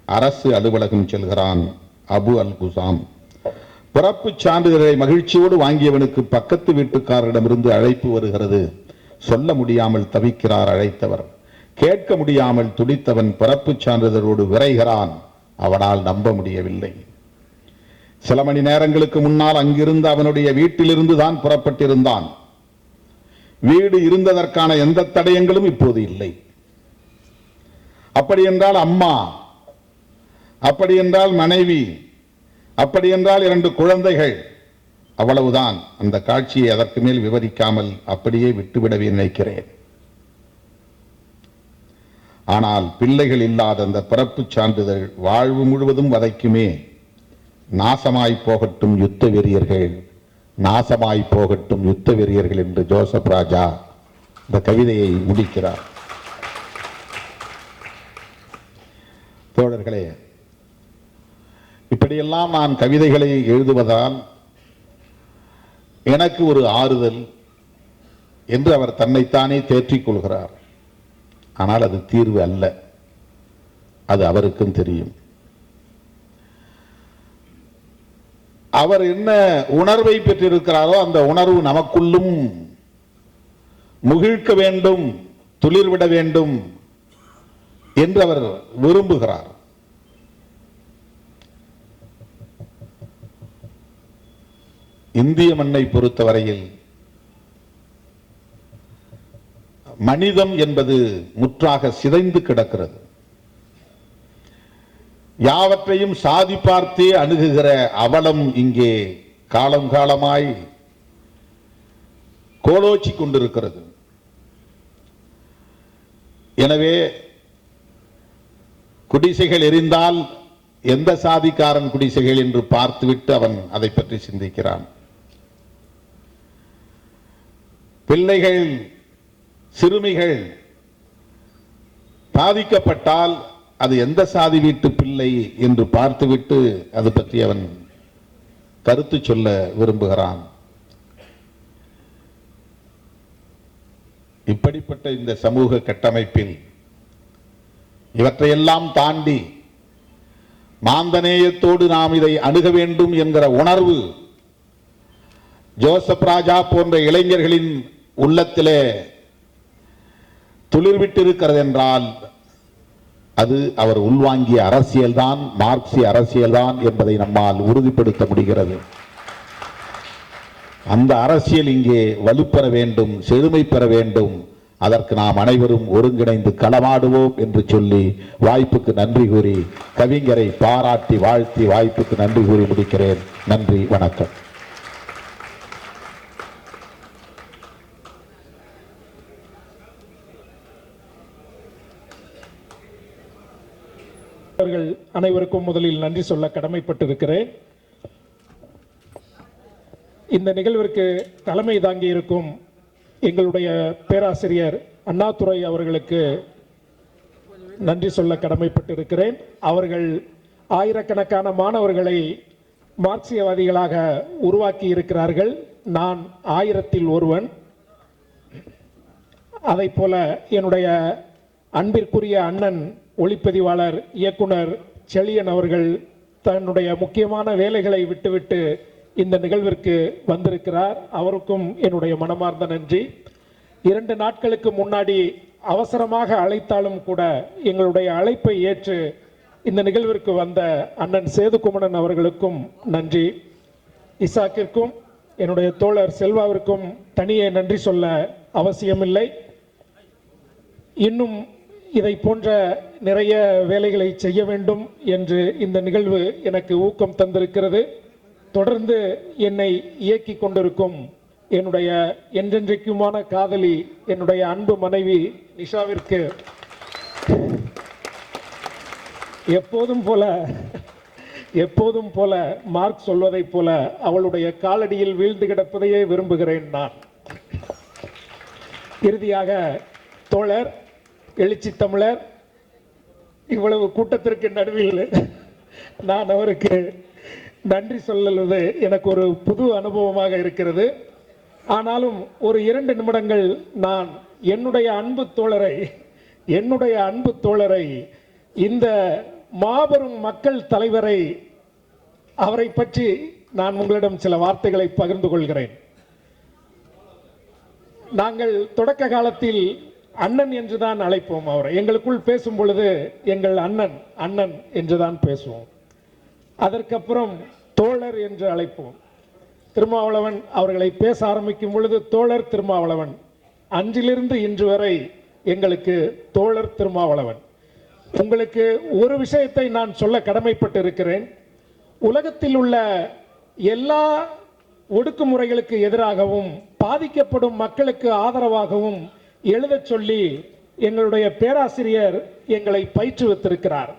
அரசு அலுவலகம் செல்கிறான் அபு அல் குசாம். பிறப்புச் சான்றிதழை மகிழ்ச்சியோடு வாங்கியவனுக்கு பக்கத்து வீட்டுக்காரரிடமிருந்து அழைப்பு வருகிறது. சொல்ல முடியாமல் தவிக்கிறார் அழைத்தவர். கேட்க முடியாமல் துடித்தவன் பிறப்புச் சான்றிதழோடு விரைகிறான். அவனால் நம்ப முடியவில்லை. சில மணி நேரங்களுக்கு முன்னால் அங்கிருந்து அவனுடைய வீட்டிலிருந்து தான் புறப்பட்டிருந்தான். வீடு இருந்ததற்கான எந்த தடயங்களும் இப்போது இல்லை. அப்படி என்றால் அம்மா, அப்படி என்றால் மனைவி, அப்படி என்றால் 2 குழந்தைகள், அவ்வளவுதான். அந்த காட்சியை அதற்கு மேல் விவரிக்காமல் அப்படியே விட்டுவிடவே நினைக்கிறேன். ஆனால் பிள்ளைகள் இல்லாத அந்த பிறப்புச் சான்றிதழ் வாழ்வு முழுவதும் வதைக்குமே. நாசமாய் போகட்டும் யுத்த வெறியர்கள், நாசமாய் போகட்டும் யுத்த வெறியர்கள் என்று ஜோசப் ராஜா இந்த கவிதையை முடிக்கிறார். தோழர்களே, இப்படியெல்லாம் நான் கவிதைகளை எழுதுவதால் எனக்கு ஒரு ஆறுதல் என்று அவர் தன்னைத்தானே தேற்றிக் கொள்கிறார். ஆனால் அது தீர்வு அல்ல, அது அவருக்கும் தெரியும். அவர் என்ன உணர்வை பெற்றிருக்கிறாரோ அந்த உணர்வு நமக்குள்ளும் முகிழ்க்க வேண்டும், துளிர்விட வேண்டும் என்று அவர் விரும்புகிறார். இந்திய மண்ணை பொறுத்தவரையில் மனிதம் என்பது முற்றாக சிதைந்து கிடக்கிறது. யாவற்றையும் சாதி பார்த்தே அணுகுகிற அவலம் இங்கே காலம் காலமாய் கோலோச்சி கொண்டிருக்கிறது. எனவே குடிசைகள் எரிந்தால் எந்த சாதிக்காரன் குடிசைகள் என்று பார்த்துவிட்டு அவன் அதை பற்றி சிந்திக்கிறான். பிள்ளைகள், சிறுமிகள் பாதிக்கப்பட்டால் அது எந்த சாதி வீட்டு பிள்ளை என்று பார்த்துவிட்டு அது பற்றி அவன் கருத்து சொல்ல விரும்புகிறான். இப்படிப்பட்ட இந்த சமூக கட்டமைப்பில் இவற்றையெல்லாம் தாண்டி மாந்தநேயத்தோடு நாம் இதை அணுக வேண்டும் என்கிற உணர்வு ஜோசப் ராஜா போன்ற இளைஞர்களின் உள்ளத்திலே துளிர்விட்டிருக்கிறது என்றால் அது அவர் உள்வாங்கிய அரசியல்தான், மார்க்சிய அரசியல்தான் என்பதை நம்மால் உறுதிப்படுத்த முடிகிறது. அந்த அரசியல் இங்கே வலுப்பெற வேண்டும், செழுமை பெற வேண்டும். அதற்கு நாம் அனைவரும் ஒருங்கிணைந்து களமாடுவோம் என்று சொல்லி வாய்ப்புக்கு நன்றி கூறி, கவிஞரை பாராட்டி வாழ்த்தி வாய்ப்புக்கு நன்றி கூறி முடிக்கிறேன். நன்றி, வணக்கம். அவர்கள் அனைவருக்கும் முதலில் நன்றி சொல்ல கடமைப்பட்டிருக்கிறேன். இந்த நிகழ்விற்கு தலைமை தாங்கி இருக்கும் எங்களுடைய பேராசிரியர் அண்ணாதுரை அவர்களுக்கு நன்றி சொல்ல கடமைப்பட்டிருக்கிறேன். அவர்கள் ஆயிரக்கணக்கான மாணவர்களை மார்க்சியவாதிகளாக உருவாக்கி இருக்கிறார்கள். நான் 1000-ல் ஒருவன். அதை போல என்னுடைய அன்பிற்குரிய அண்ணன் ஒளிப்பதிவாளர் இயக்குனர் செழியன் அவர்கள் தன்னுடைய முக்கியமான வேலைகளை விட்டுவிட்டு இந்த நிகழ்விற்கு வந்திருக்கிறார். அவருக்கும் என்னுடைய மனமார்ந்த நன்றி. 2 நாட்களுக்கு முன்னாடி அவசரமாக அழைத்தாலும் கூட எங்களுடைய அழைப்பை ஏற்று இந்த நிகழ்விற்கு வந்த அண்ணன் சேதுகுமணன் அவர்களுக்கும் நன்றி. இசாக்கிற்கும் என்னுடைய தோழர் செல்வாவிற்கும் தனியே நன்றி சொல்ல அவசியமில்லை. இன்னும் இதை போன்ற நிறைய வேலைகளை செய்ய வேண்டும் என்று இந்த நிகழ்வு எனக்கு ஊக்கம் தந்திருக்கிறது. தொடர்ந்து என்னை இயக்கி கொண்டிருக்கும் என்னுடைய என்றென்றைக்குமான காதலி, என்னுடைய அன்பு மனைவி நிஷாவிற்கு எப்போதும் போல மார்க் சொல்வதைப் போல அவளுடைய காலடியில் வீழ்ந்து கிடப்பதையே விரும்புகிறேன் நான். இறுதியாக தோழர் எழுச்சி தமிழர், இவ்வளவு கூட்டத்திற்கு நடுவில் நான் அவருக்கு நன்றி சொல்லுவது எனக்கு ஒரு புது அனுபவமாக இருக்கிறது. ஆனாலும் ஒரு 2 நிமிடங்கள் நான் என்னுடைய அன்பு தோழரை இந்த மாபெரும் மக்கள் தலைவரை, அவரை பற்றி நான் உங்களிடம் சில வார்த்தைகளை பகிர்ந்து கொள்கிறேன். நாங்கள் தொடக்க காலத்தில் அண்ணன் என்றுதான் அழைப்போம். அவரை எங்களுக்குள் பேசும் பொழுது எங்கள் அண்ணன் என்றுதான் பேசுவோம். அதற்கப்புறம் தோழர் என்று அழைப்போம். திருமாவளவன் அவர்களை பேச ஆரம்பிக்கும் பொழுது தோழர் திருமாவளவன், அன்றிலிருந்து இன்று வரை எங்களுக்கு தோழர் திருமாவளவன். உங்களுக்கு ஒரு விஷயத்தை நான் சொல்ல கடமைப்பட்டு இருக்கிறேன். உலகத்தில் உள்ள எல்லா ஒடுக்குமுறைகளுக்கு எதிராகவும் பாதிக்கப்படும் மக்களுக்கு ஆதரவாகவும் எழுதச் சொல்லி எங்களுடைய பேராசிரியர் எங்களை பயிற்றுவித்திருக்கிறார்.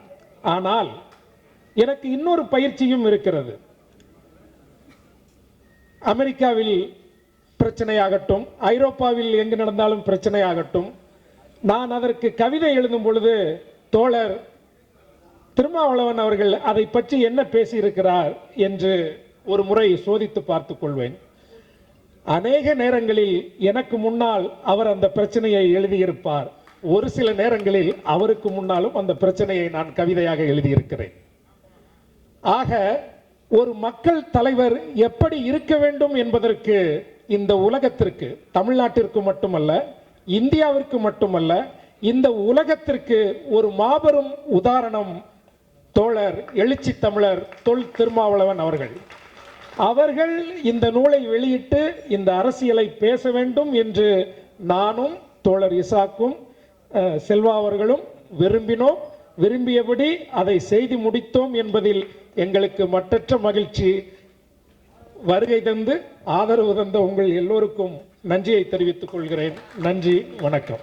ஆனால் எனக்கு இன்னொரு பயிற்சியும் இருக்கிறது. அமெரிக்காவில் பிரச்சனையாகட்டும், ஐரோப்பாவில் எங்கு நடந்தாலும் பிரச்சனையாகட்டும், நான் அதற்கு கவிதை எழுதும் பொழுது தோழர் திருமாவளவன் அவர்கள் அதை பற்றி என்ன பேசியிருக்கிறார் என்று ஒரு முறை சோதித்து பார்த்துக் கொள்வேன். அநேக நேரங்களில் எனக்கு முன்னால் அவர் அந்த பிரச்சனையை எழுதியிருப்பார். ஒரு சில நேரங்களில் அவருக்கு முன்னாலும் அந்த பிரச்சனையை நான் கவிதையாக எழுதியிருக்கிறேன். ஆக ஒரு மக்கள் தலைவர் எப்படி இருக்க வேண்டும் என்பதற்கு இந்த உலகத்திற்கு, தமிழ்நாட்டிற்கு மட்டுமல்ல, இந்தியாவிற்கு மட்டுமல்ல, இந்த உலகத்திற்கு ஒரு மாபெரும் உதாரணம் தோழர் எழுச்சி தமிழர் தொல் திருமாவளவன் அவர்கள். அவர்கள் இந்த நூலை வெளியிட்டு இந்த அரசியலை பேச வேண்டும் என்று நானும் தோழர் இசாக்கும் செல்வா அவர்களும் விரும்பினோம். விரும்பியபடி அதை செய்து முடித்தோம் என்பதில் எங்களுக்கு மற்றற்ற மகிழ்ச்சி. வருகை தந்து ஆதரவு தந்த உங்கள் எல்லோருக்கும் நன்றியை தெரிவித்துக் கொள்கிறேன். நன்றி, வணக்கம்.